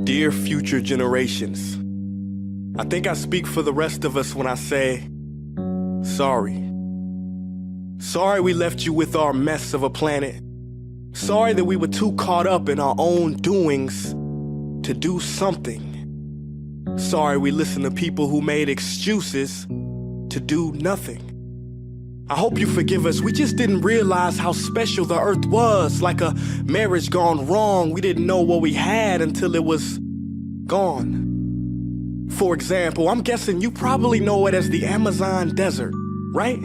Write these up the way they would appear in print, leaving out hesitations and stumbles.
Dear future generations, I think I speak for the rest of us when I say, sorry. Sorry we left you with our mess of a planet. Sorry that we were too caught up in our own doings to do something. Sorry we listened to people who made excuses to do nothing. I hope you forgive us. We just didn't realize how special the earth was. Like a marriage gone wrong, we didn't know what we had until it was gone. For example, I'm guessing you probably know it as the Amazon desert, right?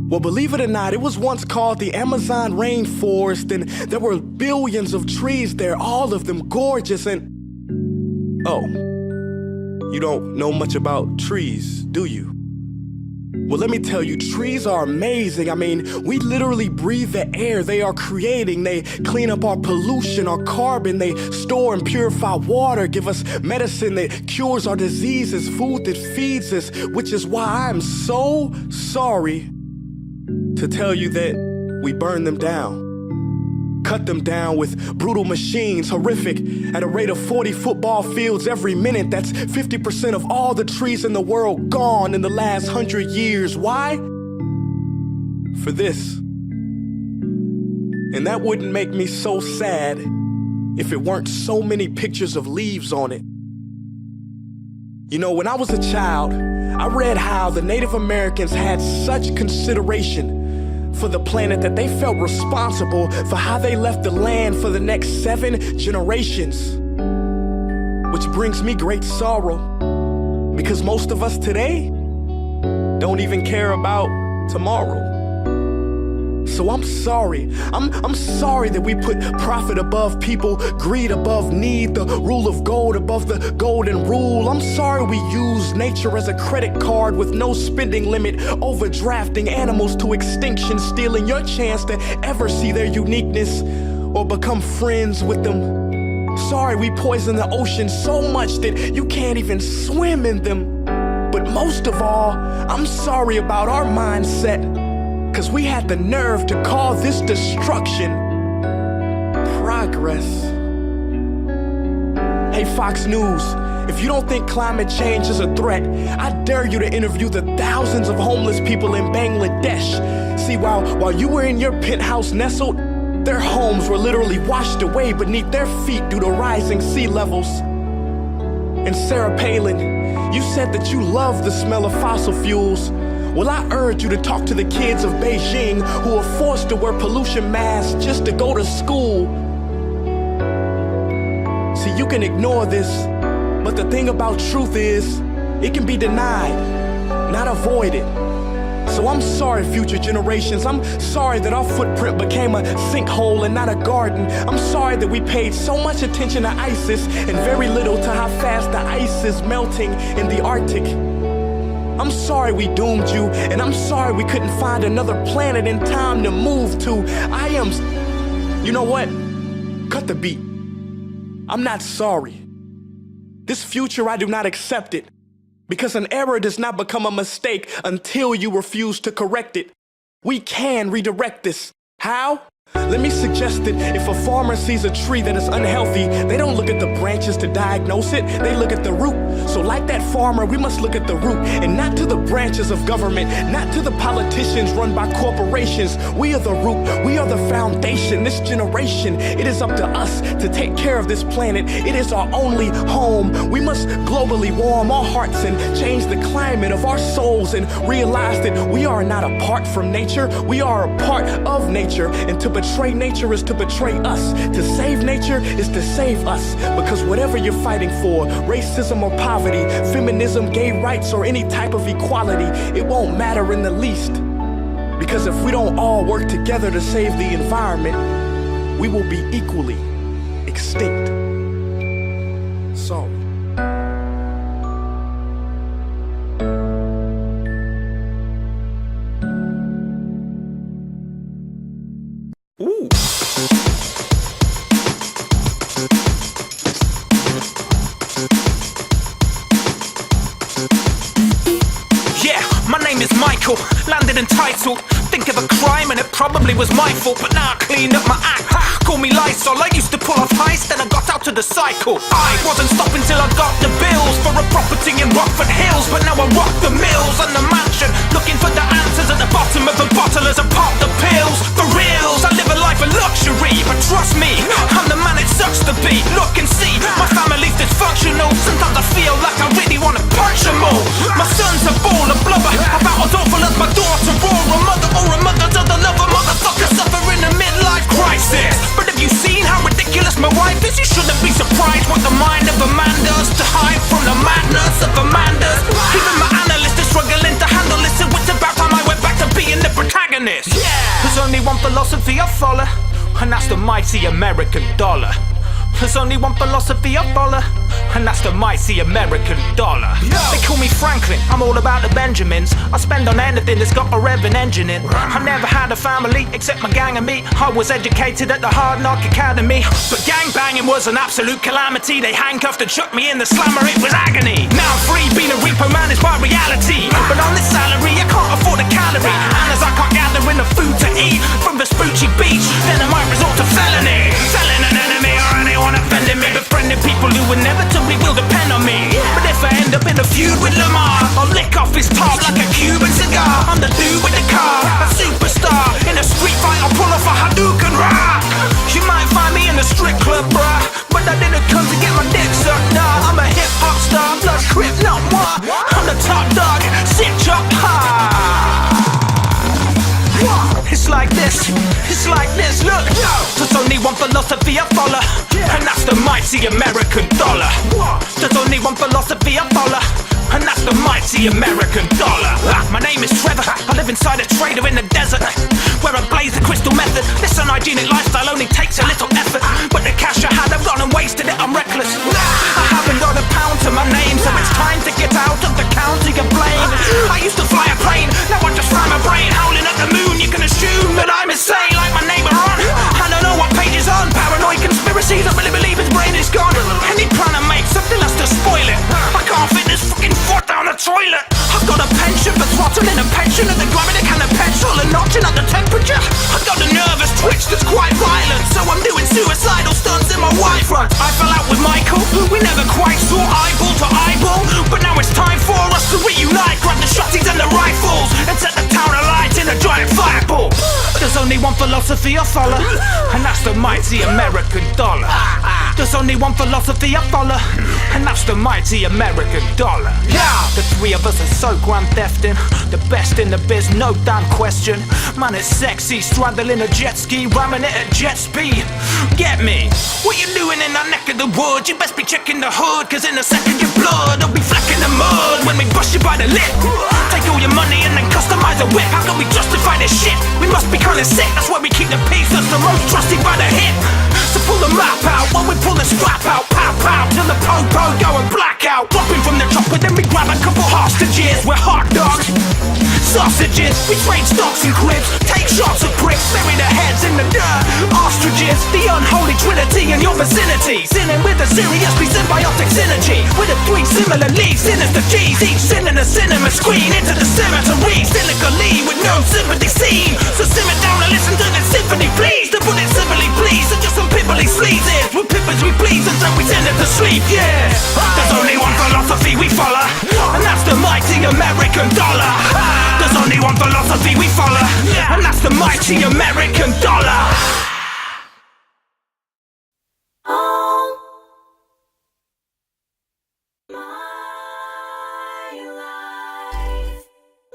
Well, believe it or not, it was once called the Amazon rainforest, and there were billions of trees there, all of them gorgeous. And oh, you don't know much about trees, do you? Well, let me tell you, trees are amazing. I mean, we literally breathe the air they are creating. They clean up our pollution, our carbon. They store and purify water, give us medicine that cures our diseases, food that feeds us, which is why I'm so sorry to tell you that we burn them down. Cut them down with brutal machines, horrific, at a rate of 40 football fields every minute. That's 50% of all the trees in the world gone in the last 100 years. Why? For this. And that wouldn't make me so sad if it weren't so many pictures of leaves on it. You know, when I was a child, I read how the Native Americans had such consideration for the planet that they felt responsible for how they left the land for the next 7 generations. Which brings me great sorrow, because most of us today don't even care about tomorrow. So I'm sorry. I'm sorry that we put profit above people, greed above need, the rule of gold above the golden rule. I'm sorry we use nature as a credit card with no spending limit, overdrafting animals to extinction, stealing your chance to ever see their uniqueness or become friends with them. Sorry we poison the ocean so much that you can't even swim in them. But most of all, I'm sorry about our mindset, 'cause we had the nerve to call this destruction progress. Hey Fox News, if you don't think climate change is a threat, I dare you to interview the thousands of homeless people in Bangladesh. See, while you were in your penthouse nestled, their homes were literally washed away beneath their feet due to rising sea levels. And Sarah Palin, you said that you love the smell of fossil fuels. Well, I urge you to talk to the kids of Beijing who are forced to wear pollution masks just to go to school. See, you can ignore this, but the thing about truth is, it can be denied, not avoided. So I'm sorry, future generations. I'm sorry that our footprint became a sinkhole and not a garden. I'm sorry that we paid so much attention to ISIS and very little to how fast the ice is melting in the Arctic. I'm sorry we doomed you, and I'm sorry we couldn't find another planet in time to move to. You know what? Cut the beat. I'm not sorry. This future, I do not accept it, because an error does not become a mistake until you refuse to correct it. We can redirect this. How? Let me suggest that if a farmer sees a tree that is unhealthy, they don't look at the branches to diagnose it, they look at the root. So like that farmer, we must look at the root and not to the branches of government, not to the politicians run by corporations. We are the root, we are the foundation. This generation, it is up to us to take care of this planet. It is our only home. We must globally warm our hearts and change the climate of our souls and realize that we are not apart from nature, we are a part of nature. And to betray nature is to betray us. To save nature is to save us. Because whatever you're fighting for, racism or poverty, feminism, gay rights, or any type of equality, it won't matter in the least. Because if we don't all work together to save the environment, we will be equally extinct. Sorry. Ooh. Yeah, my name name is Michael, landed entitled. Think of a crime and it probably was my fault, but now I cleaned up my act. Call me Lysol, I used to pull off heists, then I got out to the cycle. I wasn't stopping till I got the bills for a property in Rockford Hills, but now I rock the mills and the mansion, looking for the answers at the bottom of the bottle as I pop the pills. For reals, I live a life of luxury, but trust me, I'm the man it sucks to be. Look and see, my family's dysfunctional. Sometimes I feel like I really wanna punch them all. My son's a ball of blubber, about as awful as my daughter or a mother to the lover. Motherfucker suffering a midlife crisis. But have you seen how ridiculous my wife is? You shouldn't be surprised what the mind of a man does to hide from the madness of Amanda's. Even my analyst is struggling to handle this, so it's about time I went back to being the protagonist. There's only one philosophy I follow, and that's the mighty American dollar. There's only one philosophy I follow, and that's the mighty American dollar. They call me Franklin, I'm all about the Benjamins. I spend on anything that's got a revving engine in. I never had a family except my gang and me. I was educated at the Hard Knock Academy, but gangbanging was an absolute calamity. They handcuffed and chucked me in the slammer, it was agony. Now I'm free, being a repo man is my reality. But on this salary I can't afford a calorie, and as I can't gather enough food to eat from Vespucci Beach, then I might resort to felony. Selling an enemy or anyone offending me, befriending people who inevitably will depend on me. But if I end up in a feud with Lamar, I'll lick off his top like a Cuban cigar. I'm the dude with the car, a superstar. In a street fight I'll pull off a Hadouken rah. You might find me in a strip club, bruh, but I didn't come to get my dick sucked, nah. I'm a hip-hop star, blood crip, not moi. I'm the top dog, sit chop high. It's like this, look. There's only one philosophy I follow, and that's the mighty American dollar. There's only one philosophy I follow, and that's the mighty American dollar. My name is Trevor, I live inside a trader in the desert, where I blaze the crystal method. This unhygienic lifestyle only takes a little effort, but the cash I had, I've gone and wasted it, I'm reckless. I haven't got a pound to my name, so it's time to get out of the county of blame. I used to fly a plane, now I just fly my brain, howling at the moon. You can assume that I'm insane like my neighbour on. I don't know what page is on, paranoid conspiracies, I really believe his brain is gone. And he trying to make something else to spoil it. I can't fit this fucking foot down the toilet. I've got a pension for throttling a pension, and the grabbing a can of petrol and notching up the temperature. I've got a nervous twitch that's quite violent, so I'm doing suicidal stunts in my white front. I fell out with Michael, we never quite saw eyeball to eyeball, but now it's time for us to reunite. Grab the shotties and the rifles and set the town alight in a giant fireball. There's only one philosophy I follow, and that's the mighty American dollar. There's only one philosophy I follow, and that's the mighty American dollar. The three of us are so grand thefting, the best in the biz, no damn question. Man, it's sexy, straddling a jet ski, ramming it at jet speed. Get me? What you doing in that neck of the woods? You best be checking the hood, cause in a second your blood will be flecking the mud when we bust you by the lip. Take all your money and then customize a whip. How can we justify this shit? We must be kinda sick, that's why we keep the peace, that's the most trusty by the hip. So pull the map out, when we pull the strap out, pow pow, till the po-po going blackout. Dropping from the chopper, then we grab a couple hostages. We're hot dogs, sausages, we trade stocks and cribs, take shots of bricks, bury their heads in the dirt. Ostriches, the unholy trinity in your vicinity, sinning with a seriously symbiotic synergy. With the three similar leagues, sinister G's, each sin in a cinema screen, into the cemetery, cynically with no sympathy seen. So simmer down and listen to the symphony, please. To put it civilly, please, and just some pimply sleazes. With pippins we please until we send it to sleep, yeah. There's only one philosophy we follow, and that's the mighty American dollar. There's only one philosophy we follow, and that's the mighty American dollar.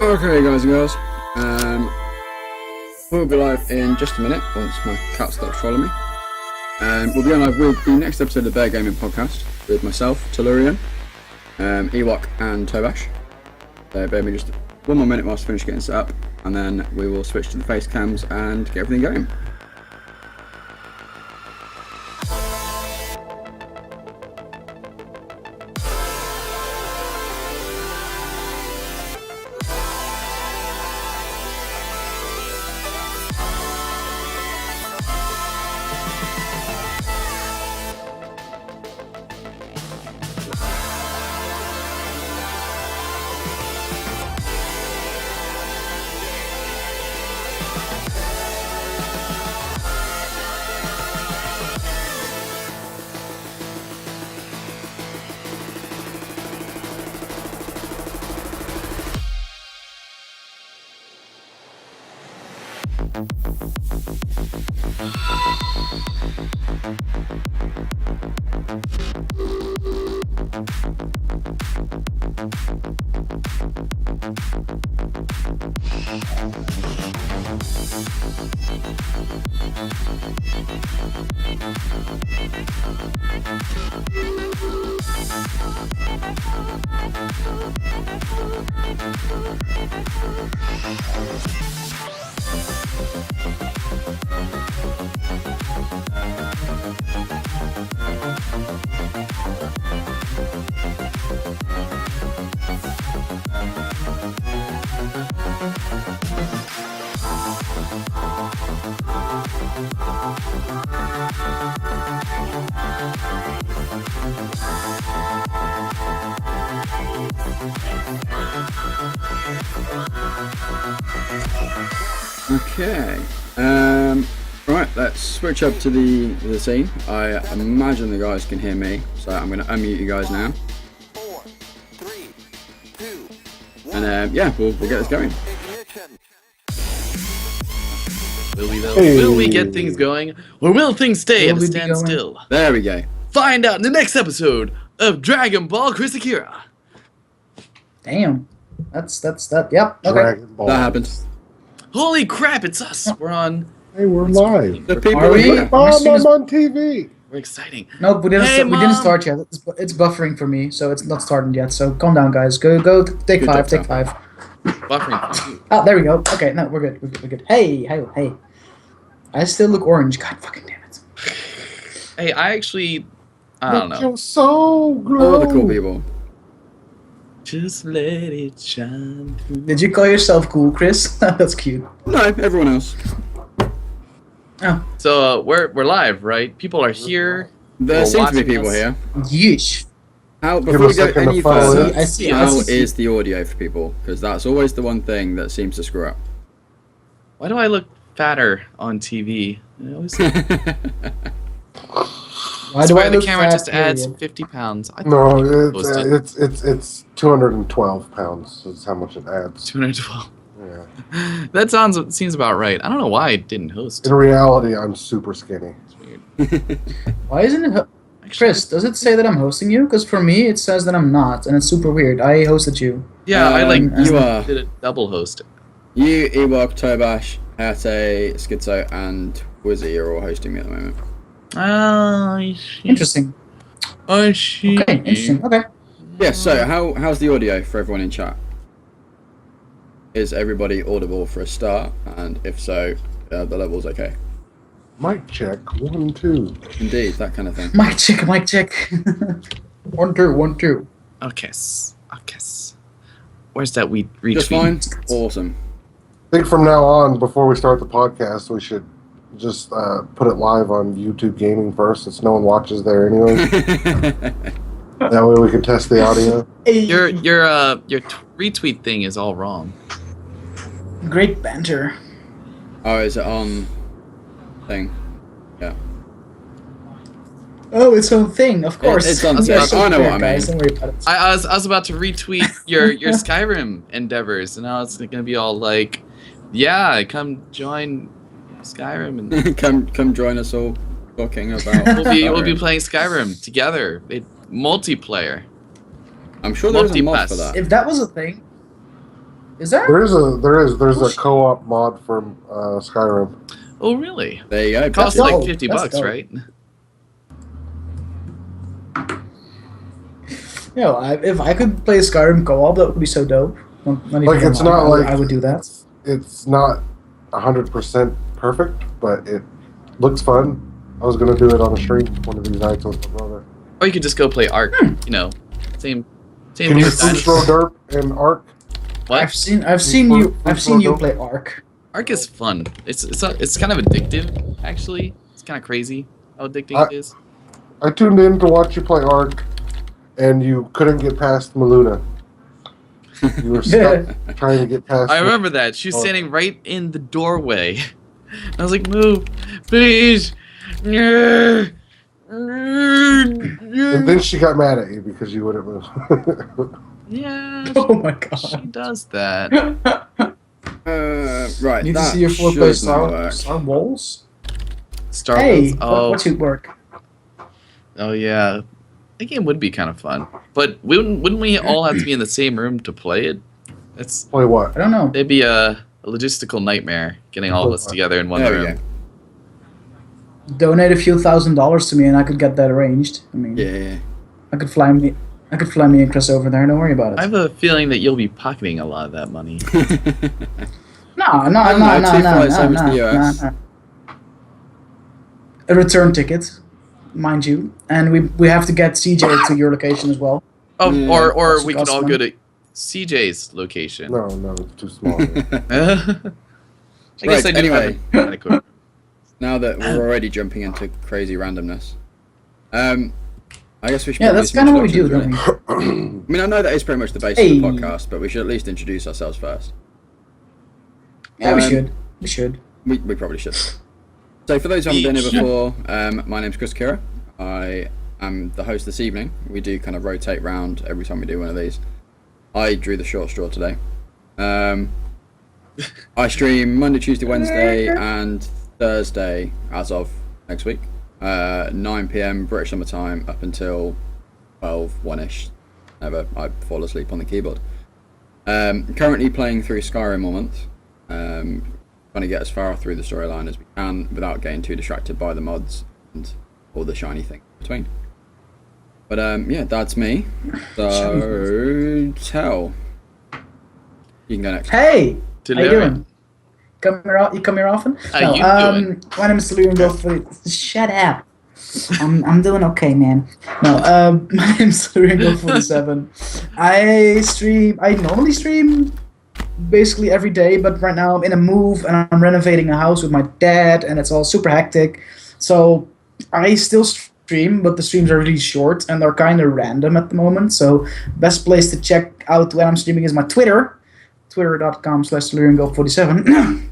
Okay, guys and girls, we'll be live in just a minute once my cat stops trolling me. We'll be on live with the next episode of the Bear Gaming Podcast with myself, Tellurian, Ewok and Tobash. Bear me just one more minute whilst I finish getting set up, and then we will switch to the face cams and get everything going. Okay. Right, let's switch up to the scene. I imagine the guys can hear me, so I'm going to unmute you guys now. 4, 3, 2, And yeah, we'll get this going. ignition. Will we though? Will we get things going, or will things stay at a standstill? There we go. Find out in the next episode of Dragon Ball ChrisAkira. Damn. That's that. Yep. Okay. Dragon Ball. That happened. Holy crap! It's us. We're on. Hey, we're live. The people Are are we? here. Mom, Machine is- I'm on TV. We're exciting. Nope, we didn't. Hey, we didn't Mom. start yet. It's buffering for me, so it's not starting yet. So calm down, guys. Go. Take Good five. job, Take five. Buffering. Oh, there we go. Okay, no, we're good. We're good. Hey. I still look orange. God fucking damn it. Hey, I don't know. You're so glow. All the cool people. Just let it shine through. Did you call yourself cool, Chris? That's cute. No, everyone else. Oh, So we're live, right? People are here. There Or seems to be watching people us. here. yeesh. How, Give before a we go second to any follow further, it. I see. how I see. is the audio for people? Because that's always the one thing that seems to screw up. Why do I look fatter on TV? I always Why do swear I the look camera fat, just adds period? 50 pounds. I No, Posted. it's 212 pounds. Is how much it adds. 212. Yeah. That seems about right. I don't know why I didn't host. In reality, I'm super skinny. It's weird. Why isn't it? Actually, Chris, does it say that I'm hosting you? Because for me, it says that I'm not, and it's super weird. I hosted you. yeah, I you are. did a double host. You, Ewok, Tobash, Hate, Schizo, and Wizzy are all hosting me at the moment. I see. Interesting. I see. Okay, interesting. Okay. Yeah, so how's the audio for everyone in chat? Is everybody audible for a start? And if so, the level's okay? Mic check. 1, 2. Indeed, that kind of thing. Mic check. 1, 2, 1, 2. Okay. Where's that retweet? Just fine? Awesome. I think from now on, before we start the podcast, we should just put it live on YouTube Gaming first, since no one watches there anyway. That way we can test the audio. Your retweet thing is all wrong. Great banter. Oh, is it on thing? Yeah. Oh, its own thing, of course. it's on thing. I know what I guys. mean. Don't worry about it. I was about to retweet your Skyrim endeavors, and now it's gonna be all like, yeah, come join Skyrim, and come join us all talking about. we'll be playing Skyrim together. Multiplayer. I'm sure there's a mod for multipass. that. If that was a thing, is there? There's a co-op mod for Skyrim. Oh really? There you go. It costs That's like dope. $50, That's dope. right? Yo, if I could play Skyrim co-op, that would be so dope. Not even Like, it's gonna lie, not like I would do that. It's not 100% perfect, but it looks fun. I was gonna do it on a stream one of these nights with my brother. Or you could just go play Ark. You know, same Can you thing. food throw derp and Ark? What? I've seen you play Ark. Ark is fun. It's kind of addictive, actually. It's kind of crazy how addicting it is. I tuned in to watch you play Ark, and you couldn't get past Maluna. You were stuck trying to get past. I remember that. She was standing right in the doorway. I was like, move, please. And then she got mad at you because you wouldn't move. Yeah, Oh my she god. does that. Right, Need to that see your should foreplay now work. Star Walls. Star Hey, Wars. Oh, what should work? oh yeah. That game would be kind of fun. But wouldn't we all have to be in the same room to play it? Play what? I don't know. It'd be a logistical nightmare getting all of us together in one There we room. go. Donate a few $1,000s to me, and I could get that arranged. I mean, Yeah. I could fly me and Chris over there. Don't worry about it. I have a feeling that you'll be pocketing a lot of that money. No. Two flights over to the US. A return ticket, mind you, and we have to get CJ to your location as well. Oh, Yeah. or That's we could all awesome. go to CJ's location. No, it's too small. I guess I do anyway. have adequate. Now that we're already jumping into crazy randomness, I guess we should. Yeah, probably that's do some kind of what we do, introductions, don't we? really. I mean, I know that is pretty much the base Hey. of the podcast, but we should at least introduce ourselves first. Yeah, we Um, should. We should. We probably should. So, for those who haven't been here before, my name's ChrisAkira. I am the host this evening. We do kind of rotate round every time we do one of these. I drew the short straw today. I stream Monday, Tuesday, Wednesday, and Thursday as of next week. 9 p.m. British summer time up until 12, 1-ish. Never I fall asleep on the keyboard. Currently playing through Skyrim all month. Trying to get as far through the storyline as we can without getting too distracted by the mods and all the shiny things in between. But yeah, that's me. So tell. You can go next. Hey, how you Tellurian. doing? You come here often? How you doing? My name is TellurianGull47. Shut up. I'm doing okay, man. No, my name is TellurianGull47. I normally stream basically every day, but right now I'm in a move and I'm renovating a house with my dad, and it's all super hectic. So I still stream, but the streams are really short and they're kind of random at the moment. So best place to check out when I'm streaming is my Twitter. Twitter.com/TellurianGull47.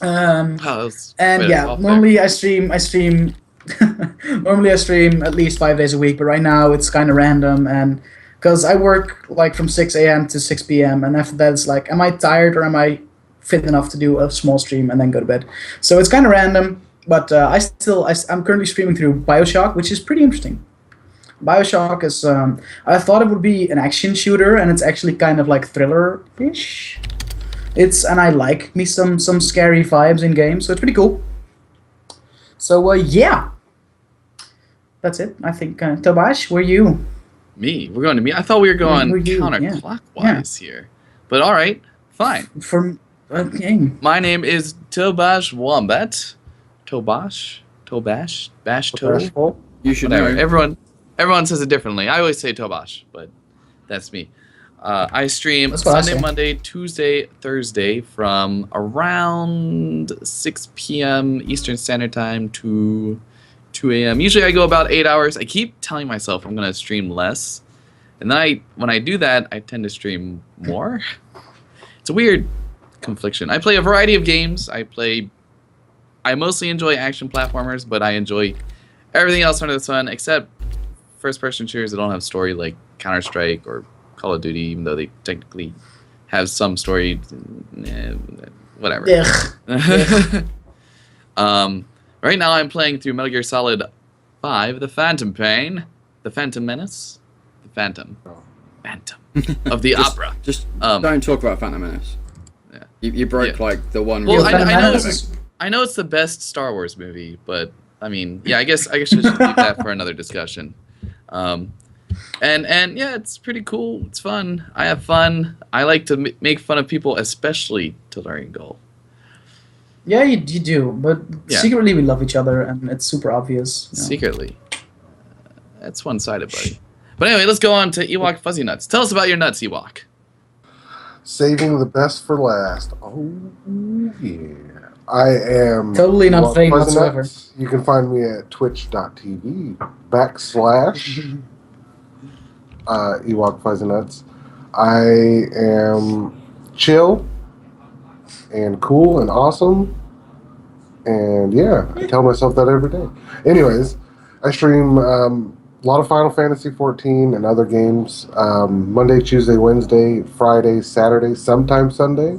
Oh, that's And quite yeah, off there. normally I stream normally I stream at least 5 days a week, but right now it's kind of random, and because I work like from 6 a.m. to 6 p.m. and after that it's like, am I tired or am I fit enough to do a small stream and then go to bed? So it's kind of random, but I'm currently streaming through BioShock, which is pretty interesting. BioShock is I thought it would be an action shooter, and it's actually kind of like thriller-ish. And I like me some scary vibes in games, so it's pretty cool. So yeah, that's it. I think Tobash, where you? Me. We're going to me. I thought we were going Were you? counterclockwise here. But all right, fine. Okay. My name is Tobash Wombat. Tobash? Bash To? Bashful? You should Whatever. know. Everyone says it differently. I always say Tobash, but that's me. I stream That's what I Sunday, say. Monday, Tuesday, Thursday from around 6 p.m. Eastern Standard Time to 2 a.m. Usually I go about 8 hours. I keep telling myself I'm going to stream less. And then when I do that, I tend to stream more. It's a weird confliction. I play a variety of games. I mostly enjoy action platformers, but I enjoy everything else under the sun except first-person shooters that don't have story, like Counter-Strike or Call of Duty, even though they technically have some story. Whatever. Ugh. Right now I'm playing through Metal Gear Solid 5, The Phantom Pain, The Phantom Menace, The Phantom of the Opera. Just Um, don't talk about Phantom Menace. Yeah. You broke Yeah. like the one. Well, real Phantom I know Menace thing. I know it's the best Star Wars movie, but I mean, yeah, I guess I should leave that for another discussion. And yeah, it's pretty cool. It's fun. I have fun. I like to make fun of people, especially TellurianGull. Yeah, you do, but Yeah. secretly we love each other, and it's super obvious. You know. Secretly. That's one-sided, buddy. But anyway, let's go on to Ewokfuzzynuttz. Tell us about your nuts, Ewok. Saving the best for last. Oh, yeah. I am Totally not Ewok vain Fuzzy whatsoever. Nuts. You can find me at twitch.tv / Ewokfuzzynuttz. I am chill and cool and awesome. And yeah, I tell myself that every day. Anyways, I stream a lot of Final Fantasy 14 and other games Monday, Tuesday, Wednesday, Friday, Saturday, sometimes Sunday.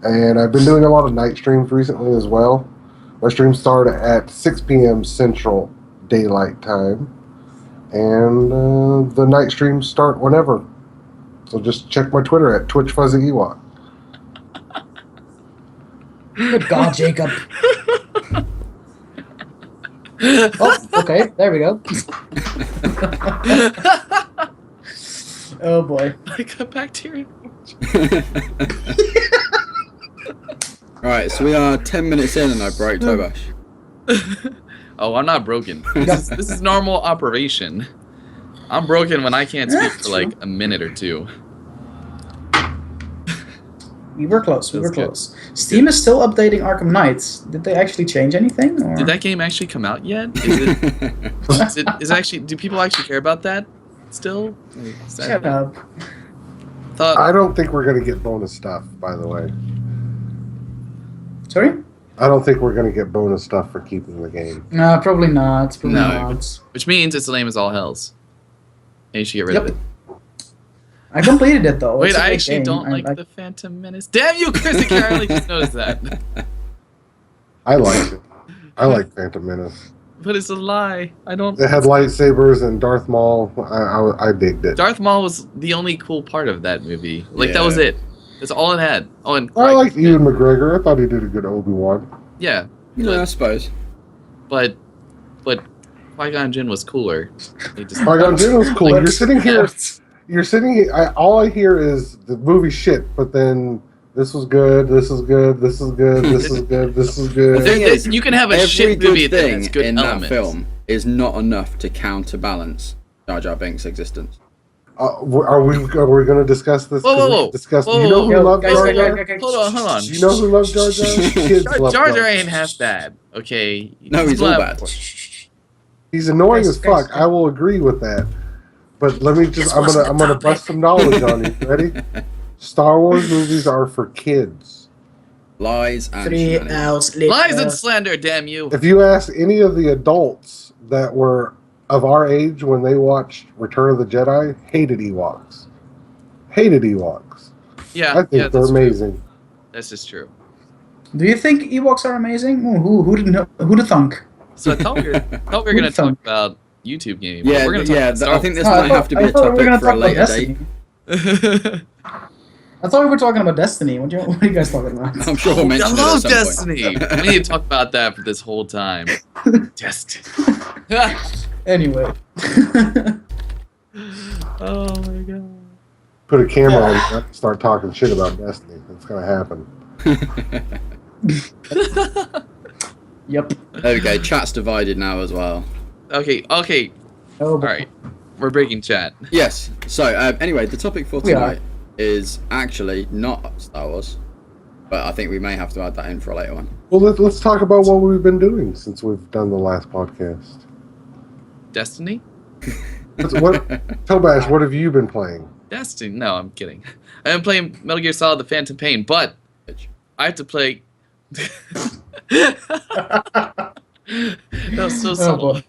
And I've been doing a lot of night streams recently as well. My streams start at 6 p.m. Central Daylight Time. And the night streams start whenever. So just check my Twitter at TwitchFuzzyEwok. Good God, Jacob. Oh, okay. There we go. Oh boy. Like a bacteria. Right, so we are 10 minutes in and I broke Tobash. Oh, I'm not broken. This is normal operation. I'm broken when I can't speak for like a minute or two. We were close. We were That's good. close. Steam is still updating Arkham Knights. Did they actually change anything? Or? Did that game actually come out yet? Is it actually? Do people actually care about that still? Is that- Shut up. Thought, I don't think we're going to get bonus stuff, by the way. Sorry? I don't think we're going to get bonus stuff for keeping the game. No, probably not. Probably No. not. which means it's the lame as all hells. And you should get rid of Yep. it. I completed it though. Wait, It's a I great actually game. don't I like the Phantom Menace. Damn you, ChrisAkira! I only just noticed that. I liked it. I like Phantom Menace. But it's a lie. I don't. It had lightsabers and Darth Maul. I digged it. Darth Maul was the only cool part of that movie. Like that was Yeah. it. That's all it had. Oh, and I liked Ewan McGregor. I thought he did a good Obi-Wan. yeah, Yeah, I suppose. but Qui-Gon Jinn was cooler. They just Qui-Gon Jinn was cool. Like- You're sitting here. You're sitting here. All I hear is the movie shit, but then this was good. This is good. This is good. This is good. This is The good. thing is, you can have a every shit good movie that thing has good in elements. that film is not enough to counterbalance Jar Jar Binks' existence. Are we going to discuss this? Whoa, whoa, whoa. Discuss. Whoa, You know who Yo, loved guys, Jar Jar? Hold on. You know who loved Jar Jar? Kids love Jar Jar ain't half bad. Okay. No, he's all not- bad. He's annoying Guys, as fuck. guys. I will agree with that. But let me just. I'm gonna bust some knowledge on you. Ready? Star Wars movies are for kids. Lies and 3 shenanigans. hours later. Lies and slander, damn you. If you ask any of the adults that were of our age when they watched Return of the Jedi, hated Ewoks. Hated Ewoks. Yeah, I think yeah, they're that's true. amazing. That's just true. Do you think Ewoks are amazing? Ooh, who'd thunk? So I thought we were gonna talk about YouTube gaming. but Yeah, we're gonna talk about Star I think this No, I might thought- have to be I a thought we were topic gonna for a talk about later Destiny. date. I thought we were talking about Destiny. What are you guys talking about? I'm sure we'll I mention it love at some Destiny. point. We need to talk about that for this whole time. Destiny. Anyway. Oh my god. Put a camera on you and start talking shit about Destiny. That's gonna happen. Yep. There we go. Chat's divided now as well. Okay. Oh, All right. We're breaking chat. Yes. So anyway, the topic for We are. tonight is actually not Star Wars, but I think we may have to add that in for a later one. Well, let's talk about what we've been doing since we've done the last podcast. Destiny? Tobash, what have you been playing? Destiny? No, I'm kidding. I've been playing Metal Gear Solid: The Phantom Pain, but I have to play. That was so subtle. boy.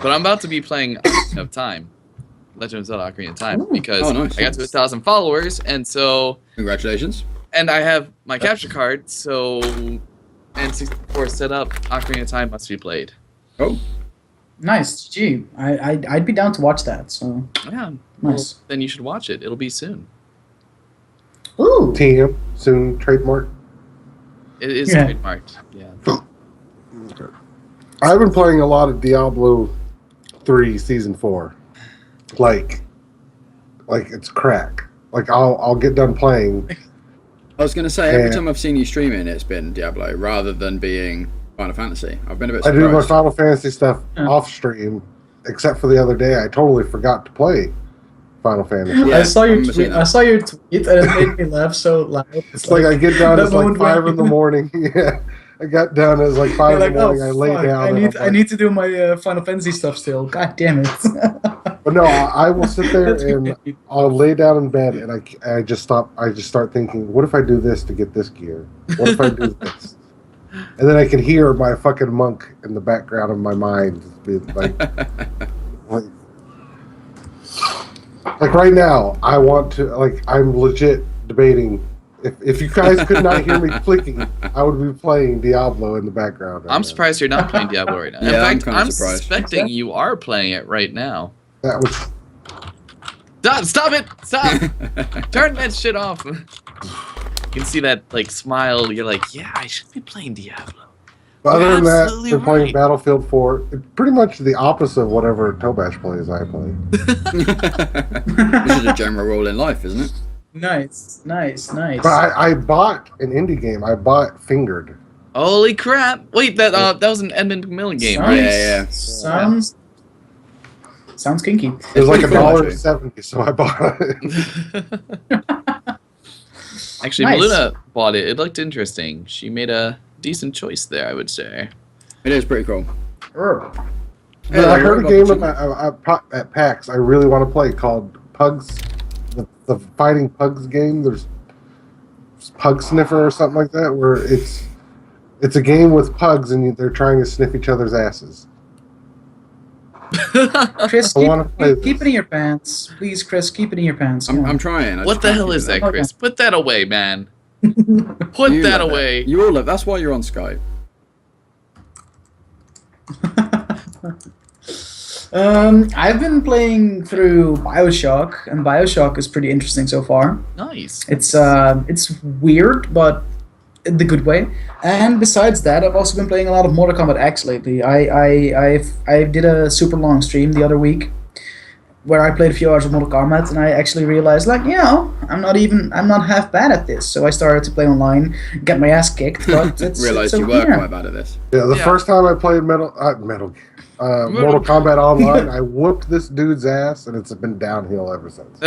But I'm about to be playing Ocarina of Time, Legend of Zelda: Ocarina of Time, because Oh, nice. I got to 1,000 followers, and Congratulations. I have my capture card, so N64 set up. Ocarina of Time must be played. Oh, Nice. Gee, I'd be down to watch that. So Yeah, nice. then you should watch it. It'll be soon. Ooh. TM, soon trademark. It is Yeah. trademarked. Yeah. I've been playing a lot of Diablo 3 Season 4. Like it's crack. Like I'll get done playing. I was going to say, every Yeah. time I've seen you streaming, it's been Diablo rather than being Final Fantasy. I've been a bit I do my surprised. Final Fantasy stuff Yeah. off stream, except for the other day. I totally forgot to play Final Fantasy. Yeah, I saw your I'm seeing tweet. that. I saw your tweet, and it made me laugh so loud. It's like I get down, that it's like moment 5 when- in the morning. Yeah, I got down, it was like 5 You're in the morning. I lay fuck, down. I and need I'm like, to do my Final Fantasy stuff still. God damn it. But no, I will sit there That's and good. I'll lay down in bed and I just stop. I just start thinking, what if I do this to get this gear? What if I do this? And then I can hear my fucking monk in the background of my mind, just be like right now. I want to I'm legit debating If you guys could not hear me clicking, I would be playing Diablo in the background. I'm surprised you're not playing Diablo right now. Yeah, I'm In fact, kinda I'm surprised. suspecting you are playing it right now. That was Stop it! Stop! Turn that shit off. You can see that like smile. You're like, yeah, I should be playing Diablo. But other than that, absolutely we're playing right. Battlefield 4. It's pretty much the opposite of whatever Tobash plays, I play. This is a general rule in life, isn't it? Nice. But I bought an indie game. I bought Fingered. Holy crap! Wait, that was an Edmund McMillan game, right? Yeah. Sounds kinky. It was like pretty cool, $1.70, so I bought it. Actually, Nice. Melina bought it. It looked interesting. She made a decent choice there, I would say. It is pretty cool. Err. But I heard a game at PAX I really want to play called Pugs, the Fighting Pugs game. There's Pug Sniffer or something like that, where it's a game with pugs and they're trying to sniff each other's asses. Chris, I wanna play keep this. it in your pants. Please, Chris, keep it in your pants. Come on. I'm trying. I What just the can't hell keep is it that, up. Chris? Put that away, man. Put You that love it. away. You all love. That's why you're on Skype. I've been playing through BioShock, and BioShock is pretty interesting so far. Nice. It's weird, but in the good way. And besides that, I've also been playing a lot of Mortal Kombat X lately. I did a super long stream the other week where I played a few hours of Mortal Kombat, and I actually realized, like, I'm not half bad at this. So I started to play online, get my ass kicked, but it's Realised it's you okay. were quite bad at this. Yeah, the Yeah. first time I played Mortal Kombat Online, I whooped this dude's ass, and it's been downhill ever since.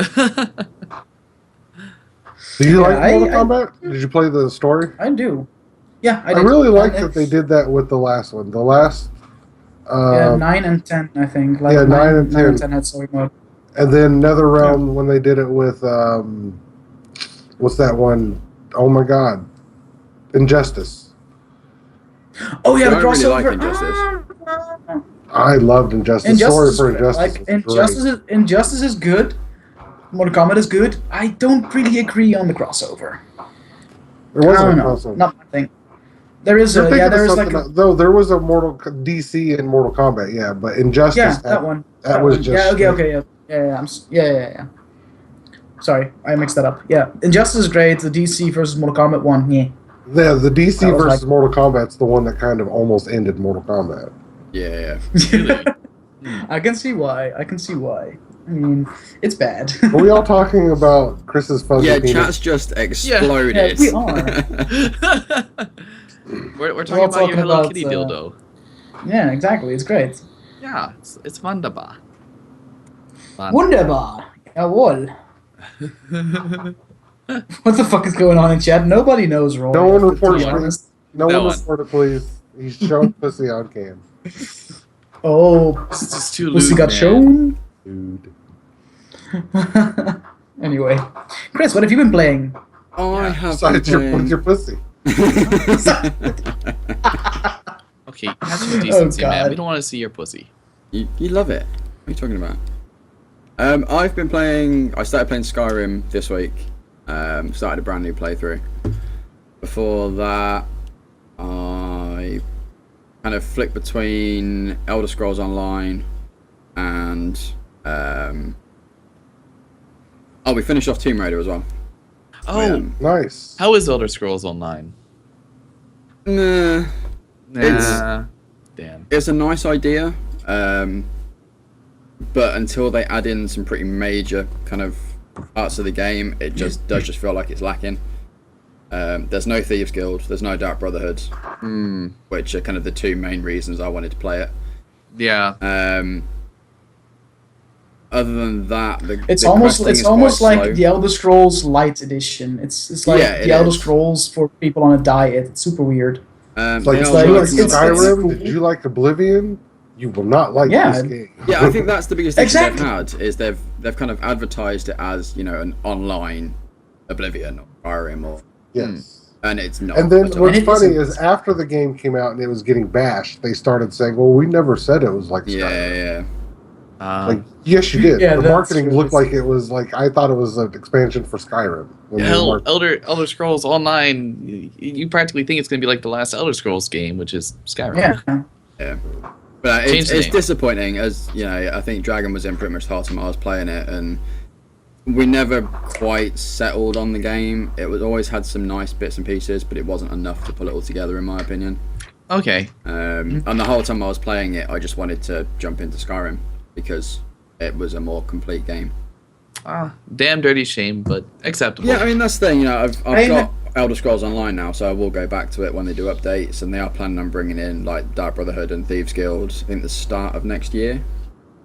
Do you like Mortal Kombat? Did you play the story? I do. Yeah, I I did. really like And that they it's- did that with the last one. The last, Yeah, 9 and 10, I think. Like yeah, 9 and 9 and 10. 10 had story mode. and then NetherRealm when they did it with what's that one? Oh my God, Injustice. Oh yeah, the I really crossover. like Injustice. I loved Injustice. Sorry for Injustice. Like was great. Injustice is good. Mortal Kombat is good. I don't really agree on the crossover. There was I a don't know. crossover. Not my thing. There is You're a thinking of there is like something a, else. Though there was a DC in Mortal Kombat, yeah, but Injustice. yeah, that one. That was one. just yeah. Okay. Yeah. Sorry, I mixed that up. Yeah, Injustice is great. The DC versus Mortal Kombat one. Yeah. Yeah, the DC That was versus like- Mortal Kombat's the one that kind of almost ended Mortal Kombat. Yeah. Really? I can see why. I mean, it's bad. Are we all talking about Chris's fuzzy Yeah, penis? chat's just exploded. Yeah, we are. We're talking all about your talking Hello about, Kitty dildo. Yeah, exactly. It's great. Yeah, it's wunderbar. Wunderbar. Jawohl. What the fuck is going on in chat? Nobody knows, Roy. No one to reported, be please. honest. No That one one. reported, please. He's showing pussy on cam. Oh, It's just too pussy lewd, got man. shown. Dude. Anyway, Chris, what have you been playing? I have Besides been your pussy. Okay, have some decency, man. God. We don't want to see your pussy. You love it. What are you talking about? I've been playing. I started playing Skyrim this week. Started a brand new playthrough. Before that, I kind of flicked between Elder Scrolls Online and we finished off Tomb Raider as well. Oh, Nice. how is Elder Scrolls Online? Nah, Nah. Damn. it's a nice idea, but until they add in some pretty major kind of parts of the game, it just does just feel like it's lacking. There's no Thieves Guild, there's no Dark Brotherhood, which are kind of the two main reasons I wanted to play it. Yeah. Other than that, It's the almost questing is like quite slow. the Elder Scrolls Light Edition. It's like Yeah, it the Elder is. Scrolls for people on a diet. It's super weird. It's They like, are it's like- you like working it's- on it. Skyrim? cool. Did you like Oblivion? You will not like Yeah. this game. Yeah, I think that's the biggest issue Exactly. they've had is they've kind of advertised it as, you know, an online Oblivion or Skyrim, or Yes. and it's not. And then at all. what's And it funny isn't. is after the game came out and it was getting bashed, they started saying, "Well, we never said it was like Skyrim." yeah. Like, yes, you did. Yeah, the that's marketing true. looked like it was like I thought it was an expansion for Skyrim. when they Hell, marketed- Elder Scrolls Online, you practically think it's going to be like the last Elder Scrolls game, which is Skyrim. Yeah. Yeah. But Change it's, the it's name. disappointing, as you know. I think Dragon was in pretty much the whole time I was playing it, and we never quite settled on the game. It was always had some nice bits and pieces, but it wasn't enough to pull it all together, in my opinion. Okay. And the whole time I was playing it, I just wanted to jump into Skyrim because it was a more complete game. Damn dirty shame, but acceptable. Yeah, I mean that's the thing. You know, I've I got Elder Scrolls Online now, so I will go back to it when they do updates, and they are planning on bringing in like Dark Brotherhood and Thieves Guild. I think the start of next year.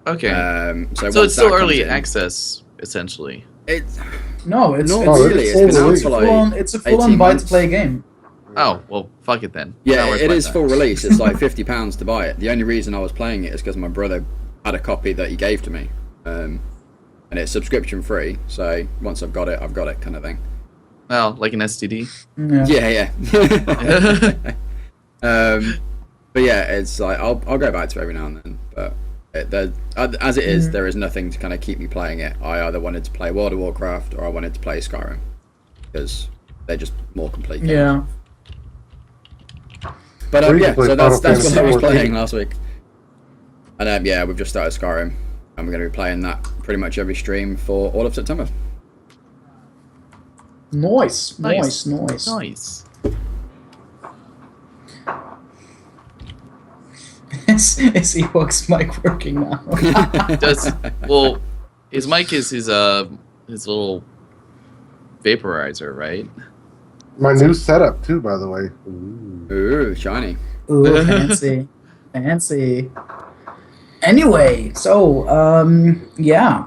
Okay. So So once it's still that early comes in- access, essentially. It's No, it's Not it's, really, It's, it's been out it's, for a like full-on, it's a 18 full-on months. buy-to-play game. Oh, well, fuck it then. yeah, Not worth it my is time. full release. It's like £50 to buy it. The only reason I was playing it is because my brother had a copy that he gave to me, and it's subscription free. So once I've got it kind of thing. Well, like an STD. Yeah. Yeah. But yeah, it's like I'll go back to it every now and then. But as it is, there is nothing to kind of keep me playing it. I either wanted to play World of Warcraft or I wanted to play Skyrim because they're just more complete games. Yeah. But Or you yeah, can play so that's Final what I was Fantasy playing 14. last week. And yeah, we've just started Skyrim, and we're going to be playing that pretty much every stream for all of September. Nice. Nice. Nice. Nice. Is Ewok's mic working now? Well, his mic is his little vaporizer, right? My new setup too, by the way. Ooh, shiny. Ooh, fancy. Fancy. Anyway, so, yeah.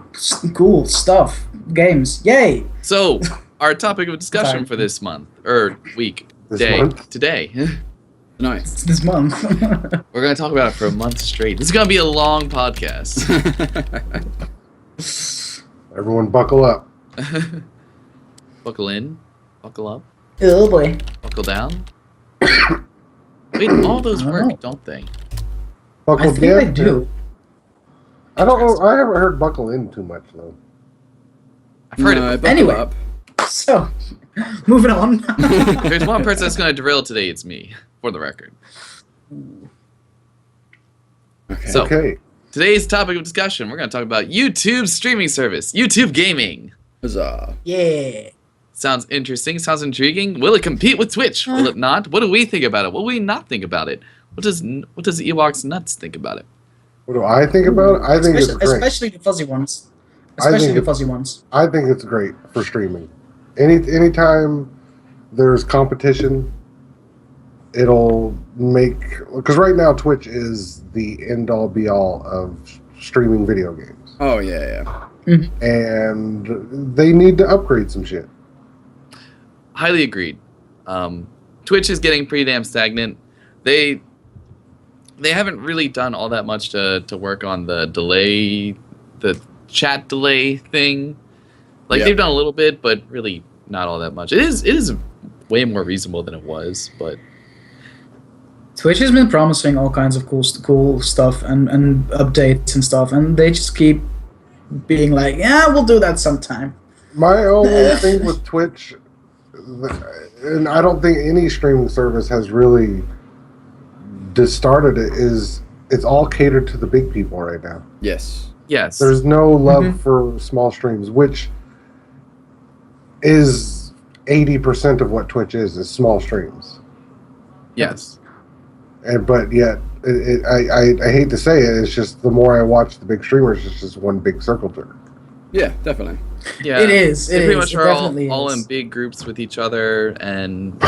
Cool stuff. Games. Yay! So, our topic of discussion Sorry. for this month, or week, This day, month? today. Nice. This month. We're going to talk about it for a month straight. This is going to be a long podcast. Everyone, buckle up. Buckle in, buckle up, Oh boy. buckle down. Wait, all those I don't work, know. don't they? Buckle I think I in. do. I don't know. I haven't heard buckle in too much though. I've heard No, it. buckle Anyway. up. So, moving on. There's one person that's going to derail today. It's me, for the record. Okay. So, Okay. today's topic of discussion, we're going to talk about YouTube's streaming service, YouTube Gaming. Huzzah. Yeah. Sounds interesting. Sounds intriguing. Will it compete with Twitch? Will it not? What do we think about it? What will we not think about it? What does Ewokfuzzynuttz think about it? What do I think about it? I think it's great. Especially the fuzzy ones. I think Especially the it- fuzzy ones. I think it's great for streaming. Anytime there's competition, it'll make, because right now Twitch is the end all be all of streaming video games, Oh yeah. and they need to upgrade some shit. Highly agreed. Twitch is getting pretty damn stagnant. They haven't really done all that much to work on the delay, the chat delay thing. Like Yeah. they've done a little bit, but really not all that much. It is way more reasonable than it was, but Twitch has been promising all kinds of cool stuff and updates and stuff, and they just keep being like, yeah, we'll do that sometime. My only thing with Twitch, and I don't think any streaming service has really just started it, is it's all catered to the big people right now. Yes. yes. There's no love for small streams, which is 80% of what Twitch is small streams. Yes. But yet, I hate to say it, it's just the more I watch the big streamers, it's just one big circle jerk. Yeah, definitely. Yeah. It is, They it pretty is, much it are definitely all is. in big groups with each other, and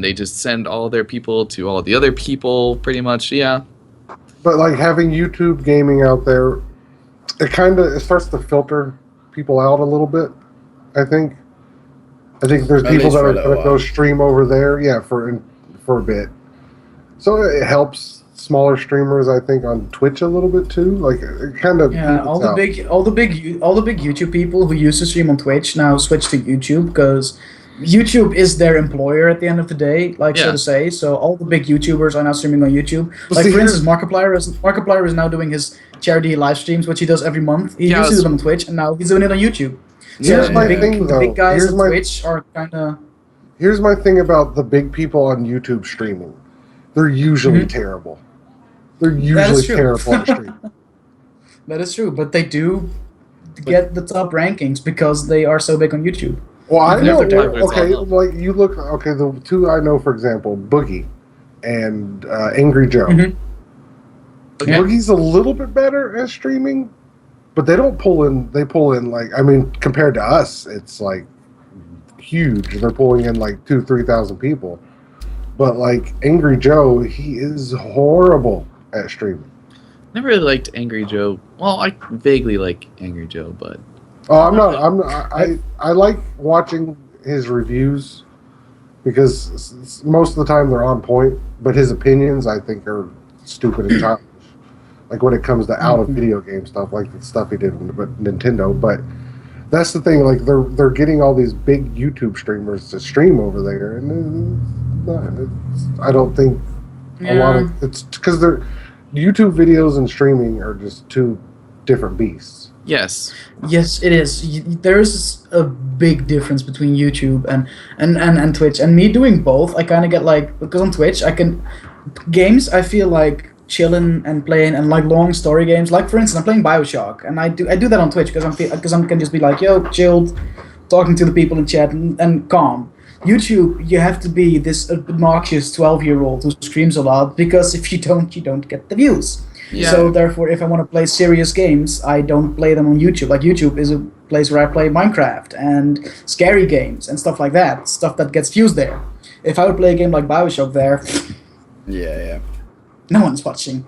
they just send all their people to all the other people, pretty much. Yeah. But like having YouTube gaming out there, it starts to filter people out a little bit. I think there's At people least that for are a little going to go while. stream over there, yeah, for a bit. So it helps smaller streamers, I think, on Twitch a little bit too. Like it kind of Yeah, all the big YouTube people who used to stream on Twitch now switch to YouTube because YouTube is their employer at the end of the day, like so Yeah. to say. So all the big YouTubers are now streaming on YouTube. Well, Like see, for instance, Markiplier is now doing his charity live streams, which he does every month. He Yeah, used to I was- do it on Twitch, and now he's doing it on YouTube. So Here's my the thing, though. big guys Here's on my- Twitch are kind of. Here's my thing about the big people on YouTube streaming. They're usually terrible. They're usually true. terrible at streaming. That is true, but they do get the top rankings because they are so big on YouTube. Well, I Even if know. they're terrible, it's Okay, all up. like you look. Okay, the two I know, for example, Boogie and Angry Joe. Mhm. Okay. Boogie's a little bit better at streaming, but they don't pull in. They pull in like, I mean, compared to us, it's like huge. They're pulling in like 2,000-3,000 people. But like Angry Joe, he is horrible at streaming. Never really liked Angry Joe. Well, I vaguely like Angry Joe, but Oh, I like watching his reviews because most of the time they're on point, but his opinions I think are stupid and childish. Like when it comes to out of video game stuff, like the stuff he did with Nintendo. But that's the thing, like they're getting all these big YouTube streamers to stream over there, and I don't think a lot of it's because they're YouTube videos and streaming are just two different beasts. yes. Yes, it is. There's a big difference between YouTube and Twitch. And me doing both, I kind of get like, because on Twitch, games, I feel like chilling and playing and like long story games. Like for instance, I'm playing BioShock, and I do that on Twitch because I can just be like, yo, chilled, talking to the people in chat and calm. YouTube, you have to be this obnoxious 12-year-old who screams a lot because if you don't get the views. Yeah. So therefore, if I want to play serious games, I don't play them on YouTube. Like YouTube is a place where I play Minecraft and scary games and stuff like that. Stuff that gets views there. If I would play a game like BioShock there, Yeah. no one's watching.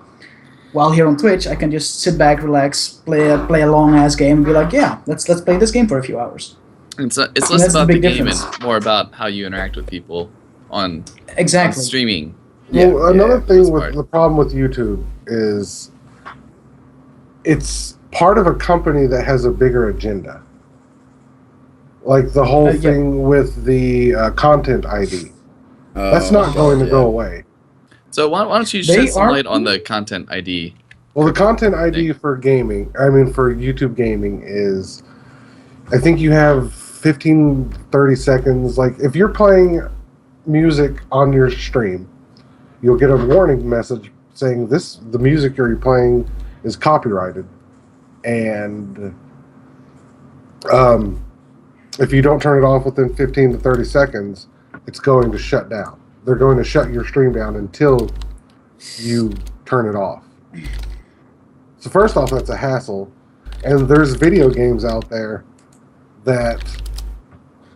While here on Twitch, I can just sit back, relax, play a long ass game, and be like, yeah, let's play this game for a few hours. It's less that's the about the big game difference. and more about how you interact with people on Exactly. streaming. Well, another thing that's with part. the problem with YouTube is it's part of a company that has a bigger agenda. Like the whole Yeah. thing with the content ID. That's not going to go away. So why don't you They shed some are- light on the content ID? Well, the content ID for gaming, for YouTube gaming is, I think you have 15, 30 seconds. Like if you're playing music on your stream, you'll get a warning message saying the music you're playing is copyrighted. And if you don't turn it off within 15 to 30 seconds, it's going to shut down. They're going to shut your stream down until you turn it off. So first off, that's a hassle. And there's video games out there that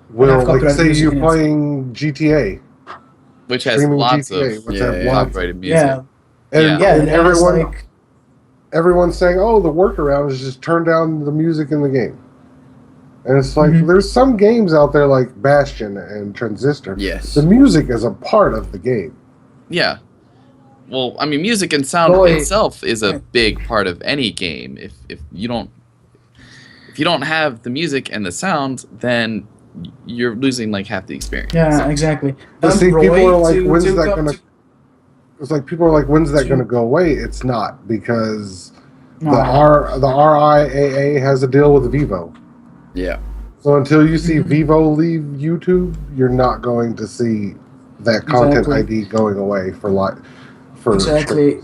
will, have like, copyrighted say music you're in it. playing GTA, Which has streaming lots GTA, of which yeah, have yeah. lots copyrighted music. Yeah. and, Yeah, and and it's everyone, like, everyone's saying, "Oh, the workaround is just turn down the music in the game." And it's like there's some games out there like Bastion and Transistor. Yes. The music is a part of the game. Yeah. Well, I mean, music and sound Boy. itself is a big part of any game. If you don't have the music and the sound, then you're losing like half the experience. yeah, exactly. But see, Roy, people are like, to- "When's to that come gonna?" to- It's like people are like, "When's that to- gonna go away?" It's not because No. the RIAA has a deal with Vivo. Yeah. So until you see Vivo leave YouTube, you're not going to see that content Exactly. ID going away for Exactly.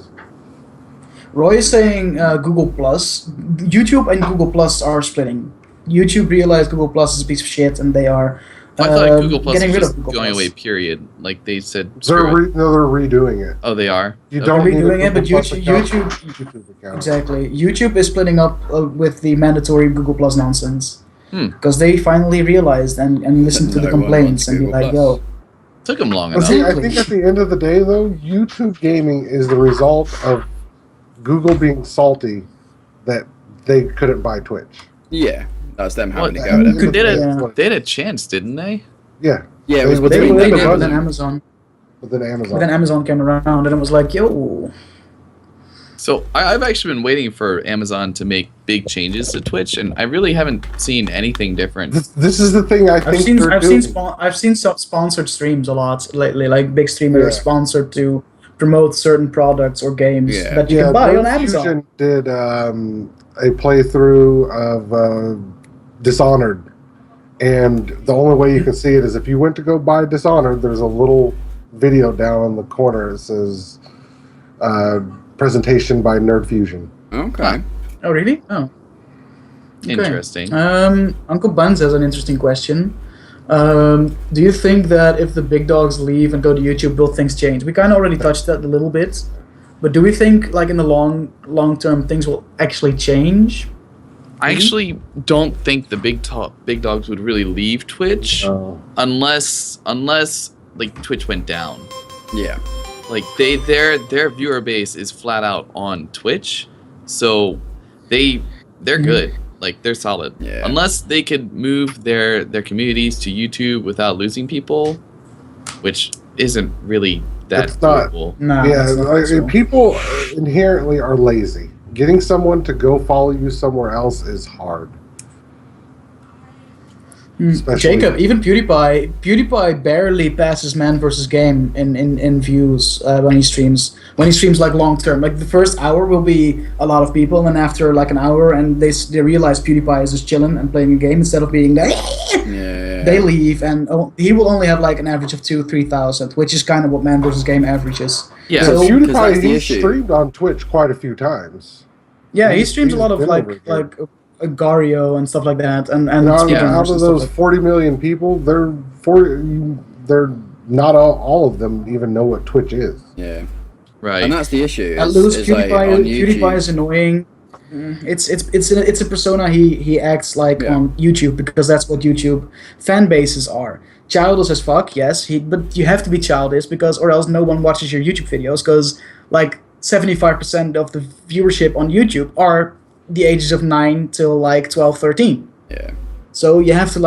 Roy is saying Google Plus. YouTube and Google Plus are splitting. YouTube realized Google Plus is a piece of shit, and they are I thought Google Plus getting was rid of just Google going Plus. away. Period. Like they said. They're screw it. they're redoing it. Oh, they are. You Okay. don't They're need a redoing it, but Google Plus YouTube- account. YouTube account. Exactly. YouTube is splitting up with the mandatory Google Plus nonsense. Hmm. Because they finally realized and listened to the No one complaints wants and be Google like, Plus. yo, Took them long But enough. see, I think at the end of the day, though, YouTube gaming is the result of Google being salty that they couldn't buy Twitch. Yeah. That's them having What? to go at Could- it. They had, Yeah. a, they had a chance, didn't they? Yeah, Yeah, it was They- they between they did them did, it, and but then Amazon. Amazon. but then Amazon. But then Amazon came around and it was like, yo. So I've actually been waiting for Amazon to make big changes to Twitch, and I really haven't seen anything different. This is the thing I think I've seen some sponsored streams a lot lately, like big streamers sponsored to promote certain products or games that you can buy on Amazon. Fusion did a playthrough of Dishonored, and the only way you can see it is if you went to go buy Dishonored. There's a little video down in the corner. It says presentation by Nerd Fusion. Okay. Oh, really? Oh. Okay. Interesting. Uncle Buns has an interesting question. Do you think that if the big dogs leave and go to YouTube, will things change? We kind of already touched that a little bit, but do we think, like in the long term, things will actually change? I actually don't think the big dogs would really leave Twitch unless like Twitch went down. Yeah. Like their viewer base is flat out on Twitch, so they're good. Like they're solid. Yeah. Unless they could move their communities to YouTube without losing people, which isn't really that doable. No. Yeah, people inherently are lazy. Getting someone to go follow you somewhere else is hard. Jacob, even PewDiePie barely passes man versus game in views when he streams. When he streams like long term, like the first hour will be a lot of people, and then after like an hour, and they realize PewDiePie is just chilling and playing a game instead of being there. They leave, and he will only have like an average of 2,000-3,000, which is kind of what man versus game averages. Yeah, so PewDiePie he streamed on Twitch quite a few times. Yeah, he streams a lot of like Gario and stuff like that, and out of those 40 million people, they're not all of them even know what Twitch is. Yeah, right. And that's the issue. At least PewDiePie is annoying. It's a persona he acts like on YouTube because that's what YouTube fan bases are. Childish as fuck, yes. But you have to be childish or else no one watches your YouTube videos because like 75% of the viewership on YouTube are the ages of 9 till like 12, 13. Yeah. So you have to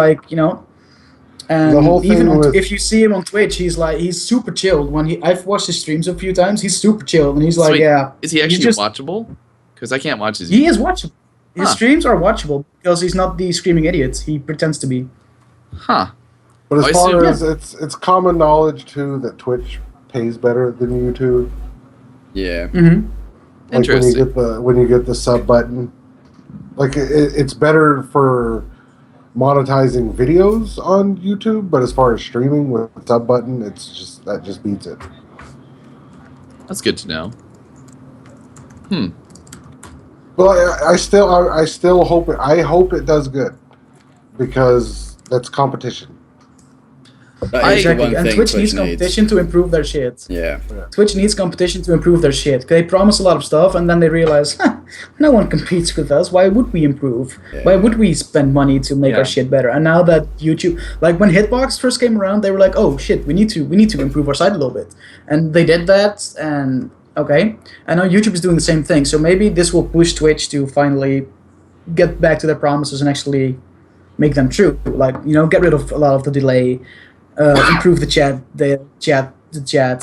and the whole thing even if you see him on Twitch, he's super chilled. I've watched his streams a few times, he's super chilled, and he's like, is he actually watchable? Because I can't watch his. He is watchable. His streams are watchable because he's not the screaming idiot he pretends to be. Huh. But as far as it's common knowledge too that Twitch pays better than YouTube. Yeah. Mm-hmm. Like when you get the sub button, like it's better for monetizing videos on YouTube, but as far as streaming with the sub button, that just beats it. That's good to know. Well, I still hope it does good because that's competition. Exactly, and Twitch needs competition to improve their shit. Yeah. Twitch needs competition to improve their shit. They promise a lot of stuff, and then they realize, no one competes with us. Why would we improve? Yeah. Why would we spend money to make our shit better? And now that YouTube, like when HitBox first came around, they were like, oh shit, we need to improve our site a little bit, and they did that. And okay, and now YouTube is doing the same thing. So maybe this will push Twitch to finally get back to their promises and actually make them true. Like get rid of a lot of the delay. Improve the chat,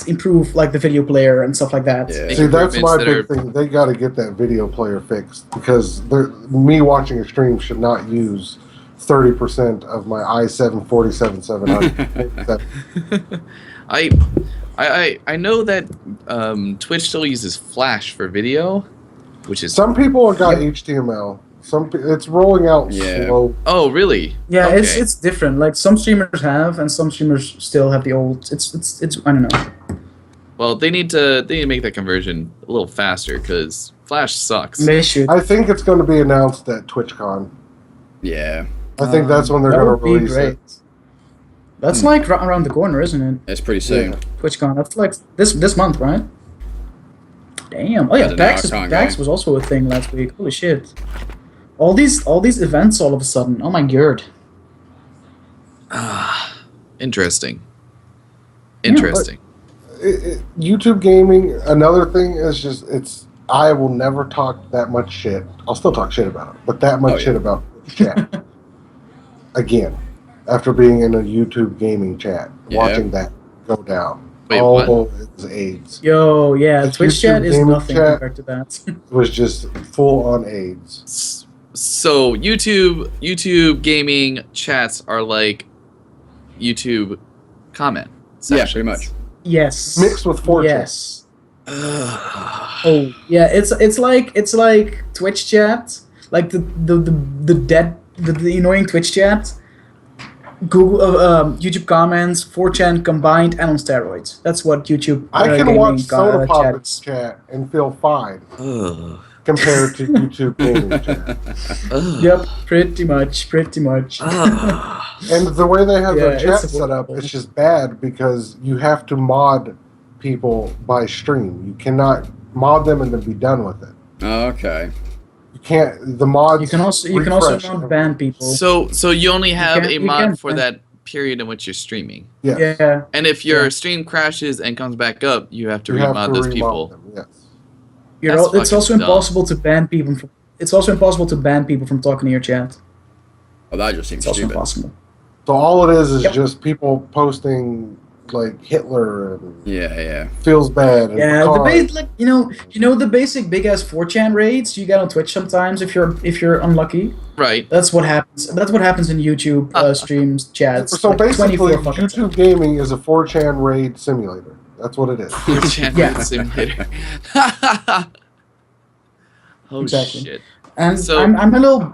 improve like the video player and stuff like that. Yeah. See, that's my big thing. They got to get that video player fixed because me watching a stream should not use 30% of my i7 47-700. I know that Twitch still uses Flash for video, which is some people have got HTML. It's rolling out slow. Oh, really? Yeah, okay. it's different. Like some streamers have, and some streamers still have the old. It's I don't know. Well, they need to make that conversion a little faster because Flash sucks. They should. I think it's going to be announced at TwitchCon. Yeah. I think that's when they're going to release it. That's like around the corner, isn't it? It's pretty soon. Yeah. TwitchCon. That's like this month, right? Damn. Oh yeah, PAX was also a thing last week. Holy shit. All these events all of a sudden. Oh my god. Interesting. YouTube gaming, another thing is just I will never talk that much shit. I'll still talk shit about it, but that much shit about chat. Again, after being in a YouTube gaming chat, watching that go down. Wait, oh, what? it was AIDS. Yo, yeah, The Twitch YouTube chat is gaming nothing chat- compared to that. It was just full on AIDS. So YouTube gaming chats are like YouTube comment Yeah, sections. pretty much. Yes. Mixed with 4chan. Yes. Oh yeah, it's like Twitch chat, like the annoying Twitch chat, Google YouTube comments, 4chan combined and on steroids. That's what YouTube. I can gaming watch Soda chat Pop's is. chat and feel fine Ugh. compared to YouTube gaming chat. Yep, pretty much. And the way they have their Yeah, chat it's set up, horrible. it's just bad because you have to mod people by stream. You cannot mod them and then be done with it. Okay. You can't. The mods. You can also refresh not every- ban people. So you only have a you mod can- for that period in which you're streaming. Yes. Yeah. And if your Yeah. stream crashes and comes back up, you have to You have remod to those remod people. them. Yes. That's It's fucking also dumb. impossible to ban people from. It's also impossible to ban people from talking to your chat. Well, that just seems It's also stupid. impossible. So all it is Yep. just people posting like Hitler and Yeah. feels bad. And Yeah, the Picard. like you know the basic big ass 4chan raids you get on Twitch sometimes if you're unlucky. Right. That's what happens. That's what happens in YouTube streams chats. So like basically, 24 fucking YouTube gaming is a 4chan raid simulator. That's what it is. 4chan Yeah. simulator. Oh Exactly. shit. And So- I'm a little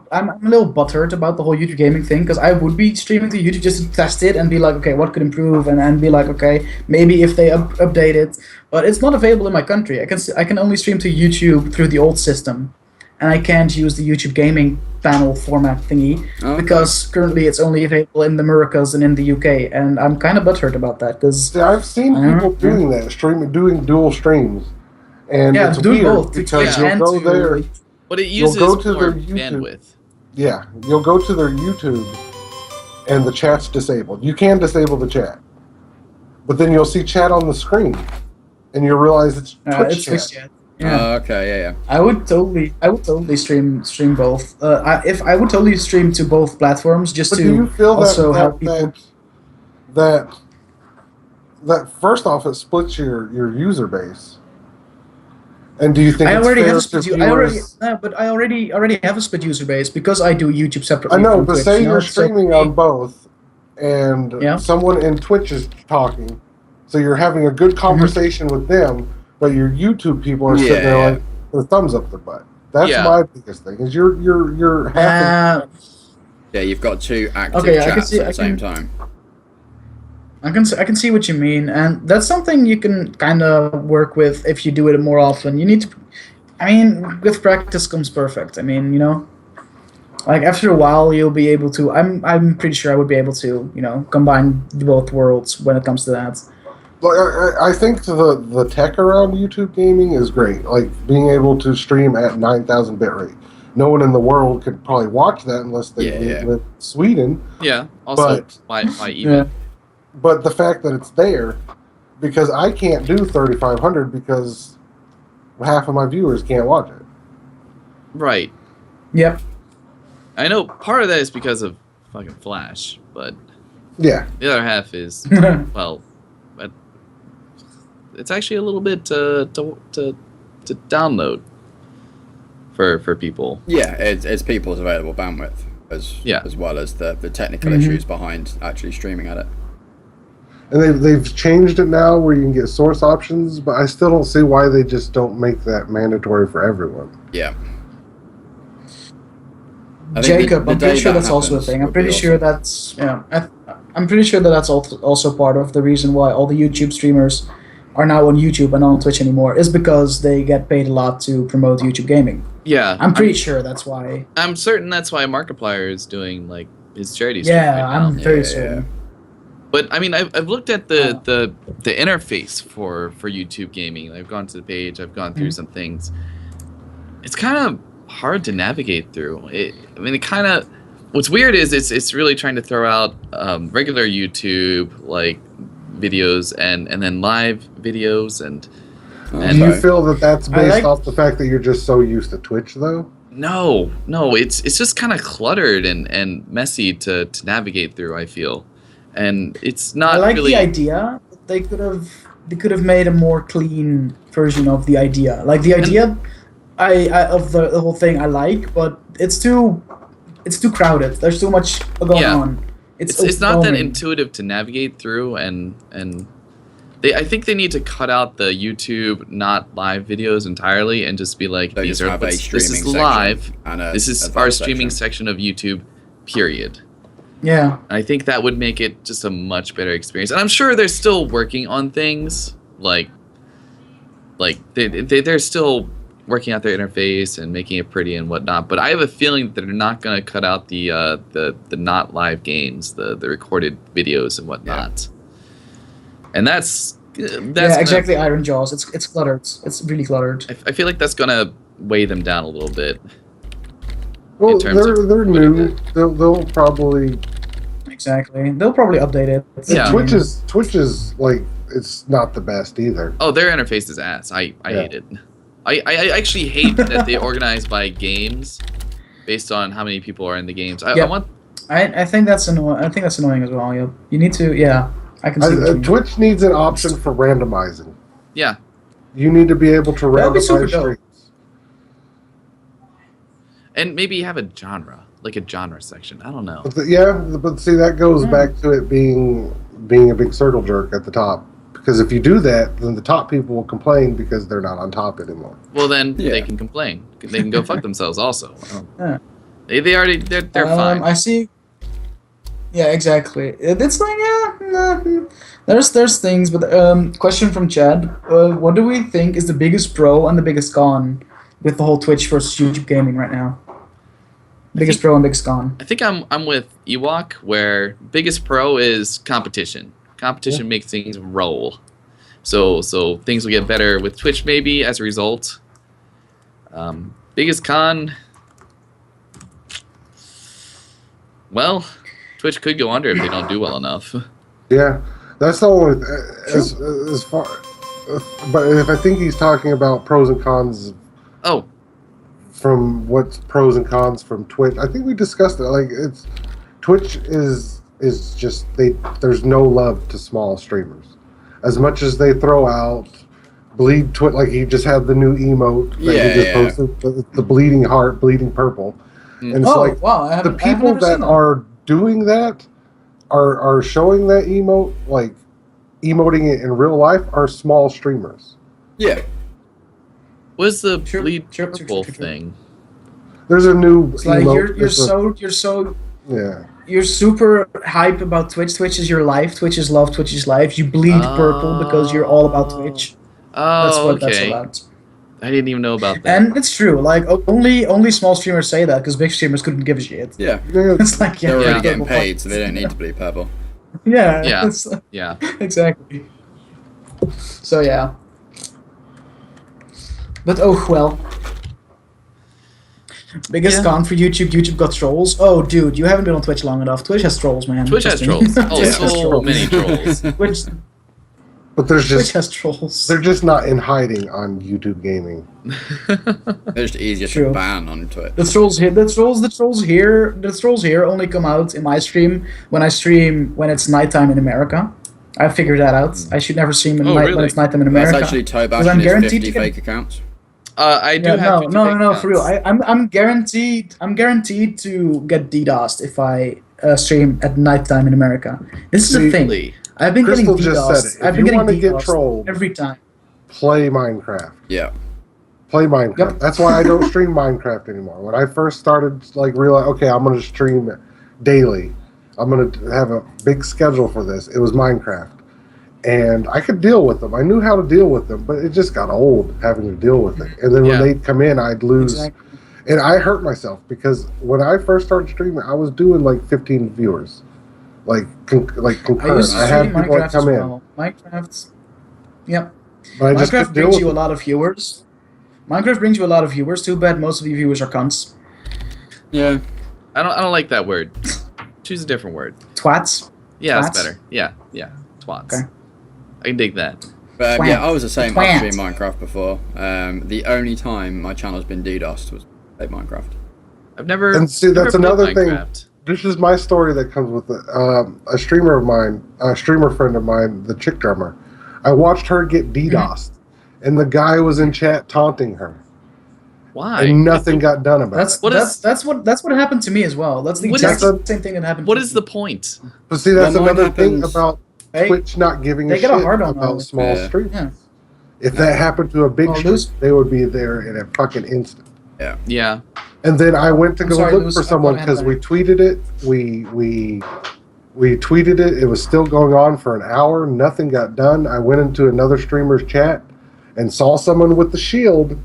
butthurt about the whole YouTube gaming thing because I would be streaming to YouTube just to test it and be like, okay, what could improve, and be like, okay, maybe if they update it, but it's not available in my country. I can only stream to YouTube through the old system, and I can't use the YouTube gaming panel format thingy Okay. because currently it's only available in the Americas and in the UK, and I'm kind of butthurt about that because See, I've seen people doing that, doing dual streams, and yeah, it's doing weird both because Yeah. and you'll go there. But it You'll uses go to more their YouTube. bandwidth. Yeah, you'll go to their YouTube, and the chat's disabled. You can disable the chat, but then you'll see chat on the screen, and you'll realize it's Twitch it's chat. Twitch chat. Yeah. Okay. Yeah. I would totally stream both. I would totally stream to both platforms just But to do you feel also that help people. that first off, it splits your user base? And do you think I it's already fair have a to split. viewers? But I already have a split user base because I do YouTube separately. I know, from but Twitch, say you know? you're So- streaming on both, and Yeah. someone in Twitch is talking, so you're having a good conversation with them, but your YouTube people are sitting there Yeah. like with thumbs up their butt. That's Yeah. my biggest thing. Is you're having Uh, Yeah. You've got two active Okay, I can chats see- at the I same can- time. I can see what you mean, and that's something you can kind of work with if you do it more often. You need to. I mean, with practice comes perfect. I mean, like after a while, you'll be able to. I'm pretty sure I would be able to, combine both worlds when it comes to that. Like, I think the tech around YouTube gaming is great. Like being able to stream at 9,000 bitrate. No one in the world could probably watch that unless they Yeah, live yeah. with Sweden. Yeah. Also, But- why even? Yeah. But the fact that it's there, because I can't do 3,500 because half of my viewers can't watch it. Right. Yep. I know part of that is because of fucking Flash, but Yeah. the other half is well, but it's actually a little bit to download for people. Yeah. It's people's available bandwidth as well as the technical issues behind actually streaming at it. And they've changed it now where you can get source options, but I still don't see why they just don't make that mandatory for everyone. Yeah. I think Jacob, the I'm day pretty sure that that's also a happens thing. I'm would be pretty sure awesome. that's I'm pretty sure that's also part of the reason why all the YouTube streamers are now on YouTube and not on Twitch anymore is because they get paid a lot to promote YouTube gaming. Yeah. I'm pretty sure that's why. I'm certain that's why Markiplier is doing like his charity stream Yeah, right now. I'm very Yeah, certain. But I mean, I've looked at the interface for YouTube gaming. I've gone to the page. I've gone through some things. It's kind of hard to navigate through. It kind of. What's weird is it's really trying to throw out regular YouTube like videos and then live videos and Do you feel that that's I based like- off the fact that you're just so used to Twitch, though? no, it's just kind of cluttered and messy to navigate through. I feel, and it's not I like really. the idea that they could have made a more clean version of the idea. Like the idea, of the whole thing I like, but it's too crowded. There's too much going on. It's not that intuitive to navigate through, and I think they need to cut out the YouTube not live videos entirely and just be like, They these just are have a this streaming is section live. and This is advanced our streaming section. section of YouTube. Period. Yeah. I think that would make it just a much better experience. And I'm sure they're still working on things like they're still working out their interface and making it pretty and whatnot. But I have a feeling that they're not going to cut out the not live games, the recorded videos and whatnot. And that's exactly. Iron Jaws. It's cluttered. It's really cluttered. I feel like that's going to weigh them down a little bit. Well, terms of they're putting new. They'll probably. Exactly. They'll probably update it. Yeah. Twitch is like it's not the best either. Oh, their interface is ass. I hate it. I actually hate that they organize by games based on how many people are in the games. I think that's annoying. I think that's annoying as well. Yeah. You need to. Yeah. I can see. What you mean. Twitch needs an option for randomizing. Yeah. You need to be able to That would be super randomize dope. streams. And maybe have a genre, like a genre section. I don't know. But see, that goes back to it being a big circle jerk at the top. Because if you do that, then the top people will complain because they're not on top anymore. Well, then they can complain. They can go fuck themselves also. Yeah. They're fine. I see. Yeah, exactly. It's like there's things, but question from Chad: what do we think is the biggest pro and the biggest con with the whole Twitch versus YouTube gaming right now? Biggest pro and biggest con. I think I'm with Ewok, where biggest pro is competition. Competition makes things roll. So things will get better with Twitch maybe as a result. Biggest con. Well, Twitch could go under if they don't do well enough. Yeah, that's the only as far. But if I think he's talking about pros and cons Oh, from what's pros and cons from Twitch, I think we discussed it. Like Twitch is just there's no love to small streamers. As much as they throw out bleed Twitch, like he just had the new emote that he just posted, the bleeding heart, bleeding purple, and it's like wow, the people that are doing that are showing that emote, like emoting it in real life, are small streamers. Yeah. what's the True, bleed true, purple true. thing? There's a new It's like emote. you're super hype about Twitch. Twitch is your life. Twitch is love. Twitch is life. You bleed purple because you're all about Twitch. That's Oh, what that's okay. about. I didn't even know about that. And it's true. Like only small streamers say that because big streamers couldn't give a shit. Yeah. It's like They're already Yeah. getting paid, so they don't need to bleed purple. Yeah. Yeah. it's- Yeah. exactly. So yeah. But oh well. Biggest con for YouTube. YouTube got trolls. Oh, dude, you haven't been on Twitch long enough. Twitch has trolls, man. Twitch has Trust me. trolls. Oh, Twitch has so trolls. many trolls. Twitch, But there's Twitch just has trolls. they're just not in hiding on YouTube gaming. They're just easier True. to ban on Twitch. The trolls here. The trolls here only come out in my stream when it's nighttime in America. I figured that out. I should never stream Oh, when really? it's nighttime in America. That's actually Tobash Because I'm and his guaranteed 50 to get- fake accounts. I do Yeah, have 50 fake no, for real. accounts. I'm guaranteed to get DDoSed if I stream at nighttime in America. This is a thing. Really? I've been Crystal getting just DDoSed. said it. If I've been you getting wanna get DDoSed trolled- every time. Play Minecraft. Yeah. Play Minecraft. Yep. That's why I don't stream Minecraft anymore. When I first started, like, realize, okay, I'm gonna stream daily. I'm gonna have a big schedule for this. It was Minecraft, and I could deal with them. I knew how to deal with them, but it just got old having to deal with it. And then when Yeah. they'd come in, I'd lose, Exactly. and I hurt myself because when I first started streaming, I was doing like 15 viewers, like concurrent. used to I had stream people that Minecraft come as in, well. Minecraft. Yep. but I just Minecraft couldn't deal brings with you a them. lot of viewers. Minecraft brings you a lot of viewers. Too bad most of your viewers are cunts. Yeah. I don't like that word. Choose a different word. Twats. Yeah, that's Twats? better. Yeah. Twats. Okay. I can dig that. But Twat. yeah, I was the same. Twat. I've streamed Minecraft before. The only time my channel's been DDoSed was played Minecraft. I've never. And see, never that's played another thing. Minecraft. This is my story that comes with it. A streamer of mine, a streamer friend of mine, the chick drummer. I watched her get DDoSed, and the guy was in chat taunting her, Why? and nothing got done about That's it. that's what happened to me as well. That's the What exact is- same thing that happened. What to is me. the point? But see, that's Well, mine another thing happens- about They- Twitch not giving a they shit get a hard on about that. small Yeah. streams. Yeah. If that happened to a big Oh, stream, Luce- they would be there in a fucking instant. Yeah. And then I went to I'm go sorry, look Luce, for I someone thought I had because that. we tweeted it. We tweeted it. It was still going on for an hour. Nothing got done. I went into another streamer's chat and saw someone with the shield,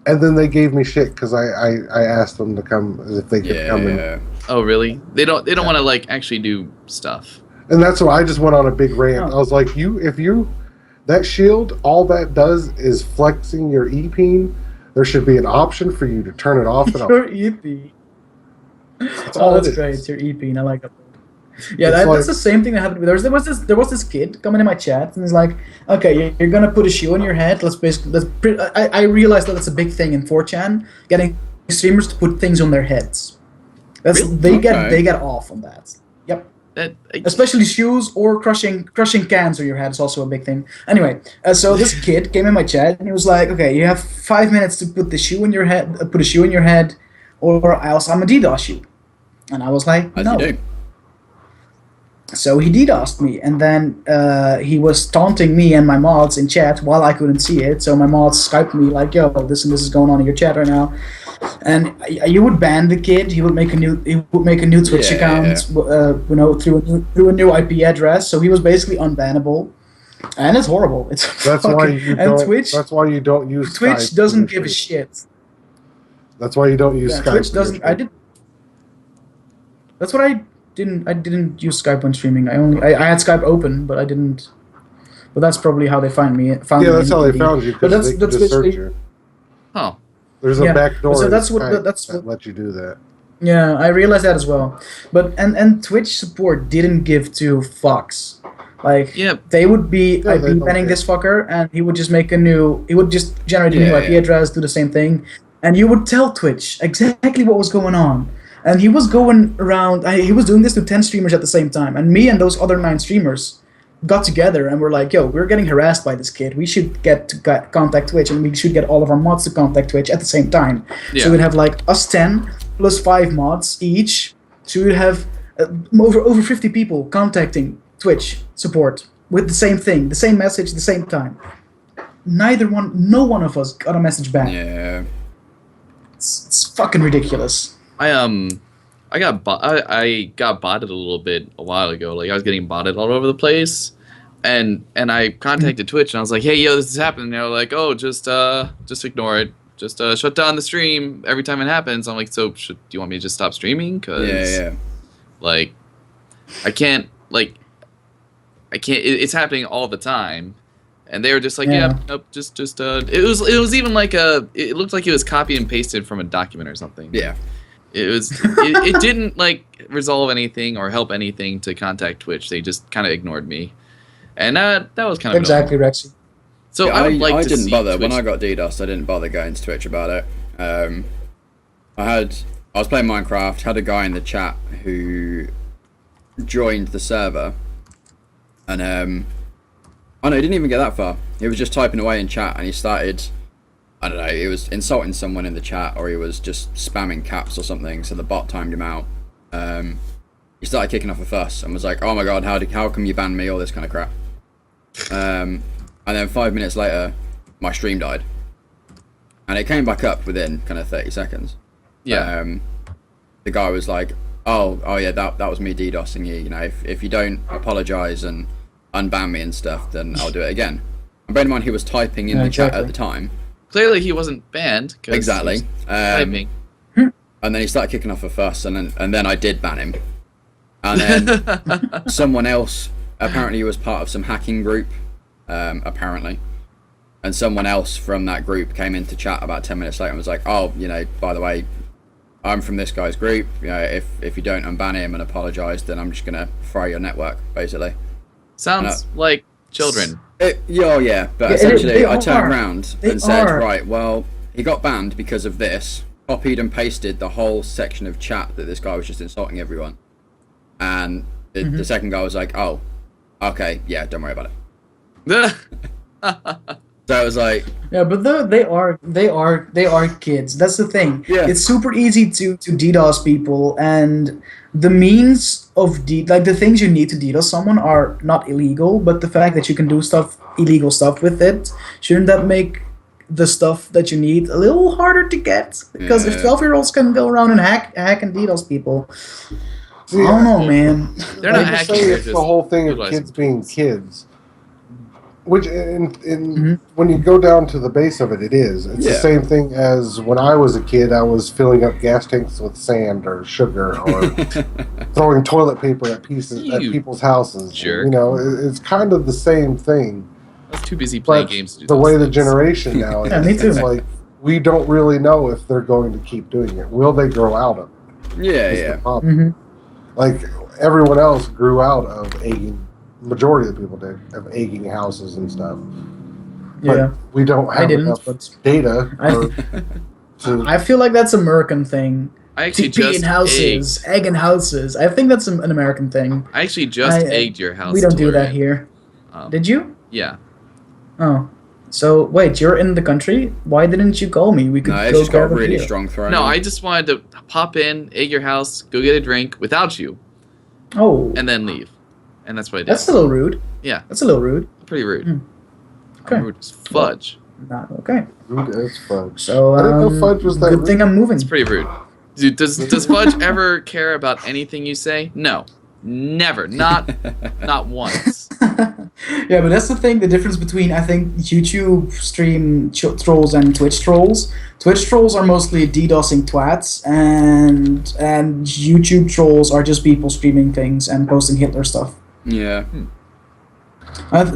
and then they gave me shit because I asked them to come if they could come in. Yeah. Oh, really? They don't want to like actually do stuff. And that's why I just went on a big rant. Oh. I was like, that shield, all that does is flexing your E-peen. There should be an option for you to turn it off and on. Your EP. That's all Oh, that's it is. great. Your EP, and I like that. Yeah, It's that's like- the same thing that happened. There was this kid coming in my chat, and he's like, "Okay, you're gonna put a shoe on your head. I realized that that's a big thing in 4chan, getting streamers to put things on their heads. That's Really? they Okay. get off on that. Yep. That Especially shoes or crushing cans on your head is also a big thing. Anyway, so this kid came in my chat and he was like, "Okay, you have 5 minutes to put the shoe in your head, put a shoe in your head, or else I'm a DDoS you." And I was like, As "No." you do. So he DDoSed me, and then he was taunting me and my mods in chat while I couldn't see it. So my mods Skyped me like, "Yo, this and this is going on in your chat right now," and you would ban the kid. He would make a new Twitch Yeah, account, through a new IP address. So he was basically unbannable, and it's horrible. It's That's fucking, why you and don't. Twitch That's why you don't use. Twitch Skype doesn't for give a stream. shit. That's why you don't use Yeah, Skype. Twitch for your doesn't. stream. That's what I didn't use Skype when streaming. I had Skype open, but I didn't. But that's probably how they found me. Yeah, that's me how in they the- found you But because they can just search basically- you. oh. There's a Yeah, back door. so in that's what- Skype that's that what- lets you do that. Yeah, I realized that as well. But and Twitch support didn't give two fucks. Like Yeah. they would be Yeah, they IP don't banning care. this fucker, and he would just make a new. He would just generate a new Yeah, IP yeah. address, do the same thing, and you would tell Twitch exactly what was going on. And he was going around. He was doing this to 10 streamers at the same time, and me and those other 9 streamers got together and were like, "Yo, we're getting harassed by this kid. We should contact Twitch, and we should get all of our mods to contact Twitch at the same time." Yeah. So we'd have like us 10 plus 5 mods each. So we'd have over 50 people contacting Twitch support with the same thing, the same message, the same time. No one of us got a message back. Yeah. It's fucking ridiculous. I got botted a little bit a while ago. Like I was getting botted all over the place, and I contacted Twitch and I was like, "Hey, yo, this is happening." And they were like, "Oh, just ignore it. Just shut down the stream every time it happens." I'm like, "So, do you want me to just stop streaming? Cause Yeah. like, I can't. It's happening all the time." And they were just like, Yeah. "Yeah, nope, just it was even like it looked like it was copy and pasted from a document or something." Yeah. It didn't like resolve anything or help anything to contact Twitch. They just kind of ignored me, and that was kind of Exactly, Rexy. So Yeah, I would like I to didn't see bother Twitch. when I got DDoS. I didn't bother going to Twitch about it. I was playing Minecraft. Had a guy in the chat who joined the server, and oh no, he didn't even get that far. He was just typing away in chat, and he started. I don't know. He was insulting someone in the chat, or he was just spamming caps or something. So the bot timed him out. He started kicking off a fuss and was like, "Oh my god, how come you banned me? All this kind of crap." And then 5 minutes later, my stream died, and it came back up within kind of 30 seconds. Yeah. The guy was like, "Oh yeah, that was me DDoSing you. You know, if you don't apologize and unban me and stuff, then I'll do it again." And bear in mind, he was typing in Yeah, the chat exactly. at the time. Clearly, he wasn't banned. 'Cause Exactly. he was typing. And then he started kicking off a fuss, and then I did ban him. And then someone else, apparently he was part of some hacking group, apparently. And someone else from that group came into chat about 10 minutes later and was like, "Oh, you know, by the way, I'm from this guy's group. You know, if you don't unban him and apologize, then I'm just gonna fry your network," basically. Sounds like children. Yeah, but Yeah, essentially they I turned are. around They and said, are. "Right, well, he got banned because of this." Copied and pasted the whole section of chat that this guy was just insulting everyone. And the second guy was like, "Oh, okay, yeah, don't worry about it." So it was like, Yeah, but they are kids. That's the thing. Yeah. It's super easy to DDoS people, and the means of like the things you need to DDoS someone are not illegal, but the fact that you can do illegal stuff with it, shouldn't that make the stuff that you need a little harder to get? Because if Yeah. 12-year-olds can go around and hack and DDoS people, I don't know, man. They're not Like, hacking. say They're it's just the whole thing of utilizing kids being kids. Which, Mm-hmm. when you go down to the base of it, it is. It's the Yeah. same thing as when I was a kid. I was filling up gas tanks with sand or sugar, or throwing toilet paper at You people's houses. jerk. You know, it's kind of the same thing. I was too busy playing But games to do the those way the things. generation now is, Yeah, me too. it's like we don't really know if they're going to keep doing it. Will they grow out of it? yeah, Is the yeah. problem. Mhm. Like everyone else grew out of egging. Majority of the people did of egging houses and stuff. But Yeah. we don't I have didn't, enough but data I- to. I feel like that's American thing. I actually TP in just houses, egg in houses. I think that's an American thing. I actually just I- egged your house. We don't do that Tellurian. here. Um, Did you? Yeah. Oh. So, wait, you're in the country? Why didn't you call me? We could No, go it's just got a grab a really beer. strong throw. No, I just wanted to pop in, egg your house, go get a drink without you, Oh, and then leave. And that's what I did. that's a little rude. Yeah, That's a little rude. pretty rude. Hmm. Okay. I'm rude as fudge. Not okay. Rude as fudge. So, I didn't know fudge was that good thing I'm moving. It's pretty rude. Dude, does Fudge ever care about anything you say? No. Never. Not once. Yeah, but that's the thing. The difference between I think YouTube stream trolls and Twitch trolls. Twitch trolls are mostly DDoSing twats, and YouTube trolls are just people streaming things and posting Hitler stuff. Yeah.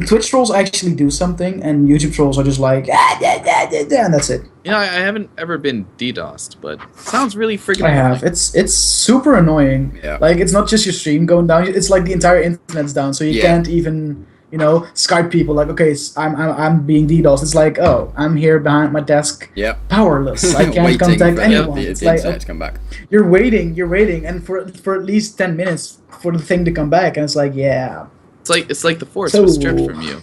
Twitch trolls actually do something, and YouTube trolls are just like and that's it. You know, I haven't ever been DDoSed, but it sounds really freaking I have. annoying. It's super annoying. Yeah. Like it's not just your stream going down. It's like the entire internet's down, so you Yeah. can't even Skype people. Like okay, I'm being DDoSed. It's like oh, I'm here behind my desk, Yep. powerless. I can't Waiting contact for anyone. the It's like internet to come back. you're waiting, and for at least 10 minutes for the thing to come back, and it's like yeah, It's like the force So- was stripped from you.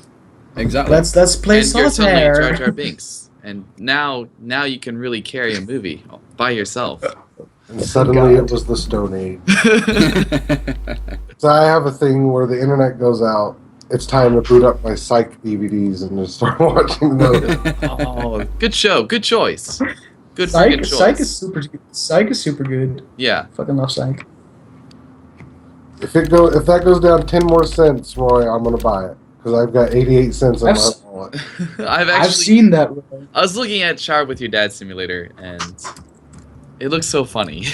Exactly. let's play And you're suddenly Jar solitaire. Jar Binks. And now you can really carry a movie by yourself. And suddenly God. it was the Stone Age. So I have a thing where the internet goes out. It's time to boot up my Psych DVDs and just start watching those. Oh, good show. Good choice. Good Psych, freaking choice. Psych is super. Psych is super good. Yeah. Fucking love Psych. If that goes down 10 more cents, Roy, I'm gonna buy it because I've got 88 cents in I've my s- wallet. I've seen that. I was looking at Shower with Your Dad Simulator, and it looks so funny.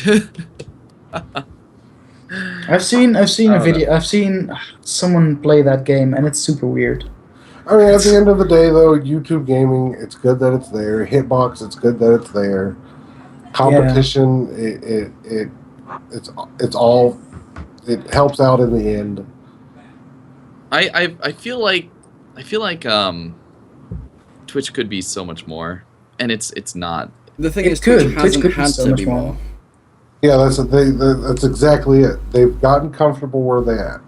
I've seen a don't video. I've seen someone play that game, and it's super weird. I mean, at the end of the day, though, YouTube gaming, it's good that it's there. Hitbox, it's good that it's there. Competition, it's all. It helps out in the end. I feel like Twitch could be so much more, and it's not. The thing It is, could. Twitch Twitch hasn't could be had so to much be more. more. Yeah, that's exactly it. They've gotten comfortable where they at.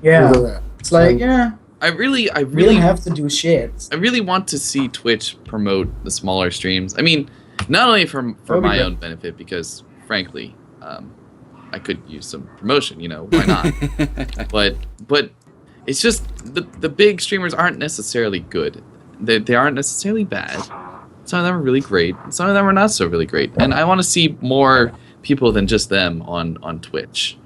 Yeah, Where they're at. it's like And yeah, I really we don't have to do shit. I really want to see Twitch promote the smaller streams. I mean, not only for That'd be my great. own benefit, because frankly, I could use some promotion. Why not? but it's just the big streamers aren't necessarily good. They aren't necessarily bad. Some of them are really great. Some of them are not so really great. And I want to see more people than just them on Twitch.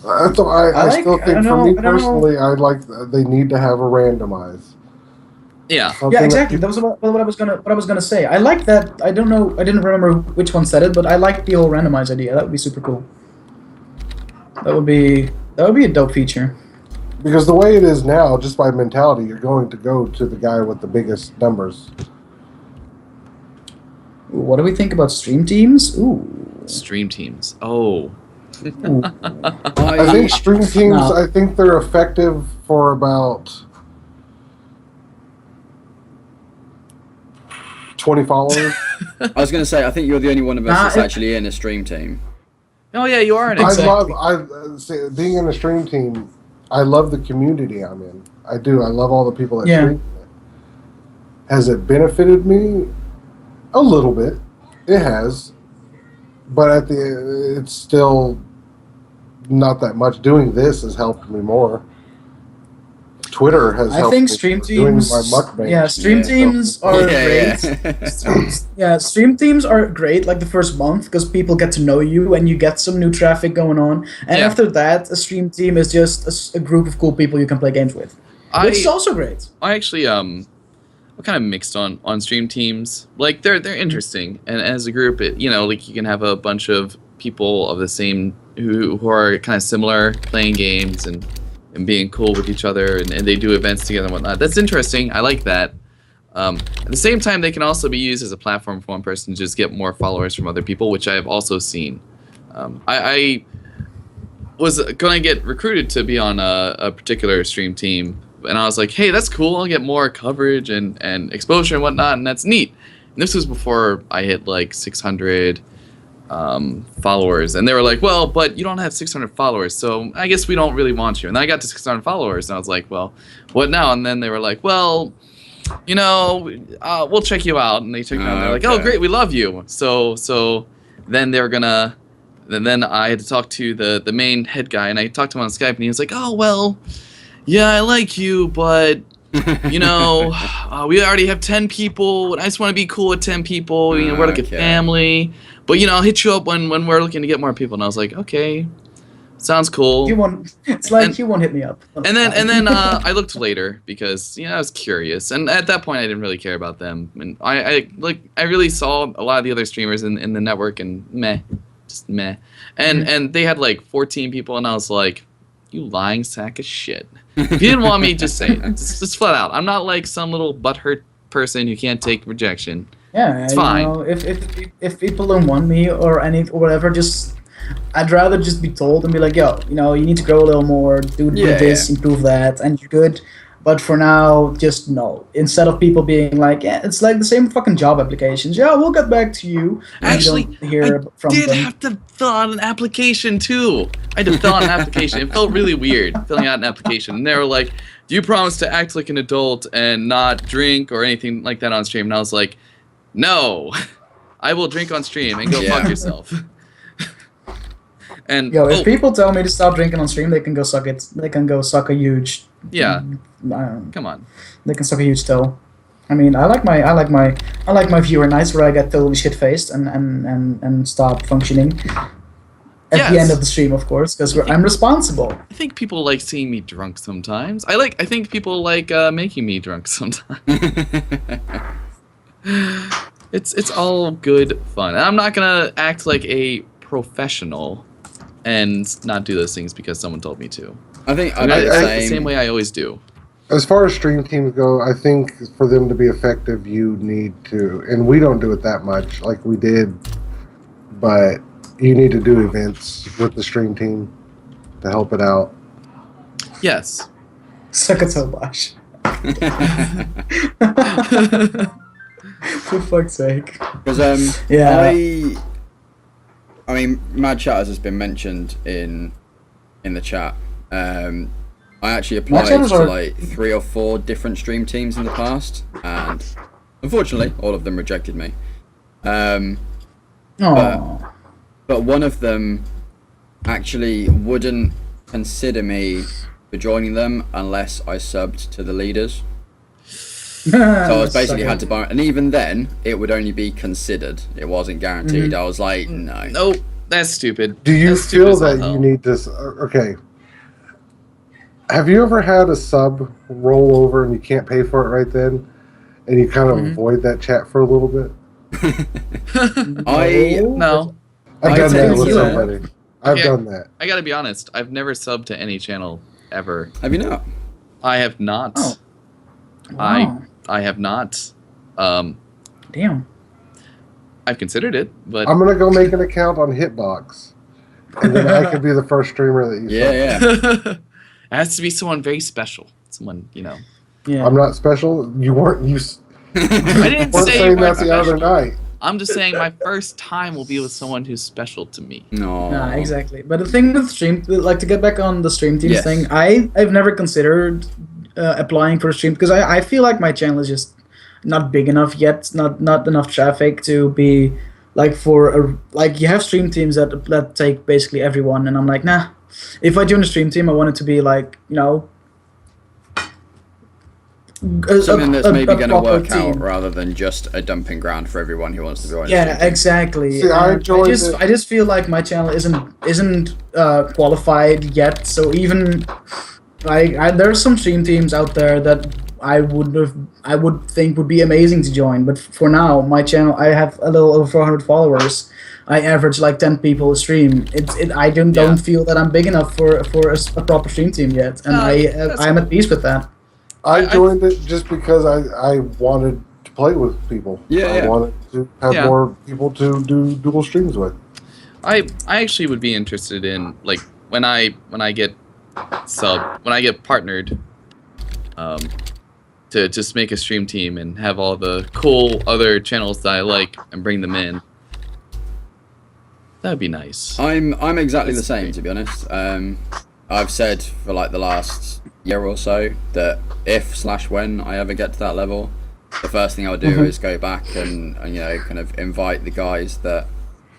That's why I like- still I think, don't for know- me I don't know. personally, I like they need to have a randomize. Yeah. Something Yeah, that exactly. people- That was what I was gonna say. I like that. I don't know. I didn't remember which one said it, but I like the whole randomize idea. That would be super cool. That would be a dope feature. Because the way it is now, just by mentality, you're going to go to the guy with the biggest numbers. Ooh, what do we think about stream teams? Ooh. Stream teams. Oh. Ooh. I think stream teams, No. I think they're effective for about 20 followers. I was going to say, I think you're the only one of us Nah, that's it- actually in a stream team. Oh yeah, you are an Exactly. I love being in a stream team. I love the community I'm in. I do. I love all the people that Yeah. stream. Has it benefited me? A little bit. It has. But it's still not that much. Doing this has helped me more. Twitter has I helped think me stream doing teams. my mukbang. Yeah, stream teams are great. Yeah, stream teams are great. Like the first month, because people get to know you and you get some new traffic going on. And Yeah. after that, a stream team is just a group of cool people you can play games with, which is also great. I actually I'm kind of mixed on stream teams. Like they're interesting, and as a group, like you can have a bunch of people of the same who are kind of similar, playing games and being cool with each other, and they do events together and whatnot. That's interesting. I like that. At the same time, they can also be used as a platform for one person to just get more followers from other people, which I have also seen. I was going to get recruited to be on a particular stream team, and I was like, hey, that's cool. I'll get more coverage and exposure and whatnot, and that's neat. And this was before I hit like 600 followers, and they were like, well, but you don't have 600 followers, so I guess we don't really want you. And then I got to 600 followers, and I was like, well, what now? And then they were like, well, we'll check you out. And they checked me out, and they're like, oh, great, we love you. So then they were gonna, and then I had to talk to the main head guy, and I talked to him on Skype, and he was like, oh, well, yeah, I like you, but we already have 10 people, and I just want to be cool with 10 people. We're like a family. But I'll hit you up when we're looking to get more people. And I was like, okay, sounds cool. You won't hit me up. And then I looked later because I was curious, and at that point I didn't really care about them. And I really saw a lot of the other streamers in the network, and just meh. And they had like 14 people, and I was like, you lying sack of shit. If you didn't want me, just say it. Just flat out. I'm not like some little butthurt person who can't take rejection. Yeah, it's fine. If people don't want me or whatever, I'd rather just be told and be like, yo, you need to grow a little more, do this, improve that, and you're good. But for now, just no. Instead of people being like, yeah, it's like the same fucking job applications. Yeah, we'll get back to you. Actually, I did have to fill out an application too. I had to fill out an application. It felt really weird filling out an application. And they were like, do you promise to act like an adult and not drink or anything like that on stream? And I was like, no, I will drink on stream and go fuck yourself. And if people tell me to stop drinking on stream, they can go suck it. They can go suck a huge. Come on. They can suck a huge toe. I mean, I like my viewer nights where I get totally shit faced and stop functioning. At the end of the stream, of course, because I'm responsible. I think people like seeing me drunk sometimes. I think people like making me drunk sometimes. It's all good fun. And I'm not gonna act like a professional and not do those things because someone told me to. I think the same way I always do. As far as stream teams go, I think for them to be effective, you need to, and we don't do it that much like we did, but you need to do events with the stream team to help it out. Yes. Suck a toe, Bosh. For fuck's sake. Because I mean, Mad Chatters has been mentioned in the chat. I actually applied to like 3 or 4 different stream teams in the past, and unfortunately, all of them rejected me. But one of them actually wouldn't consider me for joining them unless I subbed to the leaders. So I was basically had to buy, and even then, it would only be considered. It wasn't guaranteed. I was like, no. Nope, that's stupid. Do you feel that you need to? Okay. Have you ever had a sub roll over and you can't pay for it right then, and you kind of avoid that chat for a little bit? No. I've done that with somebody. I've done that. I gotta be honest. I've never subbed to any channel ever. Have you not? I have not. Oh. Wow. I have not. Damn. I've considered it, but I'm gonna go make an account on HitBox, and then I could be the first streamer that you. Yeah. It has to be someone very special. Someone, Yeah. I'm not special. You weren't. I didn't say saying that the other night. I'm just saying my first time will be with someone who's special to me. No. Nah, exactly. But the thing with stream, like to get back on the stream teams Yes. thing, I've never considered applying for a stream because I feel like my channel is just not big enough yet, not enough traffic to be like like you have stream teams that take basically everyone, and I'm like, nah. If I join a stream team, I want it to be like, you know, Something that's maybe going to proper work out team. rather than just a dumping ground for everyone who wants to join. Yeah, exactly. See, I And joined I just feel like my channel isn't qualified yet. So even there are some stream teams out there that I would think would be amazing to join. But for now, my channel, I have a little over 400 followers. I average like 10 people a stream. I don't feel that I'm big enough for a proper stream team yet, and I'm at peace with that. I joined it just because I wanted to play with people. I wanted to have more people to do dual streams with. I actually would be interested in, like, when I get partnered, to just make a stream team and have all the cool other channels that I like and bring them in. That'd be nice. I'm exactly the same, to be honest. I've said for like the last year or so that if/when I ever get to that level, the first thing I'll do is go back and you know, kind of invite the guys that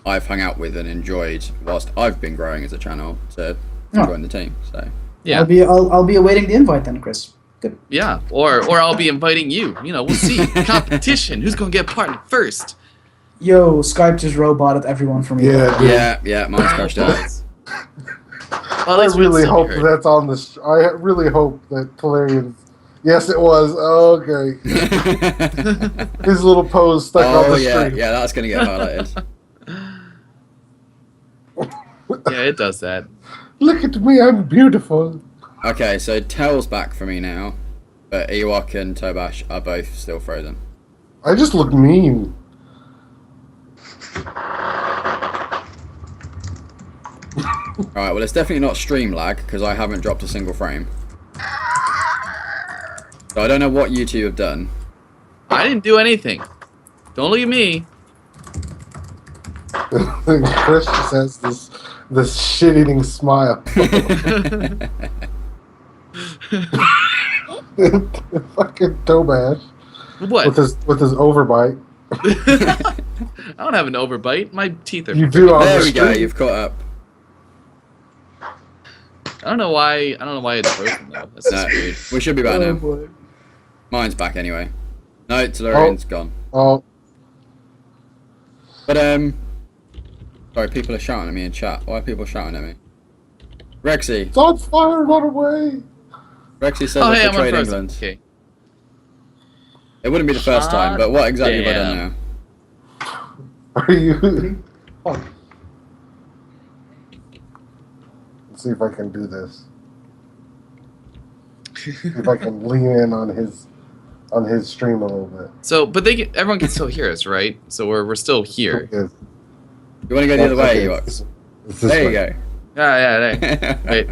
I've hung out with and enjoyed whilst I've been growing as a channel to join the team. So Yeah. I'll be awaiting the invite then, Chris. Good. Yeah, or I'll be inviting you. You know, we'll see. Competition. Who's gonna get partnered first? Yo, Skype just roboted everyone from you. Yeah. Mine's crashed out. Well, I really hope that's on this. I really hope that Tellurian. Yes, it was. Okay. His little pose stuck on the stream. Yeah, that's gonna get highlighted. Yeah, it does that. Look at me, I'm beautiful. Okay, so Tell's back for me now, but Ewok and Tobash are both still frozen. I just look mean. Alright, well it's definitely not stream lag, because I haven't dropped a single frame. So I don't know what you two have done. I didn't do anything. Don't look at me. Chris just has this shit-eating smile. Fucking Tobash What? with his overbite. I don't have an overbite. My teeth are. You do on There the we go, stream. you've caught up. I don't know why it's frozen though. That's just weird. We should be back now. boy. Mine's back anyway. No, Tellurian's gone. Oh, But sorry, people are shouting at me in chat. Why are people shouting at me? Rexy. it's on fire! Run away! Rexy says Oh, I hey, I'm betrayed unfrozen. England. Okay. It wouldn't be the first time, but what exactly have I done Damn. now? Are you? Oh. Let's see if I can do this. See if I can lean in on his stream a little bit. So, but everyone can still hear us, right? So we're still here. Yes. You want to go the other way, Okay, Ewok? it's this There you way. go. Yeah, there. Wait.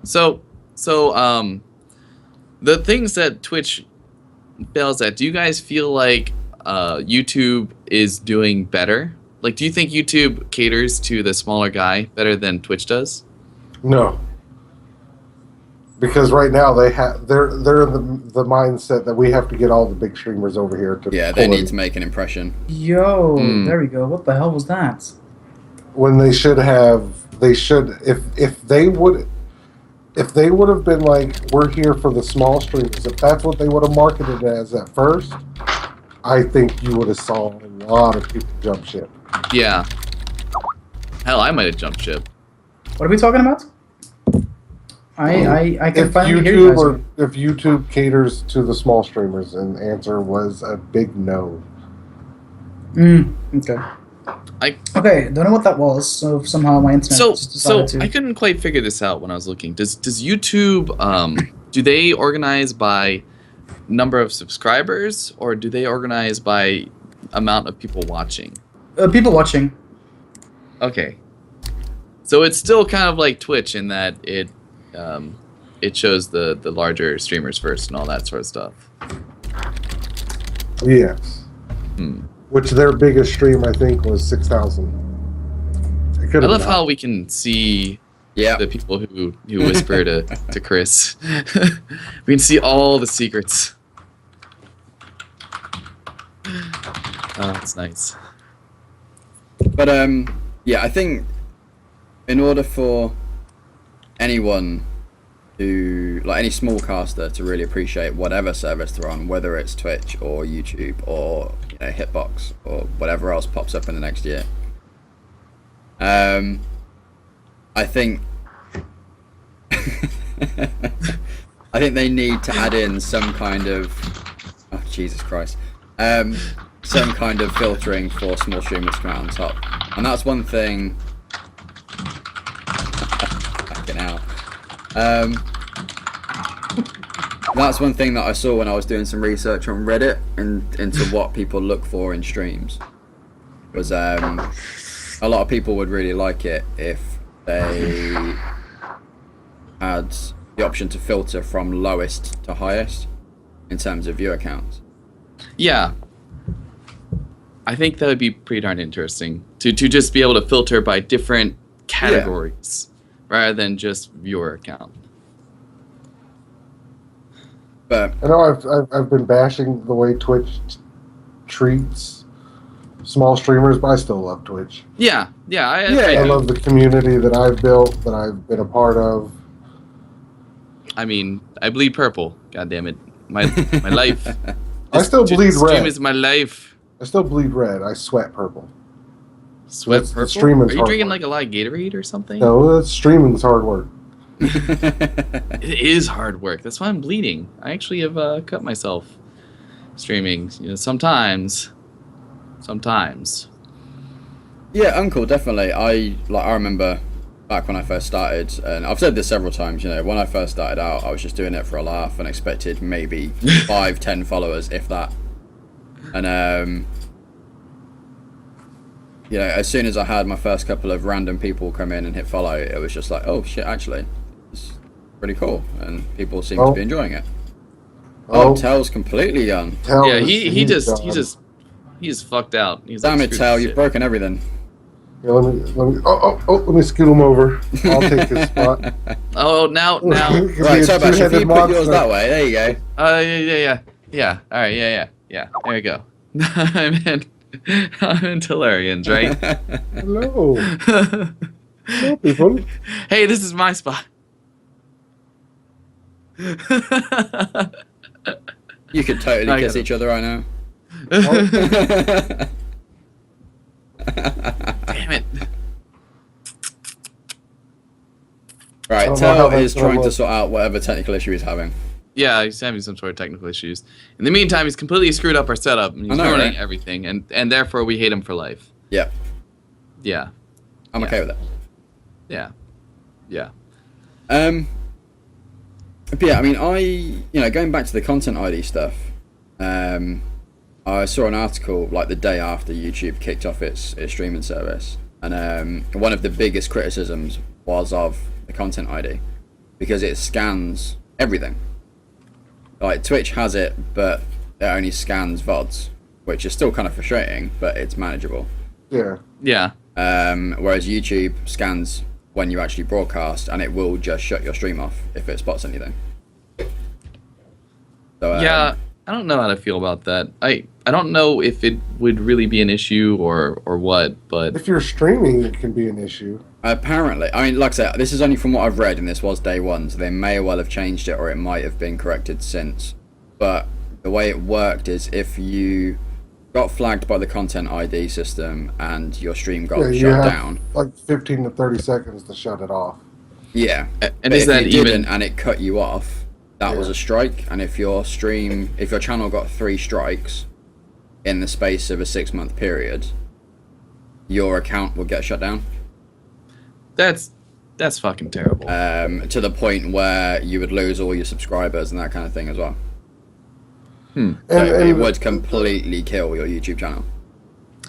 So, the things that Twitch fails at, do you guys feel like YouTube is doing better? Like, do you think YouTube caters to the smaller guy better than Twitch does? No. Because right now they're in the mindset that we have to get all the big streamers over here to Yeah, they pull need in. to make an impression. Yo, Hmm. there we go. What the hell was that? When they should if they would have been like, we're here for the small streamers, if that's what they would have marketed it as at first, I think you would have saw a lot of people jump ship. Yeah. Hell, I might have jumped ship. What are we talking about? I can If finally hear you YouTube guys. if YouTube caters to the small streamers, and the answer was a big no. Okay. I Okay, don't know what that was. So somehow my internet just so decided to. I couldn't quite figure this out when I was looking. Does YouTube do they organize by number of subscribers, or do they organize by amount of people watching? People watching. Okay. So it's still kind of like Twitch in that it shows the larger streamers first and all that sort of stuff. Yes. Which their biggest stream, I think, was 6,000. I love how we can see the people who whisper to Chris. We can see all the secrets. Oh, that's nice. But yeah, I think in order for anyone to, like any small caster, to really appreciate whatever service they're on, whether it's Twitch or YouTube or HitBox or whatever else pops up in the next year, I think I think they need to add in some kind of Jesus Christ, some kind of filtering for small streamers to come out on top, and that's one thing. Fucking hell. That's one thing that I saw when I was doing some research on Reddit and into what people look for in streams. Was a lot of people would really like it if they had the option to filter from lowest to highest in terms of viewer counts. Yeah. I think that would be pretty darn interesting to just be able to filter by different categories rather than just viewer count. But I know I've been bashing the way Twitch treats small streamers, but I still love Twitch. I I love the community that I've built, that I've been a part of. I mean, I bleed purple. God damn it, my life. I still bleed stream red. is my life. I still bleed red. I sweat purple. Sweat It's- purple. streaming's Are you hard drinking work. like a lot of Gatorade or something? No, streaming's hard work. It is hard work. That's why I'm bleeding. I actually have cut myself streaming. Sometimes. yeah, Uncle, definitely. I remember back when I first started, and I've said this several times. When I first started out, I was just doing it for a laugh and expected maybe 5-10 followers, if that. And as soon as I had my first couple of random people come in and hit follow, it was just like, oh shit, actually, it's pretty cool, and people seem to be enjoying it. Oh, Tell's completely gone. Tell Yeah, is- he's done. just fucked out. He's Damn like, it, screw Tell, this you've shit. broken everything. Yeah, let me scoot him over. I'll take his spot. Oh, now. Right, so Bash, if you put yours that way, there you go. Yeah. All right, yeah. There you go. I'm in Tellurians, right? Hello. Hello, people. Hey, this is my spot. You could totally I kiss got it. each other right now. Damn it. Right, don't know how Tell that's is gonna trying to work. sort out whatever technical issue he's having. Yeah, he's having some sort of technical issues. In the meantime, he's completely screwed up our setup. And he's I know, ruining right? everything, and therefore we hate him for life. Yeah, Yeah. I'm okay with that. Yeah. But yeah, I mean, going back to the content ID stuff, I saw an article like the day after YouTube kicked off its streaming service, and one of the biggest criticisms was of the content ID because it scans everything. Like Twitch has it, but it only scans VODs, which is still kind of frustrating, but it's manageable. Yeah. Yeah. Whereas YouTube scans when you actually broadcast, and it will just shut your stream off if it spots anything. So, Yeah, I don't know how to feel about that. I don't know if it would really be an issue or what, but If you're streaming, it can be an issue. apparently, I mean, like I said, this is only from what I've read, and this was day one, so they may well have changed it, or it might have been corrected since. But the way it worked is if you got flagged by the content ID system and your stream got You shut have down, like 15 to 30 seconds to shut it off. yeah. and But is if that you even didn't and it cut you off, that was a strike. And if your channel got 3 strikes in the space of a 6-month period, your account would get shut down. that's fucking terrible. To the point where you would lose all your subscribers and that kind of thing as well. So it would completely kill your YouTube channel.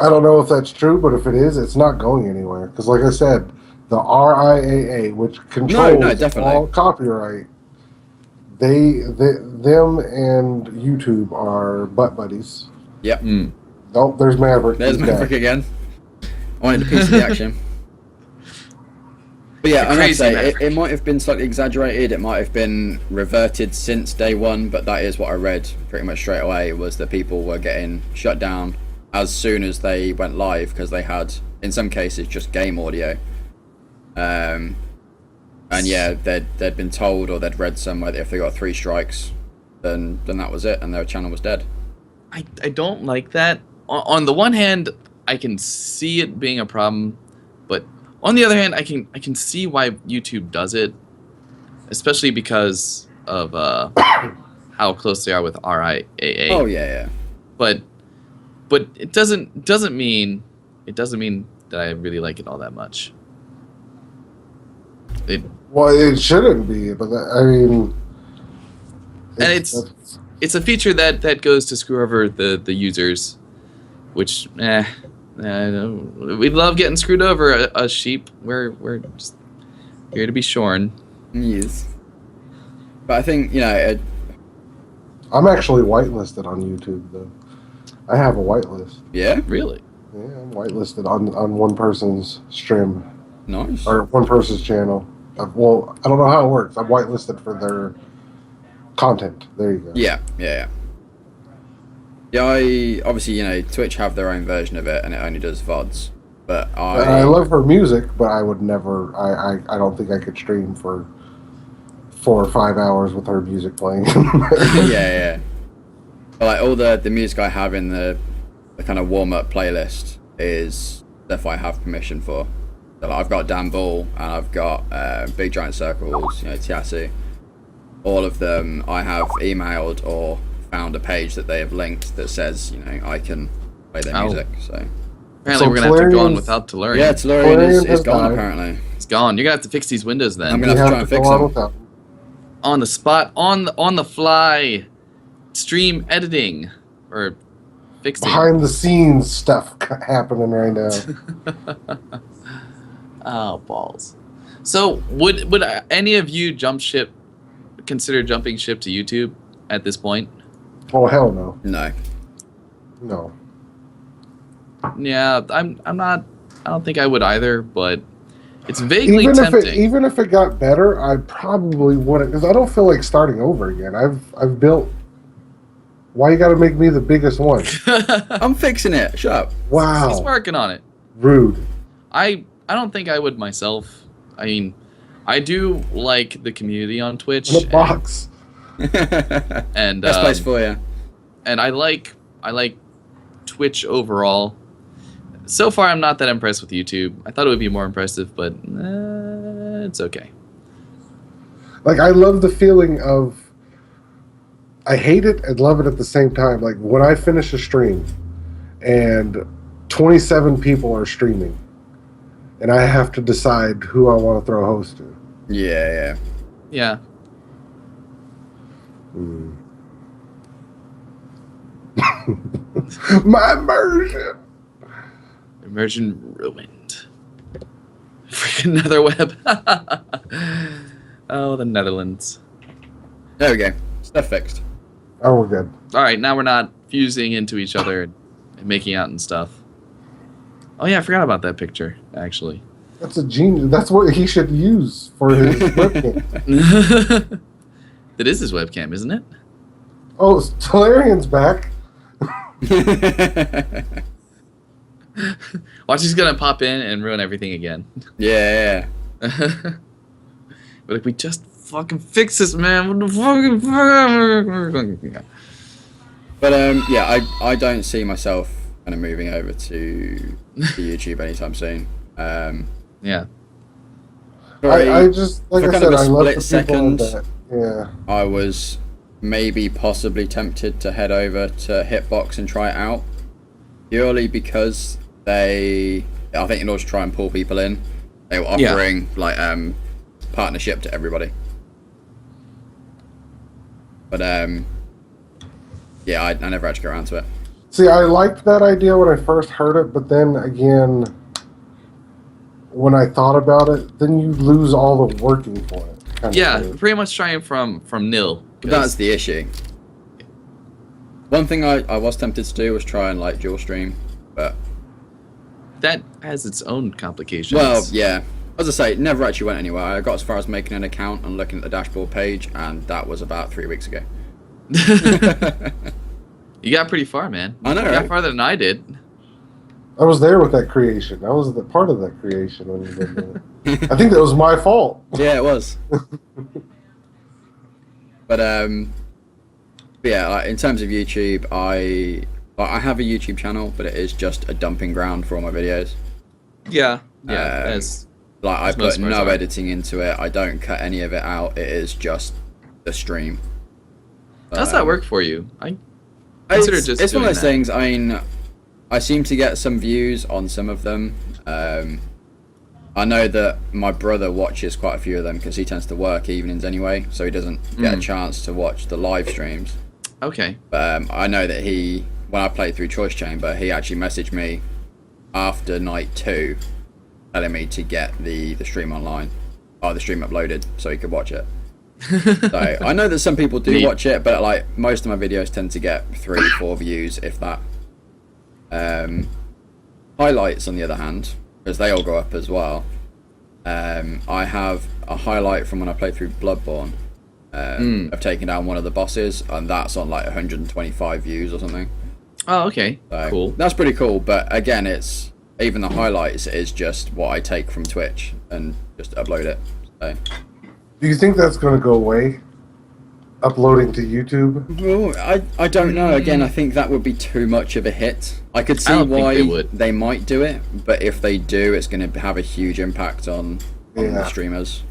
I don't know if that's true, but if it is, it's not going anywhere. Because like I said, the RIAA, which controls definitely. all copyright, them and YouTube are butt buddies. Yep. Oh, there's Maverick. There's He's Maverick back. again. I wanted a piece of the action. But yeah, I must say, it might have been slightly exaggerated. It might have been reverted since day one, but that is what I read pretty much straight away, was that people were getting shut down as soon as they went live because they had, in some cases, just game audio. And yeah, they'd been told or they'd read somewhere that if they got 3 strikes, then that was it, and their channel was dead. I don't like that. On the one hand, I can see it being a problem, but on the other hand, I can see why YouTube does it, especially because of how close they are with RIAA. Oh yeah. But it doesn't mean that I really like it all that much. Well, it shouldn't be, but I mean, it's a feature that goes to screw over the users, which we love getting screwed over. Us sheep, we're just here to be shorn. Yes. But I think, I'm actually whitelisted on YouTube though. I have a whitelist. yeah, Really? Yeah, I'm whitelisted on one person's stream nice. or one person's channel. Well, I don't know how it works. I'm whitelisted for their content. There you go. Yeah. I obviously, Twitch have their own version of it, and it only does VODs. But I love her music, but I would never. I don't think I could stream for 4 or 5 hours with her music playing. yeah. But like all the music I have in the kind of warm up playlist is stuff I have permission for. So like, I've got Dan Ball and I've got Big Giant Circles, Tiasi. All of them I have emailed or found a page that they have linked that says, I can play their music. So apparently we're gonna have to go on without Tellurian. yeah, Tellurian is gone died. apparently. It's gone. You're gonna have to fix these windows then. I'm gonna have to try and fix go on them. without- On the spot, on the fly, stream editing or fixing. behind the scenes stuff happening right now. Oh, balls. So would any of you consider jumping ship to YouTube at this point? Oh hell no, No. no. Yeah, I'm not. I don't think I would either, but it's vaguely tempting. Even if it got better, I probably wouldn't, because I don't feel like starting over again. I've built. Why you got to make me the biggest one? I'm fixing it. Shut up. Wow, He's working on it. rude. I don't think I would myself. I mean, I do like the community on Twitch. In a box. And Best place for you. and I like Twitch overall. So far, I'm not that impressed with YouTube. I thought it would be more impressive, but it's okay. Like, I love the feeling of. I hate it and love it at the same time. Like, when I finish a stream and 27 people are streaming and I have to decide who I want to throw a host to. Yeah. Yeah. My immersion. Immersion ruined. Freaking Netherweb. Oh, the Netherlands. There we go. Stuff fixed. Oh, we're good. All right, now we're not fusing into each other and making out and stuff. Oh yeah, I forgot about that picture, actually. That's a genius. That's what he should use for his webcam. That is his webcam, isn't it? Oh, Tellurian's back. Watch, he's gonna pop in and ruin everything again. Yeah. But like, we just fucking fix this, man. What the fuck? But yeah, I don't see myself kind of moving over to YouTube anytime soon. Yeah. I just, like for I kind said, of a I love split the second, people that. Yeah. I was maybe possibly tempted to head over to HitBox and try it out, purely because I think in order to try and pull people in, they were offering like partnership to everybody. But yeah, I never actually got around to it. See, I liked that idea when I first heard it, but then again, when I thought about it, then you lose all the working for it. Yeah, pretty much trying from nil. That's the issue. One thing I was tempted to do was try and like dual stream, but that has its own complications. well, yeah. As I say, it never actually went anywhere. I got as far as making an account and looking at the dashboard page, and that was about 3 weeks ago. You got pretty far, man. I know, You got right? farther than I did. I was there with that creation. I was the part of that creation when you did that. I think that was my fault. Yeah, it was. But yeah, like, in terms of YouTube, I have a YouTube channel, but it is just a dumping ground for all my videos. Yeah. Like I As most put of ours no are. editing into it. I don't cut any of it out. It is just the stream. How's that work for you? I consider just it's one of doing those that. things. I mean, I seem to get some views on some of them. I know that my brother watches quite a few of them because he tends to work evenings anyway, so he doesn't get a chance to watch the live streams. Okay. I know that when I played through Choice Chamber, he actually messaged me after night 2 telling me to get the stream online, or the stream uploaded, so he could watch it. So I know that some people do Neat. watch it, but like most of my videos tend to get 3-4 views, if that. Highlights, on the other hand, because they all go up as well. I have a highlight from when I played through Bloodborne. Of taking down one of the bosses, and that's on like 125 views or something. Oh, okay. So Cool. That's pretty cool, but again, it's even the highlights is just what I take from Twitch and just upload it. So. Do you think that's going to go away? Uploading to YouTube? Well, I don't know. Again, I think that would be too much of a hit. I could see don't think why they would. they might do it, but if they do, it's going to have a huge impact on the Yeah. streamers.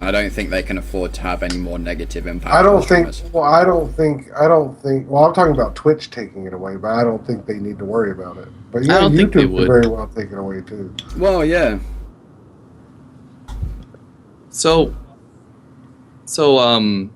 I don't think they can afford to have any more negative impact. I on don't the think. streamers. Well, I don't think. Well, I'm talking about Twitch taking it away, but I don't think they need to worry about it. But yeah, don't think they YouTube would. could very well take it away too. Well, yeah. So, I'm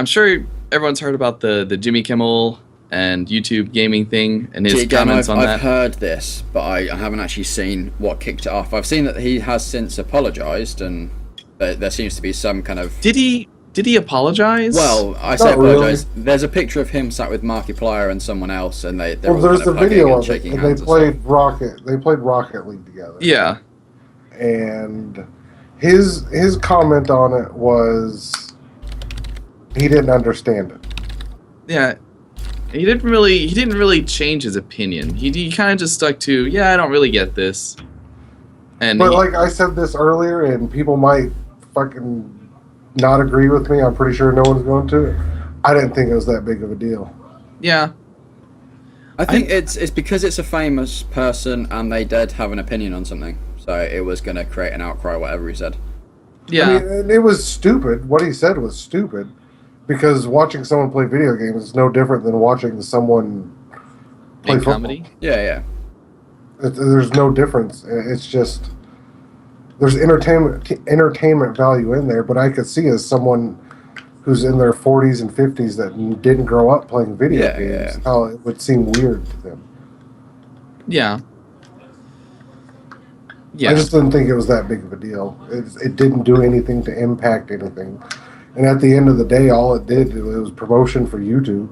sure everyone's heard about the Jimmy Kimmel and YouTube gaming thing and his See, again, comments on I've that. heard this, but I haven't actually seen what kicked it off. I've seen that he has since apologised, and there seems to be some kind of... Did he apologize? Well, I say Not really. apologise. There's a picture of him sat with Markiplier and someone else, and they're Well, all there's kind a of hugging video and of it, shaking and hands they and played stuff. Rocket. They played Rocket League together. Yeah. And his comment on it was he didn't understand it. Yeah. He didn't really change his opinion. He kind of just stuck to, yeah, I don't really get this. And But like I said this earlier, and people might fucking not agree with me. I'm pretty sure no one's going to. I didn't think it was that big of a deal. yeah. I think it's because it's a famous person and they did have an opinion on something, so it was going to create an outcry, whatever he said. Yeah. I mean, and it was stupid. What he said was stupid. Because watching someone play video games is no different than watching someone play In football. comedy. Yeah. There's no difference. It's just there's entertainment value in there. But I could see as someone who's in their 40s and 50s that didn't grow up playing video Yeah, games, yeah. how it would seem weird to them. Yeah. Yeah. I just didn't think it was that big of a deal. It didn't do anything to impact anything. And at the end of the day, all it did, it was promotion for YouTube.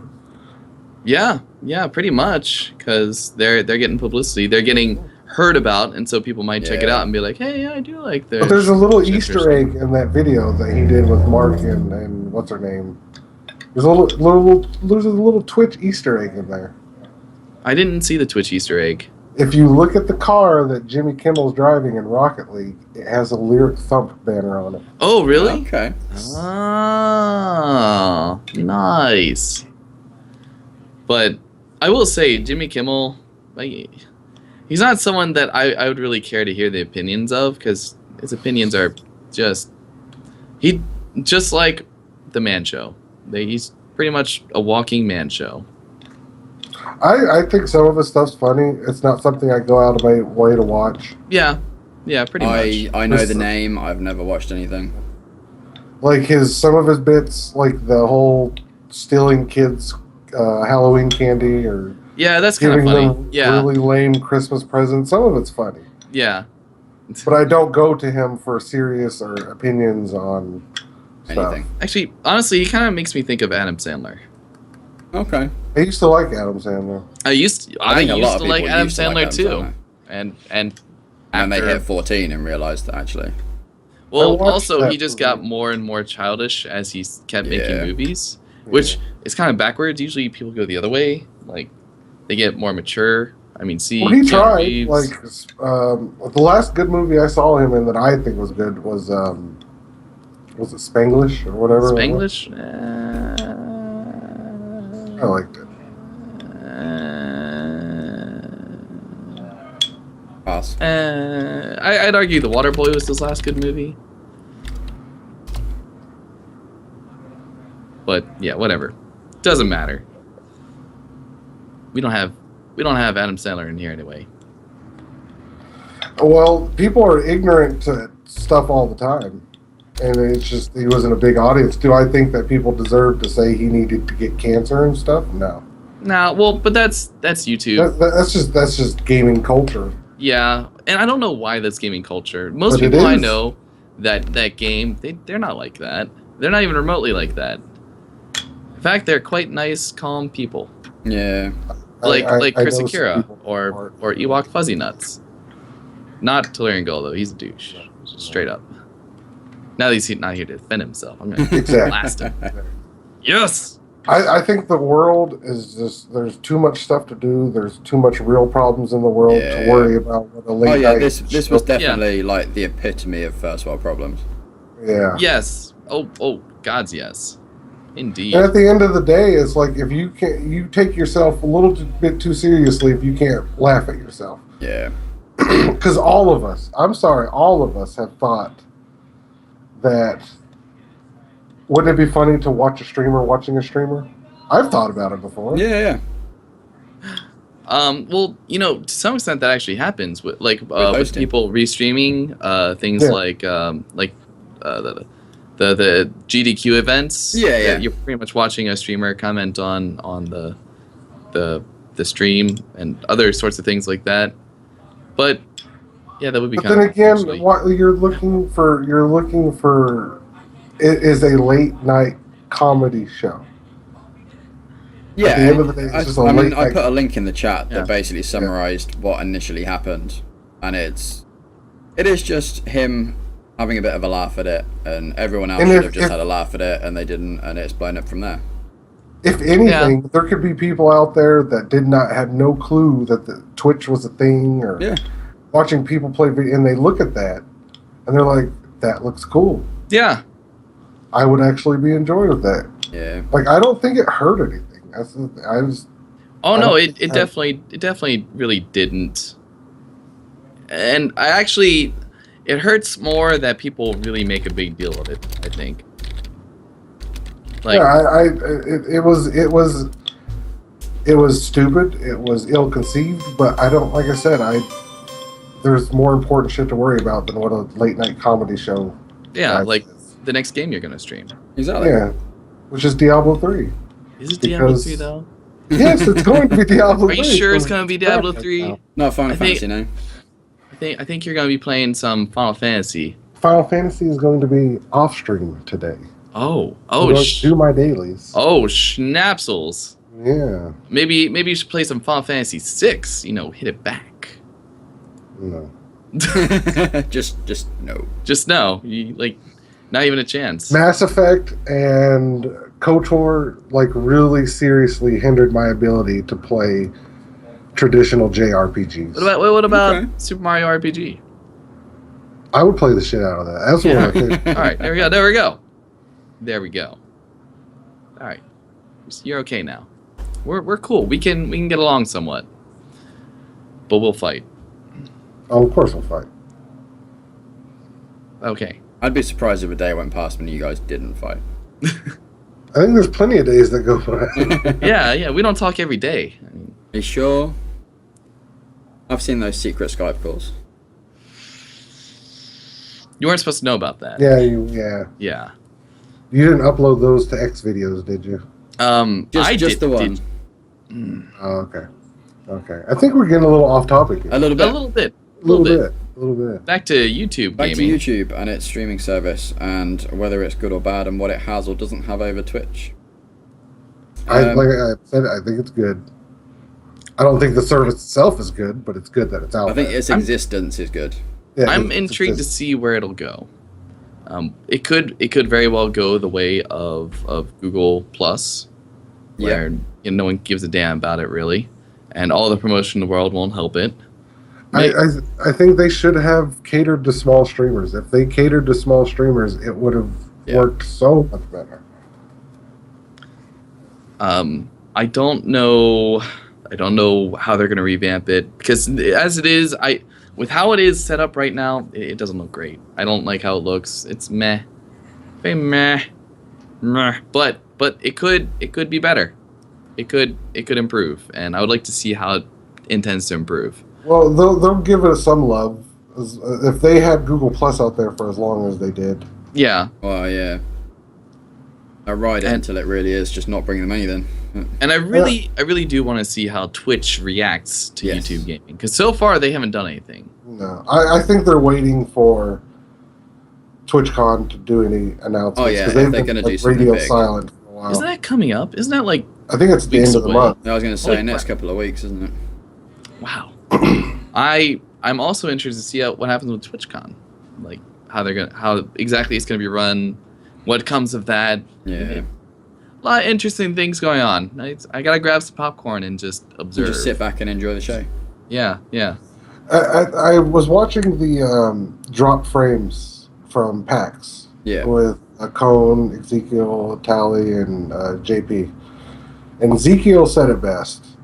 Yeah, pretty much, because they're getting publicity, they're getting heard about, and so people might check it Yeah. out and be like, hey, yeah, I do like this. But there's a little Easter egg in that video that he did with Mark and what's her name. There's a little Twitch Easter egg in there. I didn't see the Twitch Easter egg. If you look at the car that Jimmy Kimmel's driving in Rocket League, it has a Lyric Thump banner on it. Oh, really? Okay. Oh, nice. But I will say, Jimmy Kimmel, like, he's not someone that I would really care to hear the opinions of, because his opinions are just like the Man Show. He's pretty much a walking Man Show. I think some of his stuff's funny. It's not something I go out of my way to watch. Yeah, pretty much. I know the name. I've never watched anything. Like some of his bits, like the whole stealing kids' Halloween candy or Yeah, that's kind of giving funny. them Yeah, really lame Christmas presents. Some of it's funny. yeah. But I don't go to him for serious or opinions on anything. Actually, honestly, he kind of makes me think of Adam Sandler. Okay. I used to like Adam Sandler. I used to think a lot of like people Adam used to like Sandler Adam too, Sandler. and And they after- hit 14 and realized that actually. Well, I watched also that he just movie. got more and more childish as he kept making Yeah. movies, which is kind of backwards. Usually people go the other way, like they get more mature. I mean, see, Well, he Keanu tried. Reeves. Like the last good movie I saw him in that I think was good was it Spanglish or whatever? Spanglish. I liked it. Pass. I'd argue The Waterboy was his last good movie. But yeah, whatever. Doesn't matter. We don't have Adam Sandler in here anyway. Well, people are ignorant to stuff all the time, and it's just he wasn't a big audience. Do I think that people deserve to say he needed to get cancer and stuff? No. Nah, well, but that's YouTube. That's just gaming culture. Yeah, and I don't know why that's gaming culture. Most But it people I is. know that game, they're not like that. They're not even remotely like that. In fact, they're quite nice, calm people. Yeah. Like I know ChrisAkira some people or are. Ewokfuzzynuttz. Not TellurianGull though. He's a douche, straight up. Now that he's not here to defend himself, I'm gonna Exactly. blast him. Yes. I think the world is just there's too much stuff to do. There's too much real problems in the world Yeah. to worry about. What a late Oh yeah, night this was definitely like the epitome of first world problems. yeah. Yes. Oh, God's yes. Indeed. And at the end of the day, it's like if you can't, you take yourself a little bit too seriously if you can't laugh at yourself. Yeah. Because all of us, I'm sorry, all of us have thought that wouldn't it be funny to watch a streamer watching a streamer? I've thought about it before. Yeah. Well, to some extent that actually happens with with hosting. people restreaming things Yeah. like the GDQ events. Yeah, that yeah. You're pretty much watching a streamer comment on the stream and other sorts of things like that. But yeah, that would be But kind then of again, actually- what you're looking for it is a late night comedy show. Yeah. At the end of the day, it's I just a mean, late I night- put a link in the chat Yeah. that basically summarized what initially happened, and it is just him having a bit of a laugh at it, and everyone else And should if- have just if- had a laugh at it, and they didn't, and it's blown up from there. If anything, there could be people out there that had no clue that the Twitch was a thing, or Yeah. watching people play video, and they look at that, and they're like, "That looks cool. yeah. I would actually be enjoying with that." Yeah. Like, I don't think it hurt anything. I was. Oh I no, don't it think- definitely really didn't. And it hurts more that people really make a big deal of it, I think. Like Yeah, it was stupid. It was ill-conceived, but I don't. Like I said, there's more important shit to worry about than what a late night comedy show. yeah, is. like the next game you're gonna stream. Exactly. Yeah, which is Diablo 3. Is it Diablo Because- 3 though? Yes, it's going to be Diablo 3. Are you sure it's gonna be Diablo 3? Not Final I think- Fantasy, no. I think you're gonna be playing some Final Fantasy. Final Fantasy is going to be off stream today. I'm going to do my dailies. Schnapsels. Yeah, Maybe you should play some Final Fantasy 6. Hit it back. no. just no. Just no, not even a chance. Mass Effect and KOTOR really seriously hindered my ability to play traditional JRPGs. What about Okay. Super Mario RPG? I would play the shit out of that. That's what I think. All right, there we go. All right, you're okay now. We're cool. We can get along somewhat, but we'll fight. Oh, of course we'll fight. Okay. I'd be surprised if a day went past when you guys didn't fight. I think there's plenty of days that go by. Yeah. We don't talk every day. I mean, Are you sure? I've seen those secret Skype calls. you weren't supposed to know about that. Yeah. Yeah. You didn't upload those to X videos, did you? Just the one. Oh, okay. Okay. I think we're getting a little off topic here. A little A bit. little bit. A little bit. A little bit. Back to YouTube Back gaming. to YouTube and its streaming service, and whether it's good or bad, and what it has or doesn't have over Twitch. Like I said, I think it's good. I don't think the service itself is good, but it's good that it's out I think there. its existence is good. Yeah, I'm it's intrigued to see where it'll go. It could very well go the way of Google Plus, where no one gives a damn about it really, and all the promotion in the world won't help it. I think they should have catered to small streamers. If they catered to small streamers, it would have worked so much better. I don't know how they're going to revamp it, because as it is, with how it is set up right now, it doesn't look great. I don't like how it looks. It's meh, very meh. But it could be better. It could improve, and I would like to see how it intends to improve. Well, they'll give it some love if they had Google Plus out there for as long as they did. Yeah. Well, yeah. I ride it until it really is just not bringing the money then. And I really do want to see how Twitch reacts to YouTube gaming, because so far they haven't done anything. No, I think they're waiting for TwitchCon to do any announcements. Oh, yeah, 'cause if they've they're been, gonna do like, something radio big. silent for a while. Isn't that coming up? Isn't that like I think it's the weeks end of the away? month. I was going to say Holy next crap. couple of weeks, isn't it? Wow. I'm also interested to see what happens with TwitchCon, like how exactly it's gonna be run, what comes of that. Yeah. A lot of interesting things going on. I gotta grab some popcorn and just observe. Just sit back and enjoy the show. Yeah. I was watching the drop frames from PAX with Cone, Ezekiel, Tally, and JP. And Ezekiel said it best,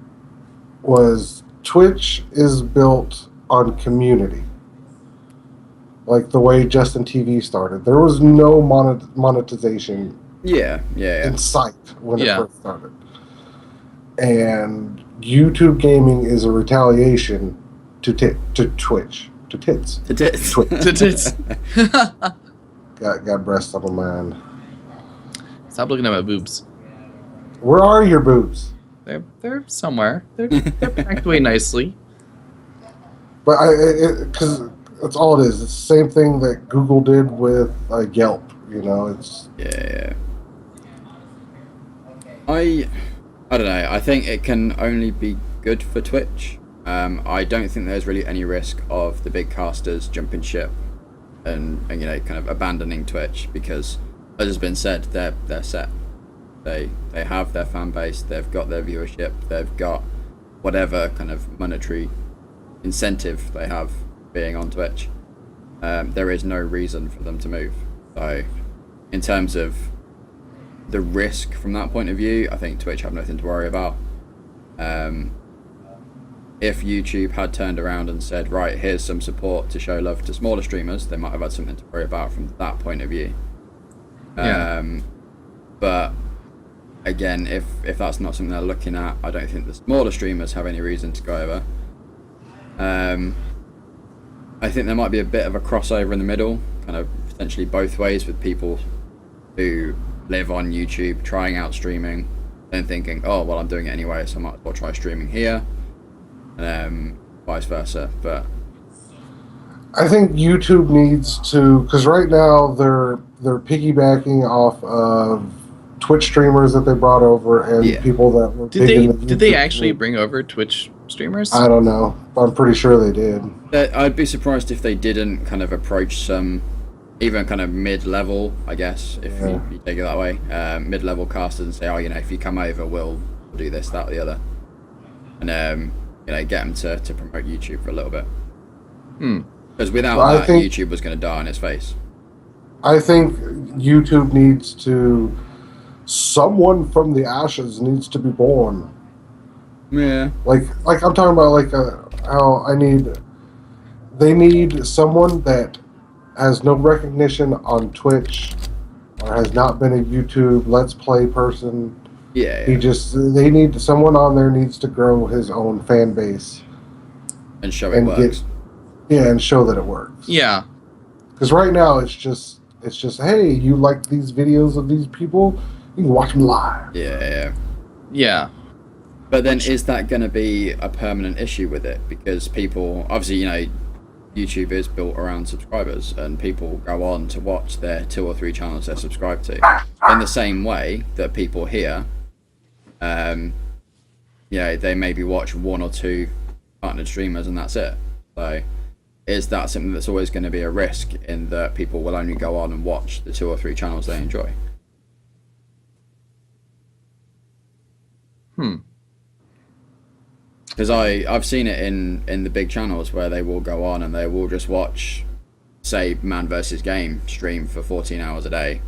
was Twitch is built on community. Like the way Justin TV started. There was no monetization in sight when it first started. And YouTube gaming is a retaliation to Twitch. To tits. To tits. Twitch. To tits. Got breasts on my mind. Stop looking at my boobs. Where are your boobs? They're somewhere. They're packed away nicely. But because that's all it is. It's the same thing that Google did with Yelp. You know, it's I don't know. I think it can only be good for Twitch. I don't think there's really any risk of the big casters jumping ship and kind of abandoning Twitch, because, as has been said, they're set. They have their fan base. They've got their viewership. They've got whatever kind of monetary incentive they have being on Twitch. There is no reason for them to move. So, in terms of the risk from that point of view, I think Twitch have nothing to worry about. If YouTube had turned around and said, right, here's some support to show love to smaller streamers, they might have had something to worry about from that point of view. But again, if that's not something they're looking at, I don't think the smaller streamers have any reason to go over. I think there might be a bit of a crossover in the middle, kind of potentially both ways, with people who live on YouTube trying out streaming, then thinking, oh well, I'm doing it anyway, so I might as well try streaming here, and vice versa. But I think YouTube needs to, because right now they're piggybacking off of Twitch streamers that they brought over and people that were Did they actually bring over Twitch streamers? I don't know. I'm pretty sure they did. I'd be surprised if they didn't kind of approach some even kind of mid-level, I guess, if you take it that way, mid-level casters and say, oh, if you come over, we'll do this, that, or the other, and get them to promote YouTube for a little bit. Because without that, YouTube was going to die on its face. I think YouTube needs to. Someone from the ashes needs to be born. Yeah. Like I'm talking about how they need someone that has no recognition on Twitch or has not been a YouTube Let's Play person. Yeah. They need someone on there needs to grow his own fan base and show it works. And show that it works. Yeah. Because right now it's just hey, you like these videos of these people? You can watch them live. Yeah. But then is that going to be a permanent issue with it? Because people, obviously, YouTube is built around subscribers, and people go on to watch their 2 or 3 channels they're subscribed to. In the same way that people here, they maybe watch 1 or 2 partnered streamers and that's it. So, is that something that's always going to be a risk in that people will only go on and watch the 2 or 3 channels they enjoy? Because I've seen it in the big channels where they will go on and they will just watch, say, Man vs. Game stream for 14 hours a day,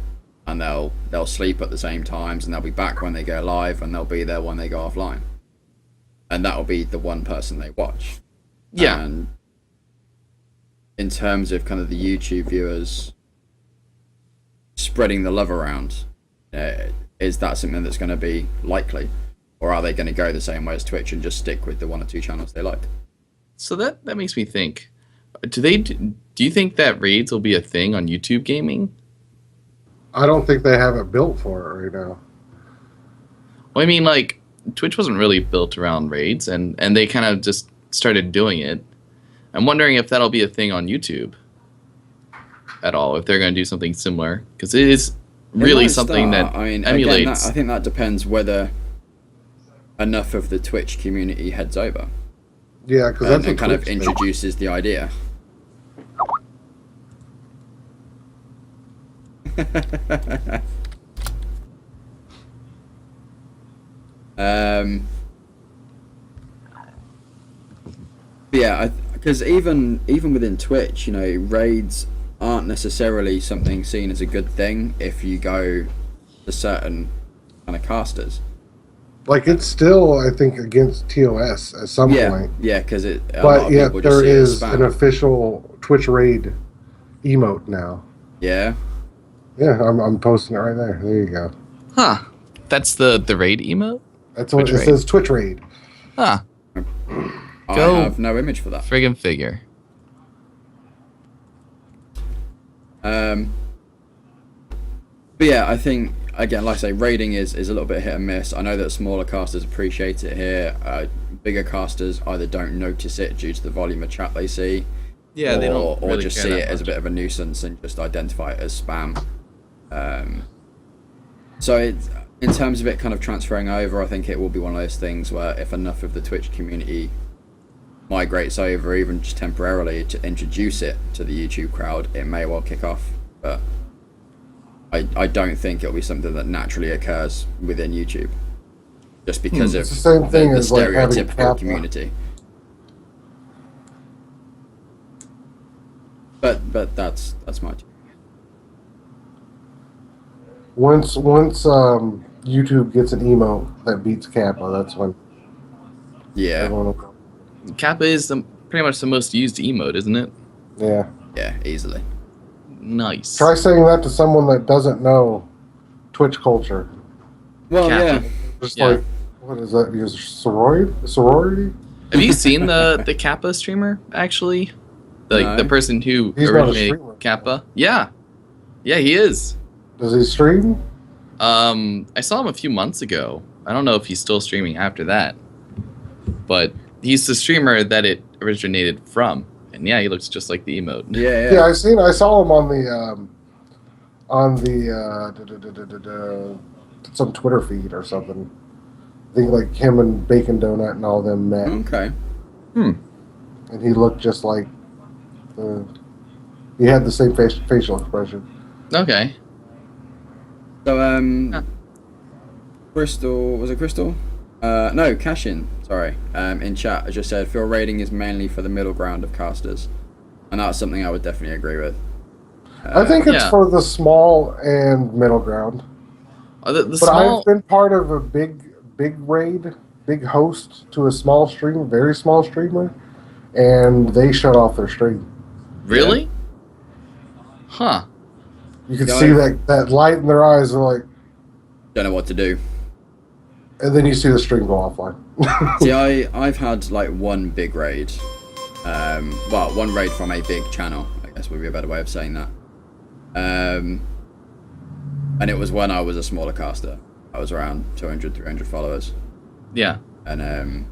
and they'll sleep at the same times, and they'll be back when they go live, and they'll be there when they go offline. And that'll be the one person they watch. Yeah. And in terms of kind of the YouTube viewers spreading the love around, is that something that's going to be likely? Or are they going to go the same way as Twitch and just stick with the 1 or 2 channels they like? So that makes me think. Do you think that raids will be a thing on YouTube gaming? I don't think they have it built for it right now. Well, I mean, like, Twitch wasn't really built around raids, and they kind of just started doing it. I'm wondering if that'll be a thing on YouTube at all, if they're going to do something similar. Because it is really something that emulates. Again, I think that depends whether enough of the Twitch community heads over. Yeah, because that's and kind of introduces the idea. Because even within Twitch, raids aren't necessarily something seen as a good thing if you go to certain kind of casters. Like, it's still, I think, against TOS at some point. Yeah, because but yet there is an official Twitch raid emote now. Yeah. Yeah, I'm posting it right there. There you go. Huh. That's the raid emote? That's what it says, Twitch raid. Huh. I have no image for that. Friggin' figure. But yeah, I think, again, like I say, raiding is a little bit hit and miss. I know that smaller casters appreciate it here. Bigger casters either don't notice it due to the volume of chat they see, Yeah, they don't or really just care see that it as a much. bit of a nuisance and just identify it as spam. So in terms of it kind of transferring over, I think it will be one of those things where if enough of the Twitch community migrates over, even just temporarily, to introduce it to the YouTube crowd, it may well kick off. But I don't think it'll be something that naturally occurs within YouTube, just because of It's the same thing the as like having stereotypical Kappa. community. But that's my. Once YouTube gets an emote that beats Kappa, that's when Yeah. everyone will. Kappa is pretty much the most used emote, isn't it? Yeah. Yeah, easily. Nice. Try saying that to someone that doesn't know Twitch culture. Well, Kappa. yeah. Just Yeah. like, what is that? Your sorority? Have you seen the Kappa streamer, actually? No. The person who He's not a originated streamer. Kappa? Yeah. Yeah, he is. Does he stream? I saw him a few months ago. I don't know if he's still streaming after that. But he's the streamer that it originated from. And yeah, he looks just like the emote. Yeah. Yeah, I saw him on the some Twitter feed or something. I think like him and Bacon Donut and all them met, Okay. and he looked just like. He had the same facial expression. Okay. So Crystal, was it Crystal? No, Cashin, sorry. In chat, I just said feel raiding is mainly for the middle ground of casters, and that's something I would definitely agree with. I think it's yeah. for the small and middle ground. The But small... I've been part of a big raid, big host to a small stream, very small streamer, and they shut off their stream. Really? Huh. You could Yeah, see that light in their eyes, and like, Don't know what to do. and then you see the stream go offline. See, I've had like one big raid. Well, one raid from a big channel, I guess would be a better way of saying that. And it was when I was a smaller caster. I was around 200, 300 followers. Yeah. And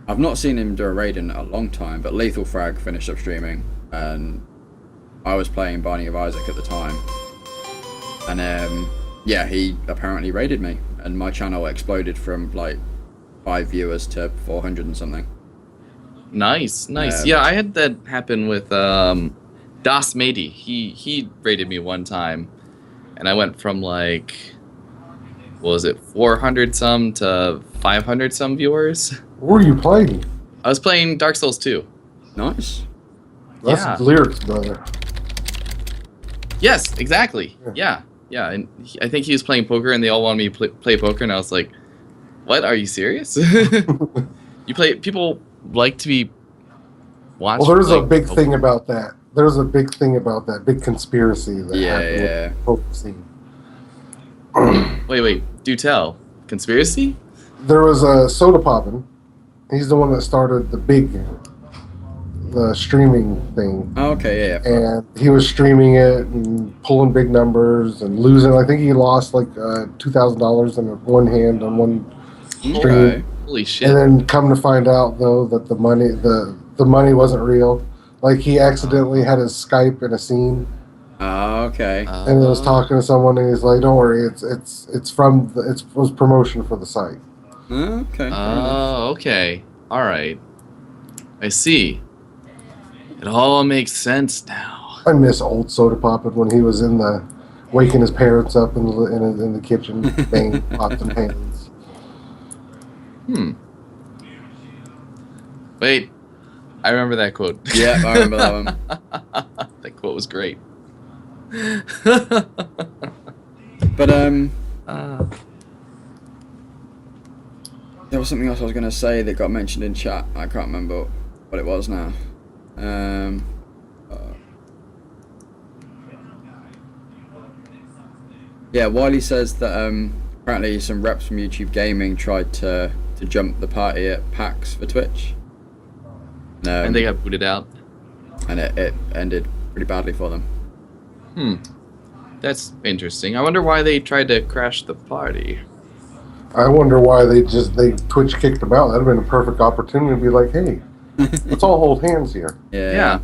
I've not seen him do a raid in a long time, but Lethal Frag finished up streaming, and I was playing Binding of Isaac at the time. And yeah, he apparently raided me, and my channel exploded from like 5 viewers to 400 and something. Nice. Yeah, I had that happen with Das Mady. He raided me one time, and I went from like, what was it, 400 some to 500 some viewers. What were you playing? I was playing Dark Souls 2. Nice. That's Yeah. lyrics, brother. Yes, exactly. Yeah. And I think he was playing poker, and they all wanted me to play poker, and I was like, "What? Are you serious? You play? People like to be watched." Well, there's a like, big poker. thing about that. There's a big thing about that. Big conspiracy that happened with the poker scene. Wait. Do tell. Conspiracy? There was a Soda Poppin'. He's the one that started the streaming thing. Oh, okay, yeah. And he was streaming it and pulling big numbers and losing. I think he lost like $2,000 in one hand on one stream. Okay. Holy shit! And then come to find out though that the money wasn't real. Like he accidentally had his Skype in a scene. Oh, okay. And he was talking to someone, and he's like, "Don't worry, it was promotion for the site." Okay. Oh, okay. All right. I see. It all makes sense now. I miss old Soda Poppin' when he was waking his parents up in the kitchen, banging pots and pans. Wait, I remember that quote. Yeah, I remember that one. That quote was great. But there was something else I was going to say that got mentioned in chat. I can't remember what it was now. Yeah, Wiley says that apparently some reps from YouTube Gaming tried to jump the party at PAX for Twitch. And they got booted out. And it ended pretty badly for them. That's interesting. I wonder why they tried to crash the party. I wonder why Twitch kicked him out. That'd have been a perfect opportunity to be like, "Hey, let's all hold hands here. Yeah.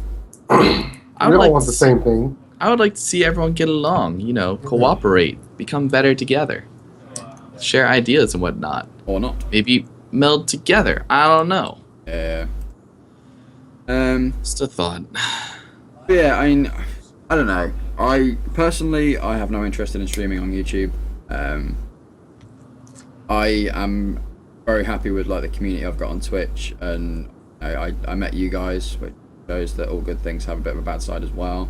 We don't want the same thing." I would like to see everyone get along, cooperate, become better together, share ideas and whatnot. Or not. Maybe meld together. I don't know. Yeah. Just a thought. Yeah, I mean, I don't know. I have no interest in streaming on YouTube. I am very happy with like the community I've got on Twitch, and I met you guys, which shows that all good things have a bit of a bad side as well.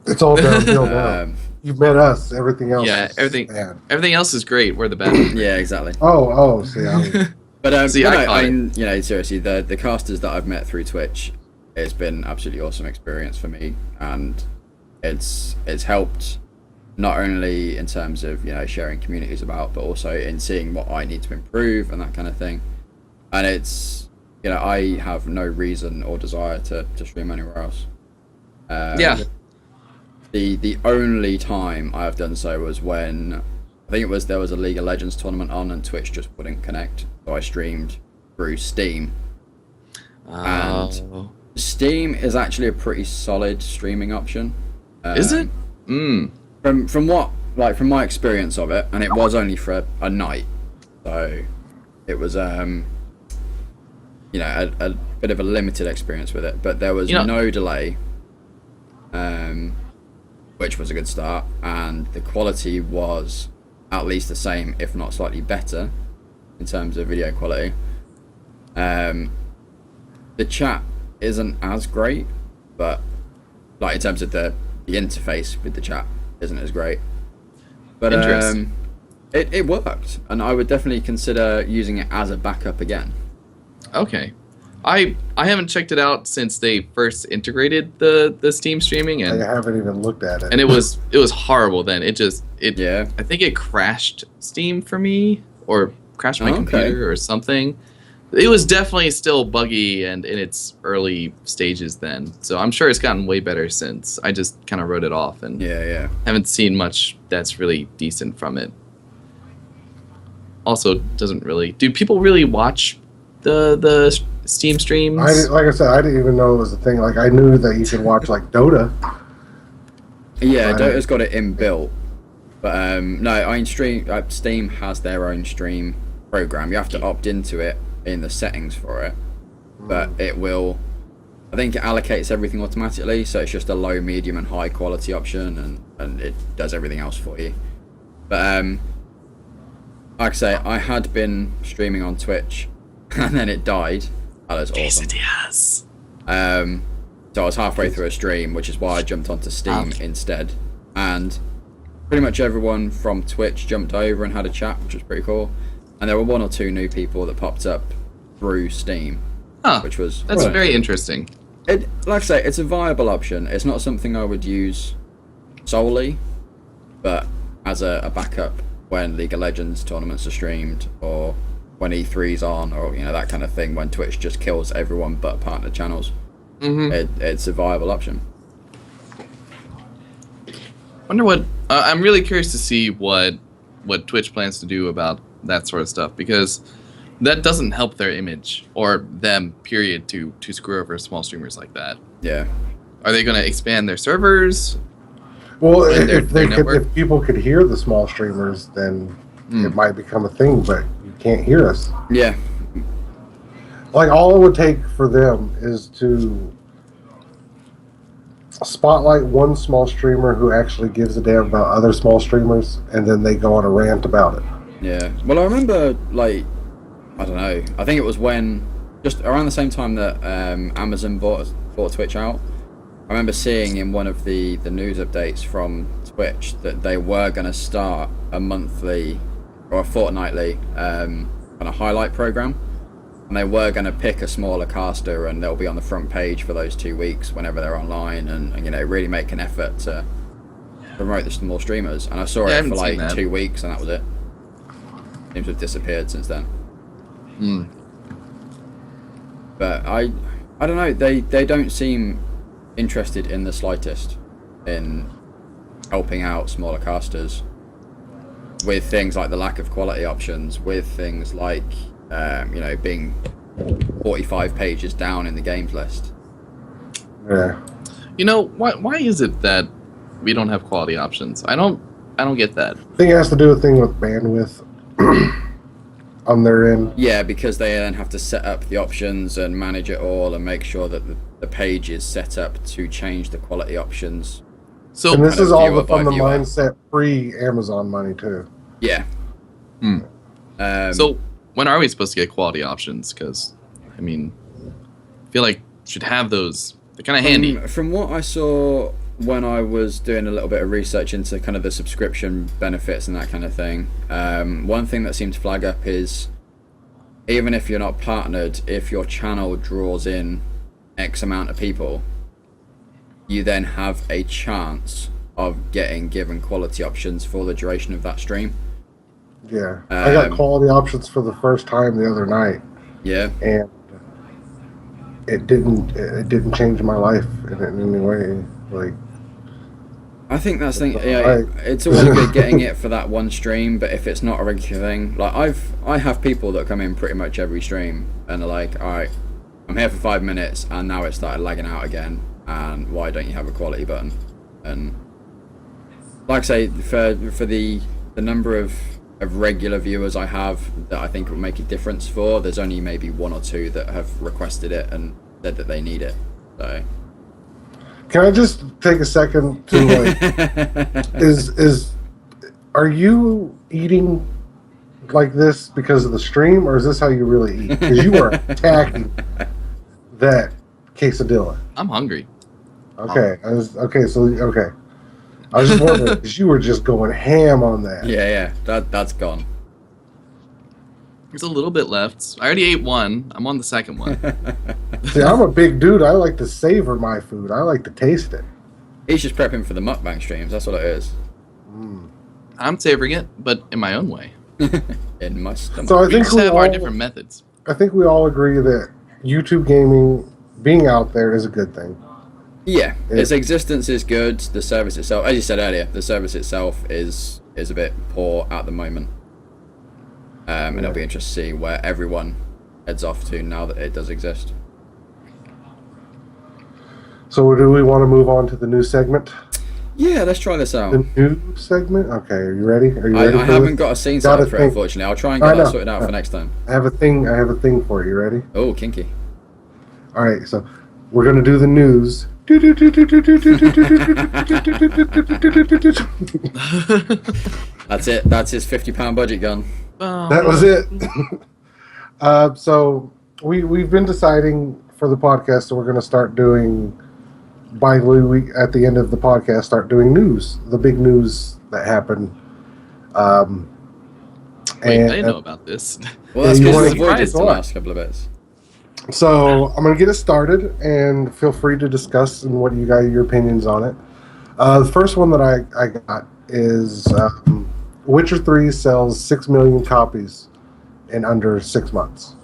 It's all downhill now. You've met us. Everything else. Yeah, is everything. bad. Everything else is great. We're the bad. Yeah, exactly. Oh, see, But See, I mean, seriously, the casters that I've met through Twitch, it's been absolutely awesome experience for me, and it's helped not only in terms of sharing communities about, but also in seeing what I need to improve and that kind of thing. And it's I have no reason or desire to stream anywhere else. Yeah. The only time I have done so was when there was a League of Legends tournament on and Twitch just wouldn't connect, so I streamed through Steam. And Steam is actually a pretty solid streaming option. Is it? From my experience of it, and it was only for a night, so it was a bit of a limited experience with it, but there was no delay, which was a good start, and the quality was at least the same, if not slightly better, in terms of video quality. The chat isn't as great, but like in terms of the interface with the chat isn't as great. But it worked, and I would definitely consider using it as a backup again. Okay. I haven't checked it out since they first integrated the Steam streaming, and I haven't even looked at it. and it was horrible then. I think it crashed Steam for me, or crashed my computer or something. It was definitely still buggy and in its early stages then. So I'm sure it's gotten way better since. I just kind of wrote it off and haven't seen much that's really decent from it. Also, do people really watch the Steam streams. Like I said, I didn't even know it was a thing. Like, I knew that you could watch, like, Dota. Yeah, Right. Dota's got it inbuilt. But no, I mean, Steam has their own stream program. You have to opt into it in the settings for it. But it will... I think it allocates everything automatically, so it's just a low, medium, and high quality option, and it does everything else for you. But like I say, I had been streaming on Twitch, and then it died. That was awesome. Yes. So I was halfway through a stream, which is why I jumped onto Steam instead. And pretty much everyone from Twitch jumped over and had a chat, which was pretty cool. And there were 1 or 2 new people that popped up through Steam, which was... That's very interesting. Like I say, it's a viable option. It's not something I would use solely, but as a backup when League of Legends tournaments are streamed, or when E3's on, or that kind of thing, when Twitch just kills everyone but partner channels. It's a viable option. Wonder what... I'm really curious to see what Twitch plans to do about that sort of stuff, because that doesn't help their image, or them, period, to screw over small streamers like that. Yeah. Are they going to expand their servers? Well, their if people could hear the small streamers, then it might become a thing, but you can't hear us. Yeah. Like, all it would take for them is to spotlight one small streamer who actually gives a damn about other small streamers, and then they go on a rant about it. Yeah. Well, I remember, like, I don't know, I think it was when, just around the same time that Amazon bought Twitch out, I remember seeing in one of the news updates from Twitch that they were going to start a monthly or a fortnightly kind of highlight program, and they were going to pick a smaller caster, and they'll be on the front page for those 2 weeks whenever they're online, and really make an effort to promote the small streamers. And I saw it for like 2 weeks, and that was it. Seems to have disappeared since then. But I don't know, they don't seem interested in the slightest in helping out smaller casters with things like the lack of quality options, with things like being 45 pages down in the games list. Yeah. Why is it that we don't have quality options? I don't get that. I think it has to do with bandwidth on their end. Yeah, because they then have to set up the options and manage it all and make sure that the page is set up to change the quality options. So, and this is all from the viewer mindset pre-Amazon money too. Yeah. So when are we supposed to get quality options? Because, I feel like should have those. They're kind of handy. From what I saw when I was doing a little bit of research into kind of the subscription benefits and that kind of thing, one thing that seemed to flag up is, even if you're not partnered, if your channel draws in X amount of people, you then have a chance of getting given quality options for the duration of that stream. Yeah, I got quality options for the first time the other night. Yeah, and it didn't change my life in any way. Like, I think that's the thing. Yeah, it's always good getting it for that one stream, but if it's not a regular thing, like I have people that come in pretty much every stream and are like, all right, I'm here for 5 minutes and now it started lagging out again, and why don't you have a quality button? And like I say, for the number of regular viewers I have that I think will make a difference for, there's only maybe 1 or 2 that have requested it and said that they need it. So can I just take a second to like, are you eating like this because of the stream, or is this how you really eat? Because you are attacking that quesadilla. I'm hungry. Okay, I was just wondering because you were just going ham on that. Yeah, that's gone. There's a little bit left. I already ate one. I'm on the second one. See, I'm a big dude. I like to savor my food. I like to taste it. He's just prepping for the mukbang streams. That's what it is. I'm savoring it, but in my own way. In my stomach. So I We think just have our different methods. I think we all agree that YouTube gaming being out there is a good thing. Yeah, its existence is good. The service itself, as you said earlier, the service itself is a bit poor at the moment. And it'll be interesting to see where everyone heads off to now that it does exist. So do we want to move on to the new segment? Yeah, let's try this out. The new segment? Okay, are you ready? Are you ready I for haven't this? got a scene Got set a up for it, thing. unfortunately. I'll try and get that sorted out for next time. I have a thing for you. You ready? Oh, kinky. All right, so we're going to do the news. That's it. That's his £50 budget gun. That was it. So we've been deciding for the podcast that we're going to start doing bi-weekly at the end of the podcast, start doing news, the big news that happened. Wait, I didn't know about this. Well, that's you because wanna we've avoided surprise the what? last couple of bits. So I'm going to get us started, and feel free to discuss and what you got your opinions on it. The first one that I got is Witcher 3 sells 6 million copies in under 6 months.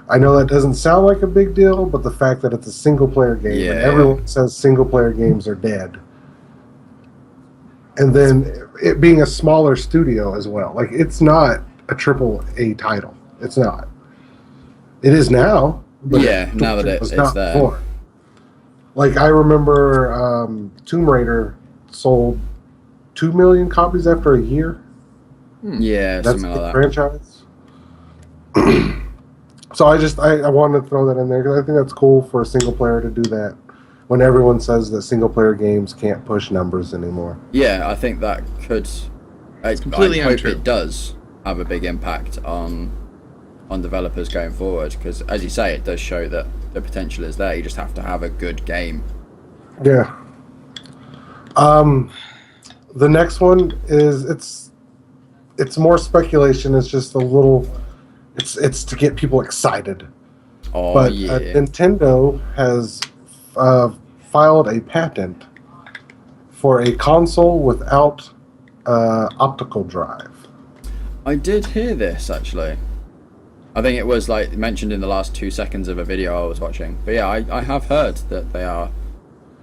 I know that doesn't sound like a big deal, but the fact that it's a single-player game, and everyone says single-player games are dead, and then it being a smaller studio as well. Like, it's not a AAA title. It's not. It is now. But now that it's there. Before. Like, I remember Tomb Raider sold 2 million copies after a year. Yeah, That's something the like that. franchise. So I wanted to throw that in there because I think that's cool for a single player to do that when everyone says that single player games can't push numbers anymore. Yeah, I think that could. I completely hope untrue. it does have a big impact on developers going forward, because as you say, it does show that the potential is there. You just have to have a good game. Yeah. The next one is it's more speculation. It's just a little. It's to get people excited. Oh But yeah. Nintendo has filed a patent for a console without optical drive. I did hear this actually. I think it was like mentioned in the last 2 seconds of a video I was watching. But yeah, I have heard that they are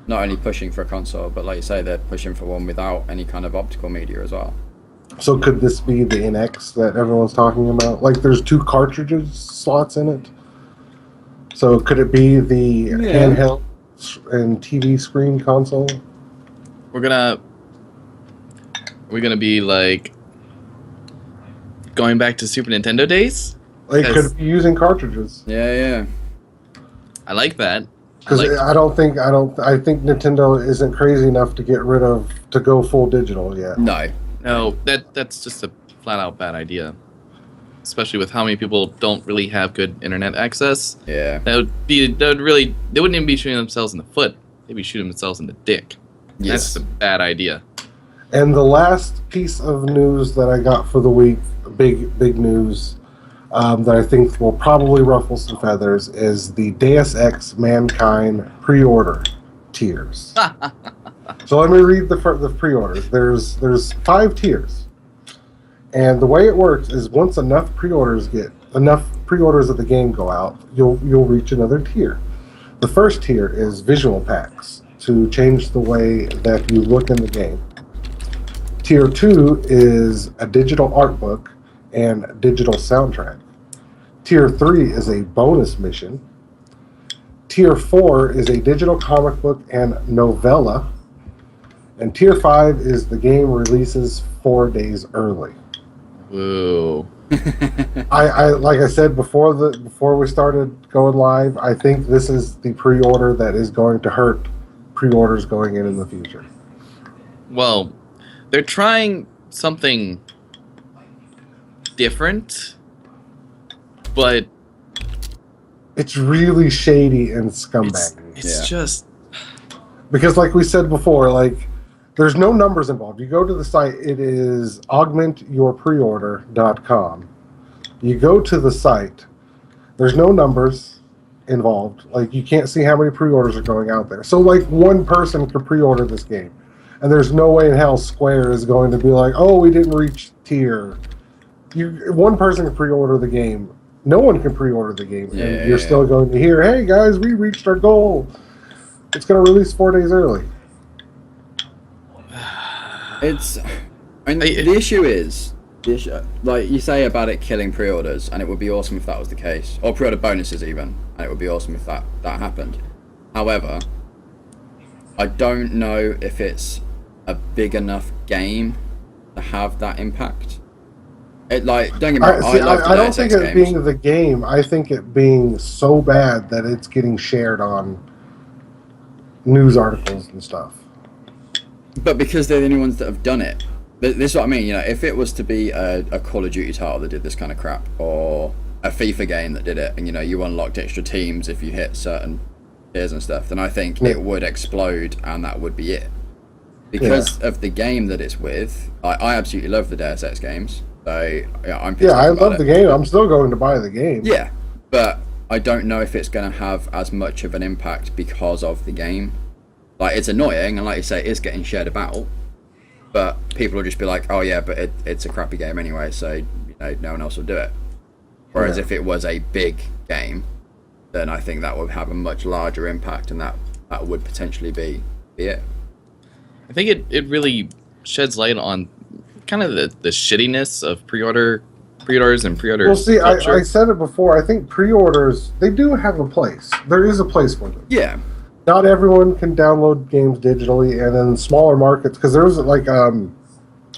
not only pushing for a console, but like you say, they're pushing for one without any kind of optical media as well. So could this be the NX that everyone's talking about? Like, there's 2 cartridges slots in it. So could it be the handheld and TV screen console? Are we gonna be like going back to Super Nintendo days? Like, Because- could it be using cartridges? Yeah. I like that. Because like- I think Nintendo isn't crazy enough to go full digital yet. No, that's just a flat out bad idea. Especially with how many people don't really have good internet access. Yeah. They wouldn't even be shooting themselves in the foot. They'd be shooting themselves in the dick. Yes. That's a bad idea. And the last piece of news that I got for the week, big news, that I think will probably ruffle some feathers, is the Deus Ex Mankind pre-order tiers. So let me read the pre-orders. There's 5 tiers, and the way it works is once enough pre-orders of the game go out, you'll reach another tier. The first tier is visual packs to change the way that you look in the game. Tier 2 is a digital art book and digital soundtrack. Tier 3 is a bonus mission. Tier 4 is a digital comic book and novella. And Tier 5 is the game releases 4 days early. Whoa. I like I said before we started going live, I think this is the pre-order that is going to hurt pre-orders going in the future. Well, they're trying something different, but It's really shady and scumbaggy. it's Yeah. just Because like we said before, like there's no numbers involved. You go to the site, it is augmentyourpreorder.com. You go to the site, there's no numbers involved. Like you can't see how many pre-orders are going out there. So like one person could pre-order this game. And there's no way in hell Square is going to be like, oh, we didn't reach tier. One person can pre-order the game. No one can pre-order the game. And you're still going to hear, hey guys, we reached our goal. It's going to release 4 days early. The issue is like you say about it killing pre-orders, and it would be awesome if that was the case, or pre-order bonuses even, and it would be awesome if that happened. However, I don't know if it's a big enough game to have that impact. It like don't get me wrong, I don't think it games. being the game. I think it being so bad that it's getting shared on news articles and stuff. But because they're the only ones that have done it. This is what I mean, you know, if it was to be a Call of Duty title that did this kind of crap, or a FIFA game that did it, and you know, you unlocked extra teams if you hit certain tiers and stuff, then I think it would explode and that would be it. Because of the game that it's with, I absolutely love the Deus Ex games. So yeah, I love the game. I'm still going to buy the game. Yeah, but I don't know if it's going to have as much of an impact because of the game. Like, it's annoying, and like you say, it is getting shared about. But people will just be like, "Oh yeah, but it's a crappy game anyway, so you know, no one else will do it." Whereas if it was a big game, then I think that would have a much larger impact, and that would potentially be it. I think it really sheds light on kind of the shittiness of pre-orders and pre-order. Well, see, culture. I said it before. I think pre-orders, they do have a place. There is a place for them. Yeah. Not everyone can download games digitally, and in smaller markets, because there was like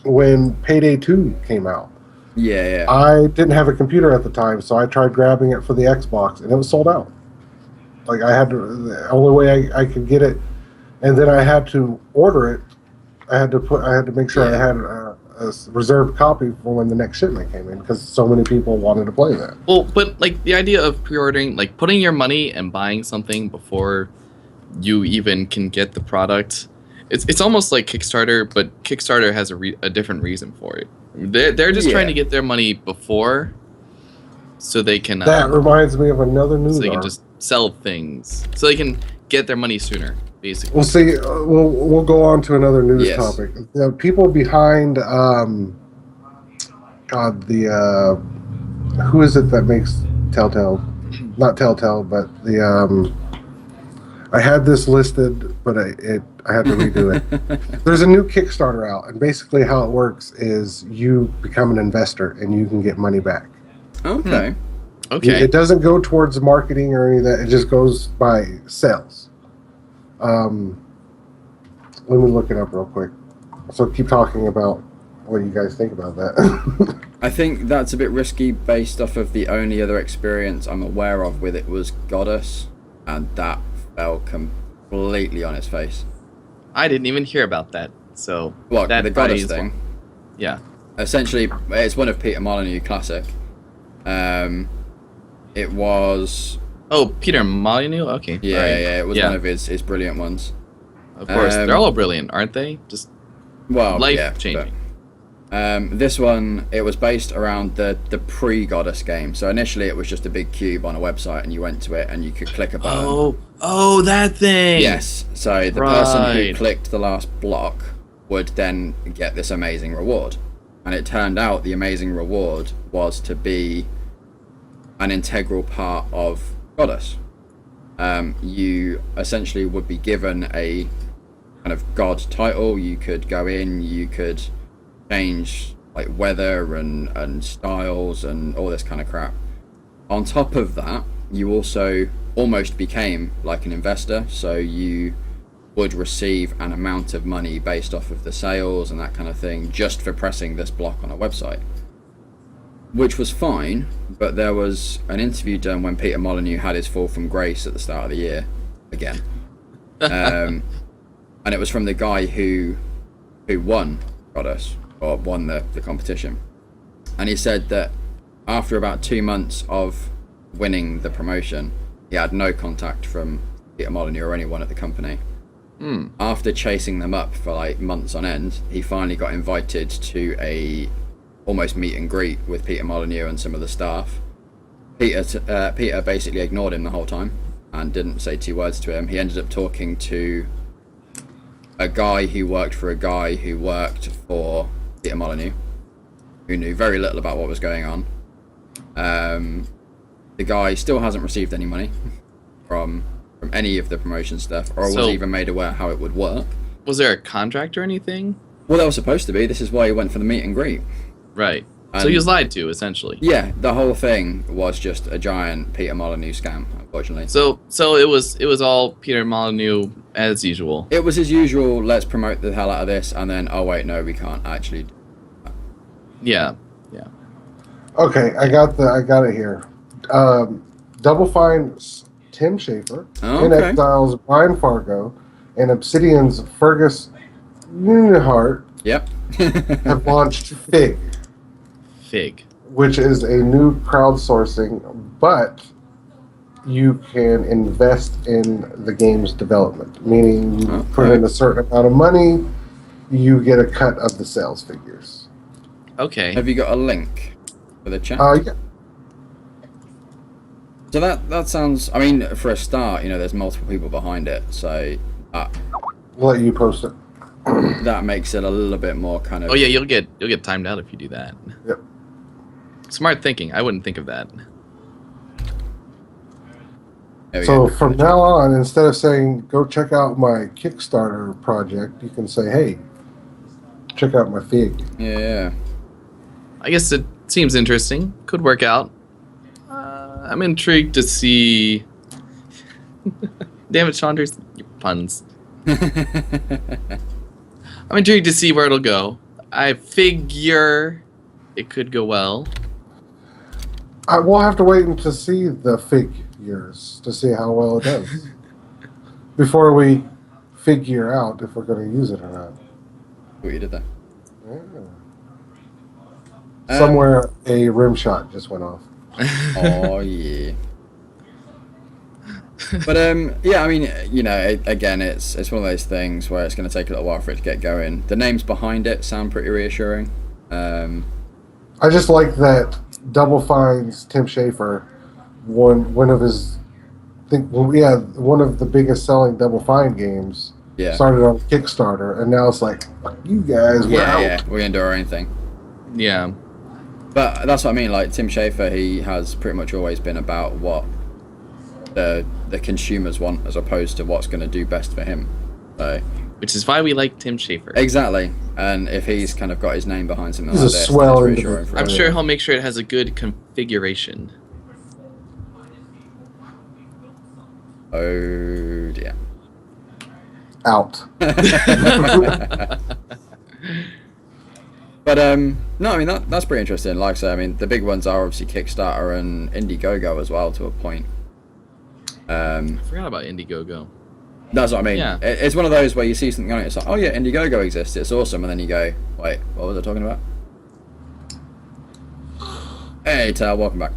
when Payday 2 came out. Yeah. I didn't have a computer at the time, so I tried grabbing it for the Xbox, and it was sold out. Like, I had to, the only way I could get it, and then I had to order it. I had to make sure I had a reserved copy for when the next shipment came in, because so many people wanted to play that. Well, but like the idea of pre-ordering, like putting your money and buying something before you even can get the product, it's almost like Kickstarter, but Kickstarter has a different reason for it. They're just trying to get their money before, so they can. That reminds me of another news. So they can just sell things, so they can get their money sooner. Basically. We'll see. We'll go on to another news topic. The people behind, who is it that makes Telltale? Not Telltale, but the I had this listed, but I had to redo it. There's a new Kickstarter out, and basically how it works is you become an investor and you can get money back. Okay. Okay. It doesn't go towards marketing or any of that. It just goes by sales. Let me look it up real quick. So keep talking about what you guys think about that. I think that's a bit risky based off of the only other experience I'm aware of with it was Goddess, and that fell completely on its face. I didn't even hear about that. So What, that the Goddess is thing? one. Yeah. Essentially, it's one of Peter Molyneux classic. It was... Oh, Peter Molyneux? Okay. Yeah, right. it was one of his brilliant ones. Of course, they're all brilliant, aren't they? Just life-changing. This one, it was based around the pre-Goddess game. So initially it was just a big cube on a website, and you went to it and you could click a button. Oh, that thing! Yes, so the person who clicked the last block would then get this amazing reward. And it turned out the amazing reward was to be an integral part of Goddess. You essentially would be given a kind of god title. You could go in, you could change like weather and styles and all this kind of crap. On top of that, you also almost became like an investor, so you would receive an amount of money based off of the sales and that kind of thing just for pressing this block on a website, which was fine. But there was an interview done when Peter Molyneux had his fall from grace at the start of the year again, and it was from the guy who won Goddess, or won the competition. And he said that after about 2 months of winning the promotion, he had no contact from Peter Molyneux or anyone at the company. After chasing them up for like months on end, he finally got invited to a almost meet and greet with Peter Molyneux and some of the staff. Peter basically ignored him the whole time and didn't say 2 words to him. He ended up talking to a guy who worked for a guy who worked for Peter Molyneux, who knew very little about what was going on. The guy still hasn't received any money from any of the promotion stuff, or was even made aware how it would work. Was there a contract or anything? Well, there was supposed to be. This is why he went for the meet and greet. Right. So he was lied to, essentially. Yeah, the whole thing was just a giant Peter Molyneux scam, unfortunately. So it was all Peter Molyneux as usual. It was as usual, let's promote the hell out of this, and then, oh wait, no, we can't actually. Yeah. Okay, I got it here. Double Fine's Tim Schafer, Oh, In okay. Exile's Brian Fargo, and Obsidian's Fergus Nunehart Yep. have launched Fig, which is a new crowdsourcing, but you can invest in the game's development, meaning you put in a certain amount of money, you get a cut of the sales figures. Okay. Have you got a link for the chat? Yeah. So that sounds. I mean, for a start, there's multiple people behind it, so We'll let you post it. that makes it a little bit more kind of. Oh yeah, you'll get timed out if you do that. Yep. Smart thinking. I wouldn't think of that. There we So go. from now on, instead of saying, go check out my Kickstarter project, you can say, hey, check out my Fig. Yeah. I guess it seems interesting. Could work out. I'm intrigued to see. Damn it, Saunders, your puns. I'm intrigued to see where it'll go. I figure it could go well. We'll have to wait to see the figures to see how well it does before we figure out if we're going to use it or not. What you did there? Somewhere a rim shot just went off. Oh yeah. But yeah, I mean, again, it's one of those things where it's going to take a little while for it to get going. The names behind it sound pretty reassuring. I just like that Double Fine's Tim Schafer, one of his, one of the biggest selling Double Fine games. Yeah. Started on Kickstarter, and now it's like, fuck you guys, we're out. Yeah, we're going to do our own thing. Yeah. But that's what I mean. Like Tim Schafer, he has pretty much always been about what the consumers want, as opposed to what's going to do best for him. So, Which is why we like Tim Schafer. exactly. And if he's kind of got his name behind something He's like a this, swell that's reassuring individual. for I'm us. sure he'll make sure it has a good configuration. Oh dear. Out. But no, I mean that's pretty interesting. Like I say, I mean the big ones are obviously Kickstarter and Indiegogo as well to a point. I forgot about Indiegogo. That's what I mean. Yeah. It's one of those where you see something on it, it's like, oh yeah, Indiegogo exists, it's awesome, and then you go, wait, what was I talking about? Hey, Tal, welcome back.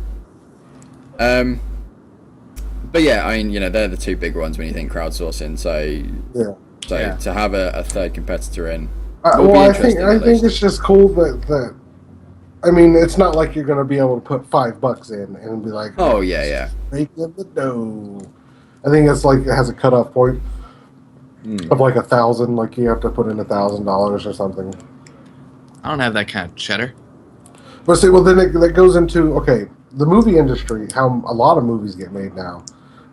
But yeah, I mean, they're the two big ones when you think crowdsourcing. So Yeah. to have a third competitor in. Well, I think it's just cool that I mean, it's not like you're going to be able to put $5 in and be like, Oh yeah. break in the dough. I think it's like it has a cutoff point of like 1,000. Like you have to put in $1,000 or something. I don't have that kind of cheddar. But see, well, then that goes into the movie industry. How a lot of movies get made now.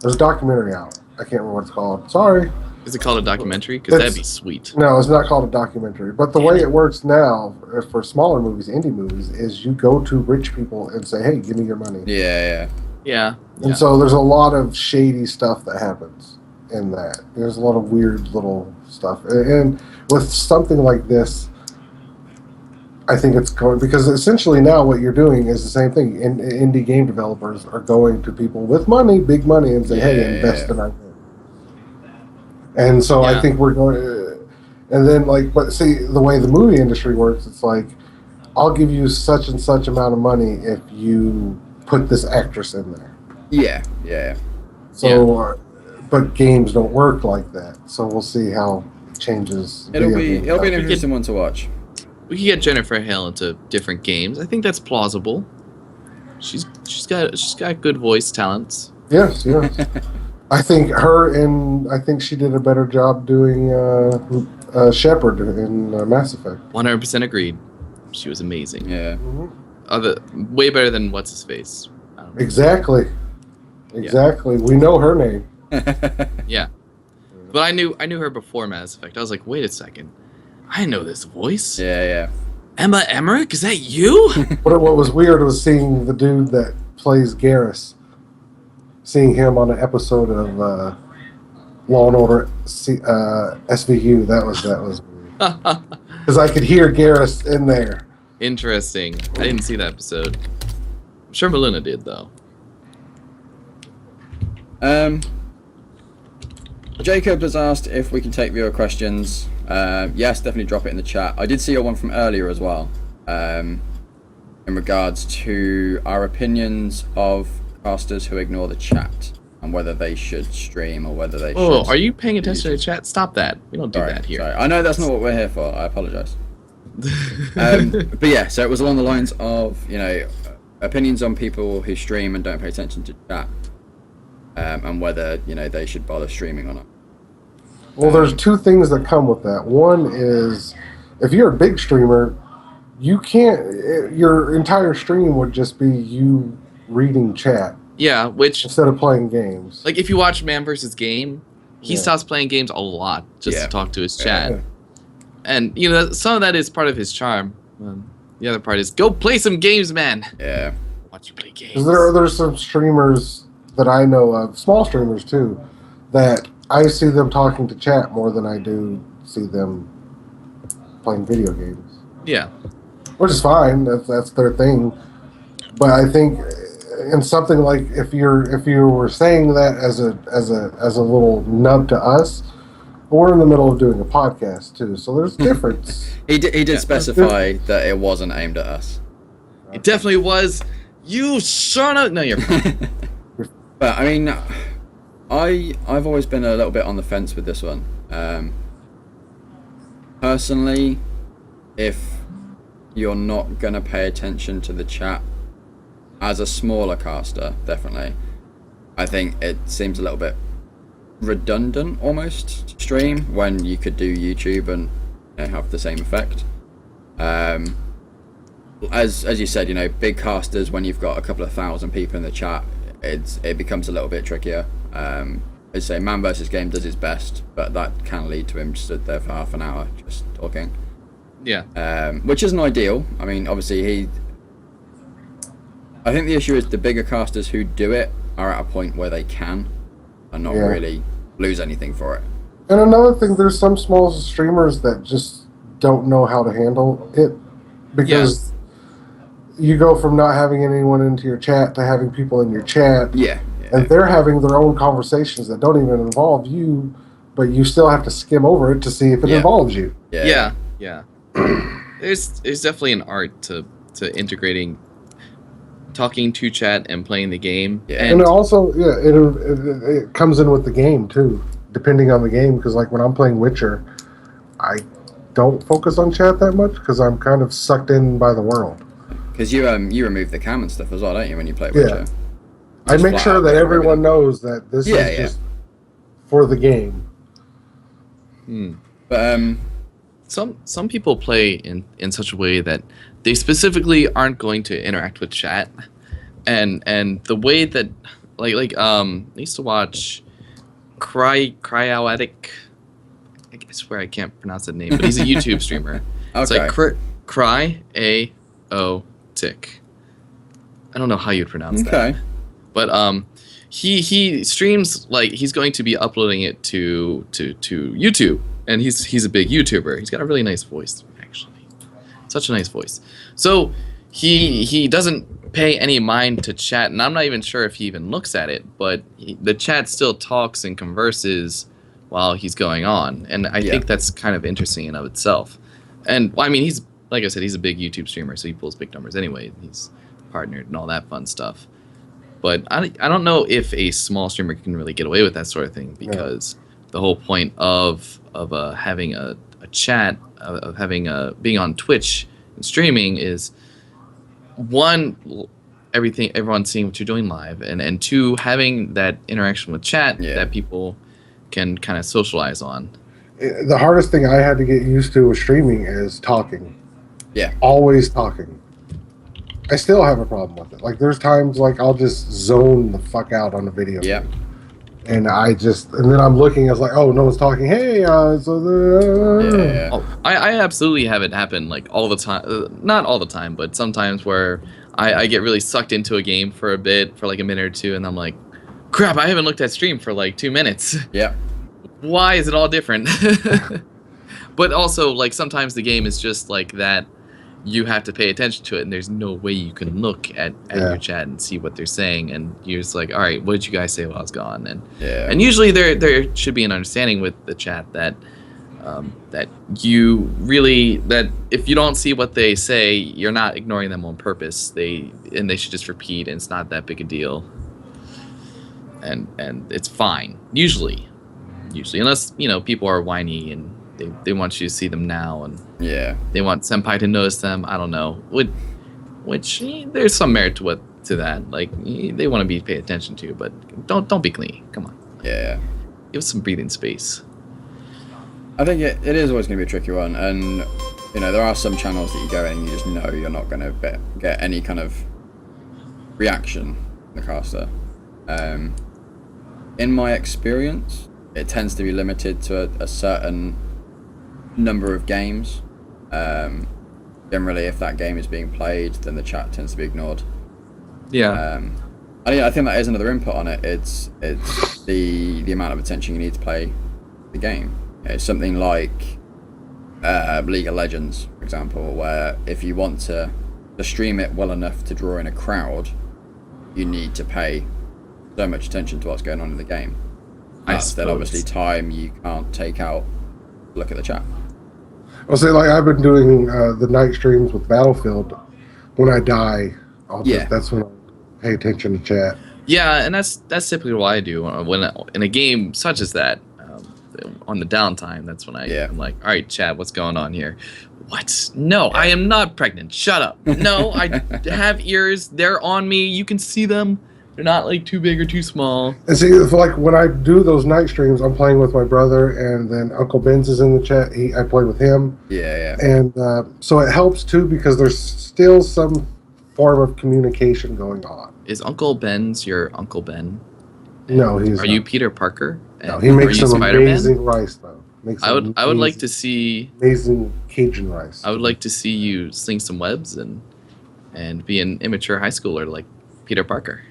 There's a documentary out. I can't remember what it's called. Sorry. Is it called a documentary? Because that'd be sweet. No, it's not called a documentary. But the way it works now for smaller movies, indie movies, is you go to rich people and say, "Hey, give me your money." Yeah. Yeah. And so there's a lot of shady stuff that happens in that. There's a lot of weird little stuff. And with something like this, I think it's going, because essentially now what you're doing is the same thing. Indie game developers are going to people with money, big money, and say, hey, invest in our game. And so I think we're going to, and then but see, the way the movie industry works, it's like, I'll give you such and such amount of money if you put this actress in there. Yeah. So, but games don't work like that. So we'll see how it changes. It'll be an interesting one to watch. We could get Jennifer Hale into different games. I think that's plausible. She's got good voice talents. Yes. I think she did a better job doing Shepard in Mass Effect. 100% agreed. She was amazing. Yeah. Way better than what's his face. Exactly. We know her name. Yeah. But I knew her before Mass Effect. I was like, wait a second. I know this voice. Yeah. Emma Emmerich, is that you? What was weird was seeing the dude that plays Garrus, seeing him on an episode of Law and Order SVU. That was weird. Because I could hear Garrus in there. Interesting. I didn't see that episode. I'm sure Melina did, though. Jacob has asked if we can take viewer questions. Yes, definitely drop it in the chat. I did see your one from earlier as well, in regards to our opinions of casters who ignore the chat and whether they should stream or whether they should. Oh, are you paying attention to the chat? Stop that. We don't do that here. Sorry. I know that's not what we're here for. I apologise. But yeah, so it was along the lines of, opinions on people who stream and don't pay attention to chat, and whether, they should bother streaming or not. Well, there's two things that come with that. One is, if you're a big streamer, you can't. Your entire stream would just be you reading chat. Yeah, which instead of playing games. Like if you watch Man vs. Game, he stops playing games a lot just to talk to his chat, and some of that is part of his charm. The other part is go play some games, man. Yeah, watch you play games. There's some streamers that I know of, small streamers too, that I see them talking to chat more than I do see them playing video games. Yeah, which is fine. That's their thing. But I think, in something like if you were saying that as a little nub to us, we're in the middle of doing a podcast too, so there's a difference. He did specify that it wasn't aimed at us. It definitely was. You son of... No, you're fine. But I mean, I've always been a little bit on the fence with this one. Personally, if you're not gonna pay attention to the chat as a smaller caster, definitely, I think it seems a little bit redundant almost to stream when you could do YouTube and have the same effect. As you said, big casters, when you've got a couple of thousand people in the chat, it becomes a little bit trickier. As I say, Man vs. Game does his best, but that can lead to him stood there for half an hour just talking. Yeah. Which isn't ideal. I mean, obviously I think the issue is the bigger casters who do it are at a point where they can and not really lose anything for it. And another thing, there's some small streamers that just don't know how to handle it, because you go from not having anyone into your chat to having people in your chat. And they're having their own conversations that don't even involve you, but you still have to skim over it to see if it involves you. Yeah. There's definitely an art to integrating talking to chat and playing the game. And it also, it comes in with the game too, depending on the game. Because like when I'm playing Witcher, I don't focus on chat that much because I'm kind of sucked in by the world. Because you remove the cam and stuff as well, don't you, when you play Witcher? I make sure that everyone knows that this is just for the game. But some people play in such a way that they specifically aren't going to interact with chat, and the way that I used to watch Cryoatic. I swear I can't pronounce that name, but he's a YouTube streamer. It's like Cryoatic. I don't know how you'd pronounce that. But he streams, like he's going to be uploading it to YouTube, and he's a big YouTuber. He's got a really nice voice, actually, such a nice voice. So he doesn't pay any mind to chat, and I'm not even sure if he even looks at it. But the chat still talks and converses while he's going on, and I think that's kind of interesting in of itself. And I mean, he's like I said, he's a big YouTube streamer, so he pulls big numbers anyway. He's partnered and all that fun stuff. But I don't know if a small streamer can really get away with that sort of thing, because the whole point of having a chat, of having being on Twitch and streaming is, one, everyone's seeing what you're doing live, and two, having that interaction with chat that people can kind of socialize on. The hardest thing I had to get used to with streaming is talking. Always talking. I still have a problem with it. Like, there's times like I'll just zone the fuck out on a video game. And then I'm looking, it's like, oh, no one's talking. Hey, Yeah. Oh, I absolutely have it happen like all the time. Not all the time, but sometimes where I get really sucked into a game for a bit, for like a minute or two, and I'm like, crap, I haven't looked at stream for like 2 minutes. Yeah. Why is it all different? But also, like, sometimes the game is just like that. You have to pay attention to it, and there's no way you can look at your chat and see what they're saying, and you're just like, all right, what did you guys say while I was gone? And usually there should be an understanding with the chat that that if you don't see what they say, you're not ignoring them on purpose. They should just repeat, and it's not that big a deal, and it's fine usually, unless people are whiny and they want you to see them now, and they want senpai to notice them. I don't know, which there's some merit to that. Like, they want to be paid attention to, but don't be clingy. Come on. Yeah. Give us some breathing space. I think it is always going to be a tricky one, and there are some channels that you go in and you just know you're not going to get any kind of reaction from the caster. In my experience, it tends to be limited to a certain number of games. Generally, if that game is being played, then the chat tends to be ignored. Yeah. I think that is another input on it. It's the amount of attention you need to play the game. It's something like League of Legends, for example, where if you want to stream it well enough to draw in a crowd, you need to pay so much attention to what's going on in the game. That's then obviously time you can't take out to look at the chat. I'll say, like, I've been doing the night streams with Battlefield. When I die, that's when I pay attention to chat. Yeah, and that's typically what I do when in a game such as that. On the downtime, that's when I'm like, all right, chat, what's going on here? What? No, I am not pregnant. Shut up. No, I have ears. They're on me. You can see them. They're not like too big or too small. And see, like when I do those night streams, I'm playing with my brother, and then Uncle Ben's is in the chat. I play with him. Yeah. And so it helps too, because there's still some form of communication going on. Is Uncle Ben's your Uncle Ben? No, he's Are not. you Peter Parker? No, he makes some Spider-Man? amazing rice though. I would like to see amazing Cajun rice. I would like to see you sling some webs and be an immature high schooler like Peter Parker.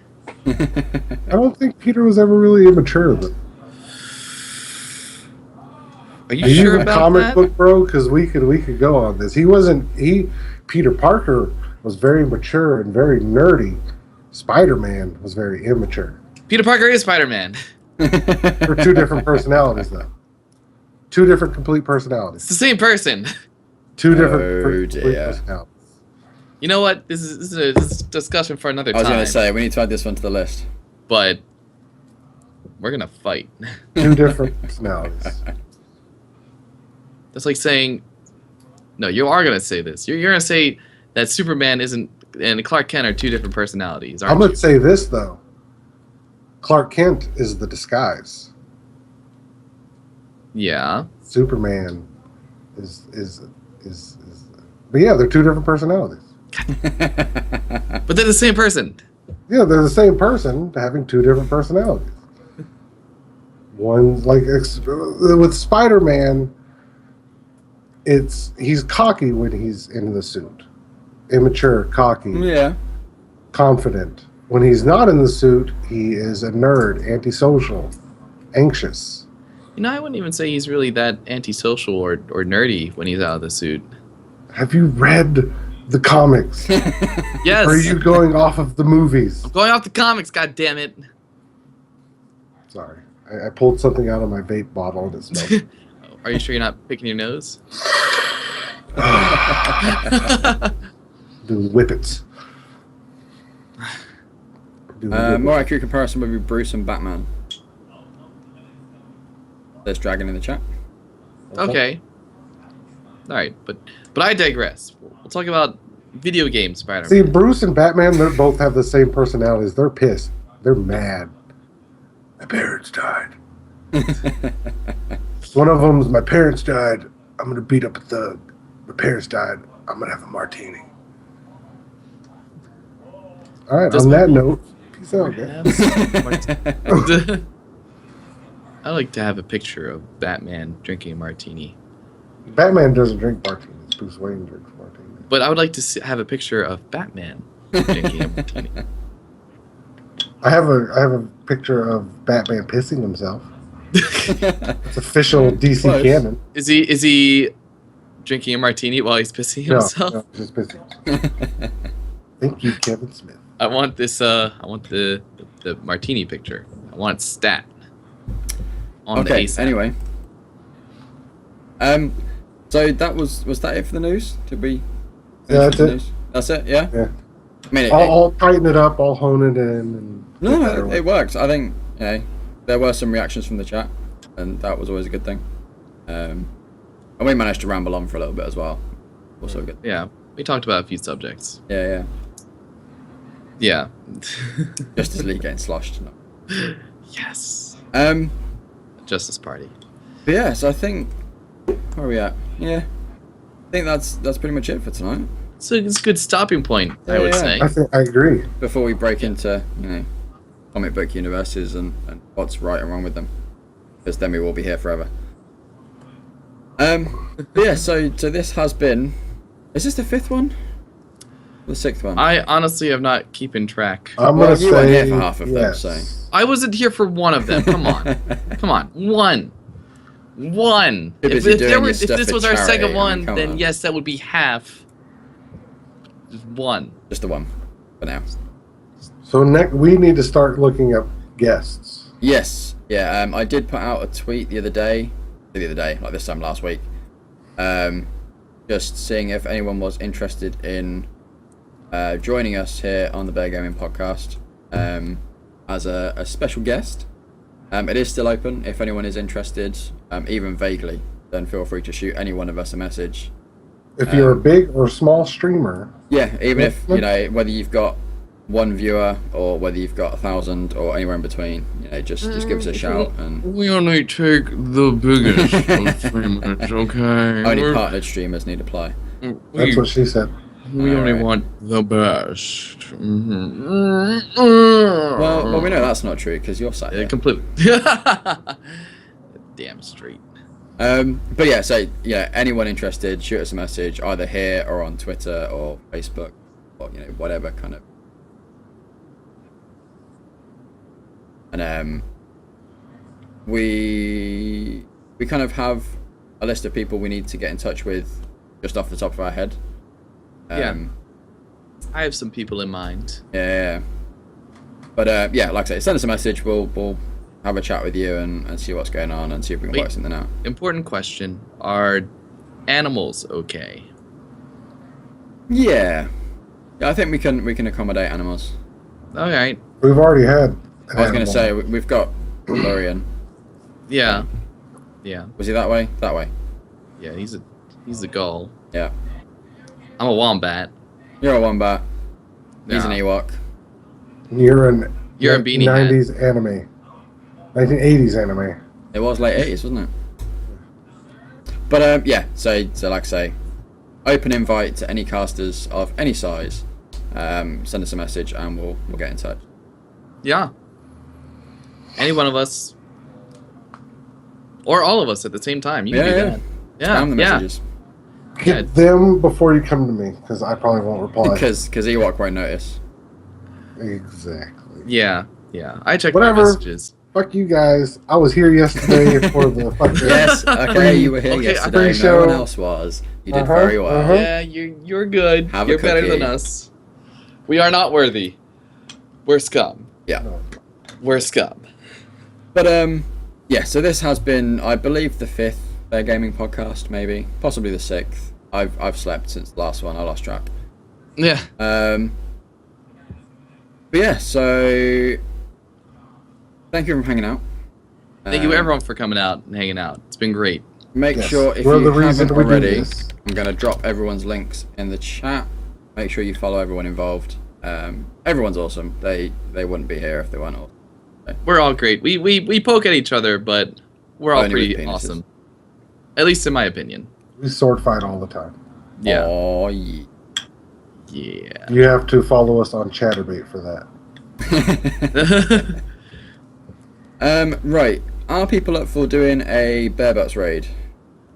I don't think Peter was ever really immature. But Are you sure about comic that? book bro? Because we could go on this. Peter Parker was very mature and very nerdy. Spider-Man was very immature. Peter Parker is Spider-Man. They're two different personalities, though. Two different complete personalities. It's the same person. Two different complete personalities. You know what? This is a discussion for another time. I was going to say, we need to add this one to the list. But we're going to fight. Two different personalities. That's like saying... No, you are going to say this. You're going to say that Superman and Clark Kent are two different personalities, aren't I'm you? going to say this, though. Clark Kent is the disguise. Yeah. Superman is but yeah, they're two different personalities. But they're the same person. Yeah, they're the same person having two different personalities. One's like with Spider-Man, he's cocky when he's in the suit. Immature, cocky, confident. When he's not in the suit, he is a nerd, antisocial, anxious. You know, I wouldn't even say he's really that antisocial or nerdy when he's out of the suit. Have you read the comics? Yes. Or are you going off of the movies? I'm going off the comics, goddammit. Sorry. I pulled something out of my vape bottle and it smelled. Are you sure you're not picking your nose? Do whippets. More accurate comparison would be Bruce and Batman. There's Dragon in the chat. Okay. Alright, but I digress. We'll talk about video game Spider-Man. See, Bruce and Batman, they both have the same personalities. They're pissed. They're mad. My parents died. One of them's, my parents died. I'm going to beat up a thug. My parents died. I'm going to have a martini. All right, on that note, peace out, guys. I like to have a picture of Batman drinking a martini. Batman doesn't drink martinis. Bruce Wayne drinks martinis. But I would like to have a picture of Batman drinking a martini. I have a picture of Batman pissing himself. It's official DC Close. canon. Is he drinking a martini while he's pissing himself? No, just pissing. Thank you, Kevin Smith. I want this. I want the martini picture. I want it stat. On the Okay. ASAP. Anyway. So that was that it for the news? Did we? Yeah, that's the it. news? That's it. Yeah. Yeah. I mean, I'll tighten it up. I'll hone it in. And no, it works. I think there were some reactions from the chat, and that was always a good thing. And we managed to ramble on for a little bit as well. Also good. Yeah, we talked about a few subjects. Yeah. Yeah. Justice League getting sloshed. No. Yes. Um. Justice Party. But yeah, so I think where are we at? Yeah, I think that's pretty much it for tonight. So it's a good stopping point, I would Yeah. say. I agree. Before we break into comic book universes and what's right and wrong with them, because then we will be here forever. But yeah, so this has been. Is this the 5th one? Or the 6th one? I honestly have not keeping track. I'm Well, gonna you weren't say here for half of them, yes. so. I wasn't here for one of them. Come on. Come on. One. You're If busy doing your if stuff this for was our charity, second I mean, one, come then on. yes, that would be half. Just one. Just the one for now. So next, we need to start looking up guests. Yes, yeah. I did put out a tweet the other day, like this time last week, just seeing if anyone was interested in joining us here on the Bear Gaming Podcast as a special guest. It is still open. If anyone is interested, even vaguely, then feel free to shoot any one of us a message. If you're a big or small streamer, Yeah, even if whether you've got one viewer or whether you've got 1,000 or anywhere in between, just give us a shout. And We only take the biggest of streamers, okay? only partnered streamers need apply. that's what she said. We only Alright. want the best. Mm-hmm. Well, we know that's not true because you're sat Yeah, here. completely. Damn straight. But yeah, so anyone interested, shoot us a message either here or on Twitter or Facebook or whatever kind of. And we kind of have a list of people we need to get in touch with just off the top of our head. Yeah. I have some people in mind. Yeah. But like I say, send us a message. We'll have a chat with you and see what's going on and see if we can work something out. Important question. Are animals okay? Yeah. I think we can accommodate animals. Alright. We've already had. I was going to say we've got Lorian. Yeah. Yeah. Was he that way? That way. Yeah, he's a gull. Yeah. I'm a wombat. You're a wombat. He's an Yeah. Ewok. You're a Beanie Hat. 90s anime, 1980s anime. It was late 80s, wasn't it? But yeah. So like I say, open invite to any casters of any size. Send us a message and we'll get in touch. Yeah. Any one of us. Or all of us at the same time. You can do that. Yeah. Spam the messages. Hit them before you come to me, because I probably won't reply. Because Ewok won't notice. Exactly. Yeah. Yeah. I check Whatever. my messages. Fuck you guys. I was here yesterday for the fucking. Yes, okay, you were here Okay, yesterday. No pre-show. one else was. You did Uh-huh, very well. uh-huh. Yeah, you're good. Have a You're better cookie. than us. We are not worthy. We're scum. Yeah. We're scum. But yeah. So this has been, I believe, the 5th Bear Gaming podcast, maybe, possibly the 6th. I've slept since the last one. I lost track. Yeah. But yeah. So thank you for hanging out. Thank you everyone for coming out and hanging out. It's been great. Make Yes. sure if We're you the reason haven't we do already, this. I'm going to drop everyone's links in the chat. Make sure you follow everyone involved. Everyone's awesome. They wouldn't be here if they weren't awesome. We're all great. We poke at each other, but we're all Only with pretty penises. awesome. At least in my opinion. We sword fight all the time. Yeah. Oh, yeah. Yeah. You have to follow us on Chatterbait for that. Right. Are people up for doing a bare butts raid?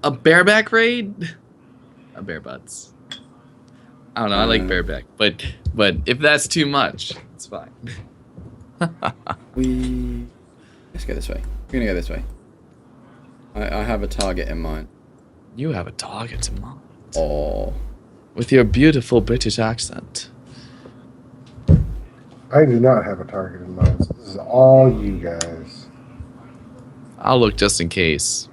A bareback raid? A bare butts. I don't know. I like bareback, but if that's too much, it's fine. Let's go this way. We're gonna go this way. I have a target in mind. You have a target in mind. Oh. With your beautiful British accent. I do not have a target in mind. So this is all you guys. I'll look just in case.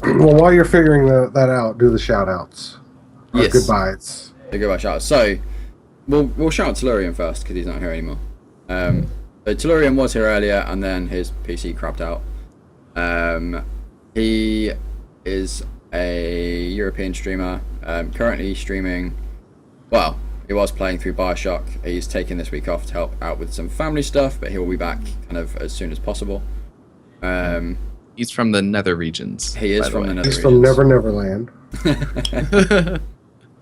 Well, while you're figuring that out, do the shout outs. Yes. Goodbyes. The goodbye shout. So, we'll shout out Tellurian first because he's not here anymore. So Tellurian was here earlier and then his PC crapped out. He is a European streamer, currently streaming. Well, he was playing through Bioshock. He's taken this week off to help out with some family stuff, but he will be back kind of as soon as possible. He's from the nether regions. He is from the nether He's regions. from Neverland.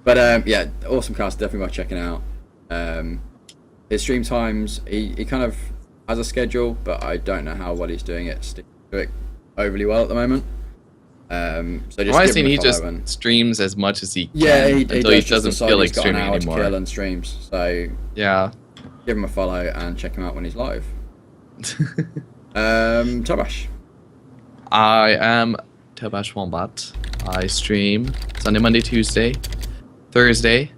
But yeah, awesome cast, definitely worth checking out. His stream times, he kind of has a schedule, but I don't know how well he's doing it. Sticking to it overly well at the moment. So just I've give seen him a he follow just and- streams as much as he can does until he just doesn't decide feel like he's got an streaming hour to anymore. kill and streams. So Yeah. give him a follow and check him out when he's live. Tabash. I am Tabash Wombat. I stream Sunday, Monday, Tuesday, Thursday.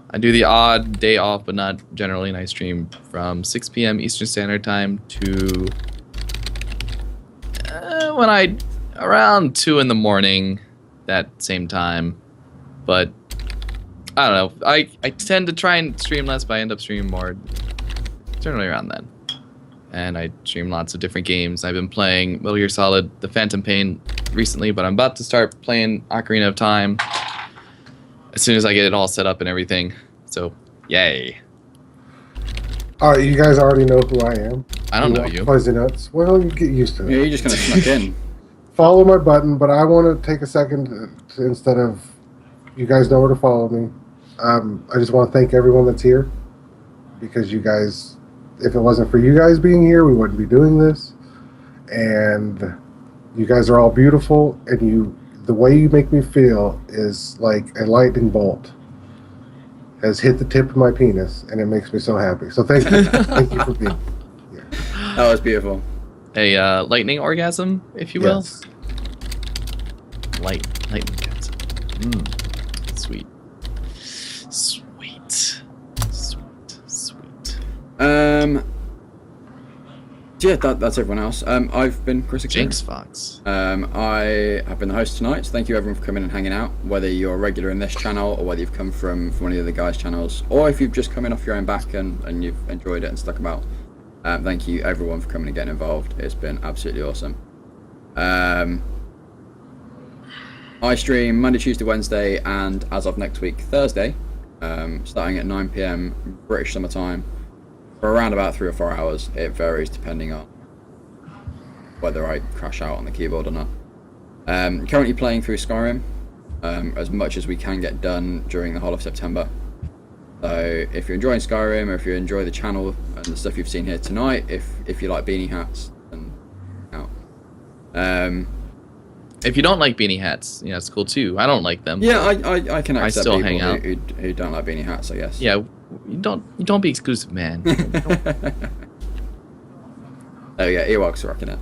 I do the odd day off, but not generally, and I stream from 6 p.m. Eastern Standard Time to around 2 in the morning that same time. But I don't know. I tend to try and stream less, but I end up streaming more generally around then. And I stream lots of different games. I've been playing Metal Gear Solid, The Phantom Pain recently, but I'm about to start playing Ocarina of Time as soon as I get it all set up and everything. So, yay. Alright, you guys already know who I am. I don't know you. Fuzzynuttz. Well, you get used to it. Yeah, you're just gonna snuck in. Follow my button, but I want to take a second to, instead of you guys know where to follow me. I just want to thank everyone that's here because you guys, if it wasn't for you guys being here, we wouldn't be doing this. And you guys are all beautiful, and the way you make me feel is like a lightning bolt has hit the tip of my penis, and it makes me so happy. So thank you, thank you for being here. That was beautiful. A lightning orgasm, if you will. Yes. Lightning orgasm. Sweet. Sweet. Yeah, that's everyone else. I've been ChrisAkira. Jinx Fox. I have been the host tonight, so thank you everyone for coming and hanging out, whether you're a regular in this channel or whether you've come from one of the other guys' channels, or if you've just come in off your own back and you've enjoyed it and stuck about. Thank you everyone for coming and getting involved. It's been absolutely awesome. I stream Monday, Tuesday, Wednesday, and as of next week, Thursday, starting at 9 PM British Summer Time, for around about 3 or 4 hours. It varies depending on whether I crash out on the keyboard or not. Currently playing through Skyrim, as much as we can get done during the whole of September. So if you're enjoying Skyrim, or if you enjoy the channel and the stuff you've seen here tonight, if you like beanie hats, then out. If you don't like beanie hats, it's cool too. I don't like them. Yeah, I can accept still people hang out. who don't like beanie hats, I guess. Yeah, you don't be exclusive, man. Oh yeah, Ewok's rocking it.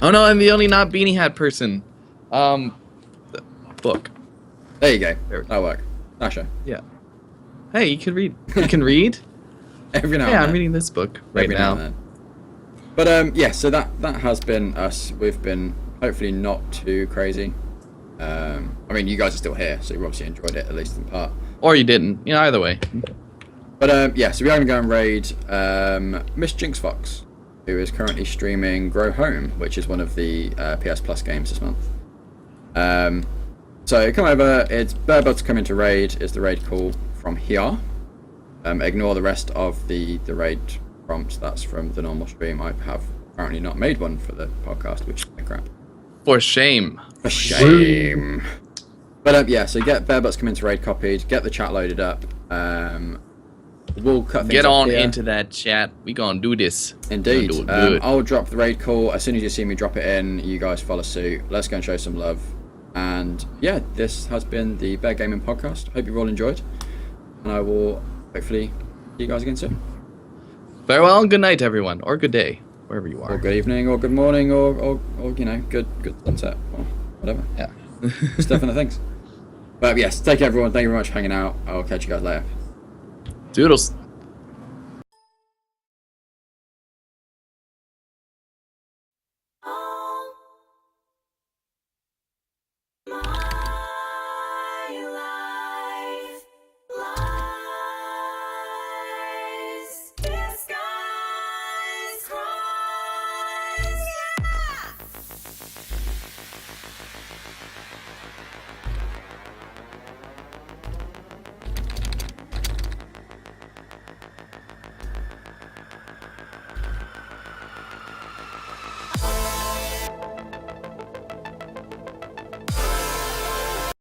Oh no, I'm the only not beanie hat person. Book. There you go. That'll work. Nasha. Yeah. Hey, you can read. You can read. Every now and Yeah, then. I'm reading this book right Every now. and then. But yeah, so that has been us. We've been hopefully not too crazy. I mean, you guys are still here, so you obviously enjoyed it at least in part. Or you didn't. Either way. But yeah, so we are going to go and raid Miss Jinx Fox, who is currently streaming Grow Home, which is one of the PS Plus games this month. So come over. It's about to come into raid. Is the raid call from here? Ignore the rest of the raid prompts. That's from the normal stream. I have apparently not made one for the podcast, which is crap. For shame. For shame. But yeah, so get Bare Butts come into raid copied, get the chat loaded up. We'll cut things Get off on here. into that chat. We gonna do this. Indeed. We're gonna do it good. I'll drop the raid call as soon as you see me drop it in. You guys follow suit. Let's go and show some love. And yeah, this has been the Bear Gaming Podcast. Hope you've all enjoyed, and I will hopefully see you guys again soon. Farewell and good night, everyone, or good day, wherever you are. Or good evening, or good morning, or you know, good sunset, or whatever. Yeah. Stuff and the things. But yes, take care, everyone. Thank you very much for hanging out. I'll catch you guys later. Doodles.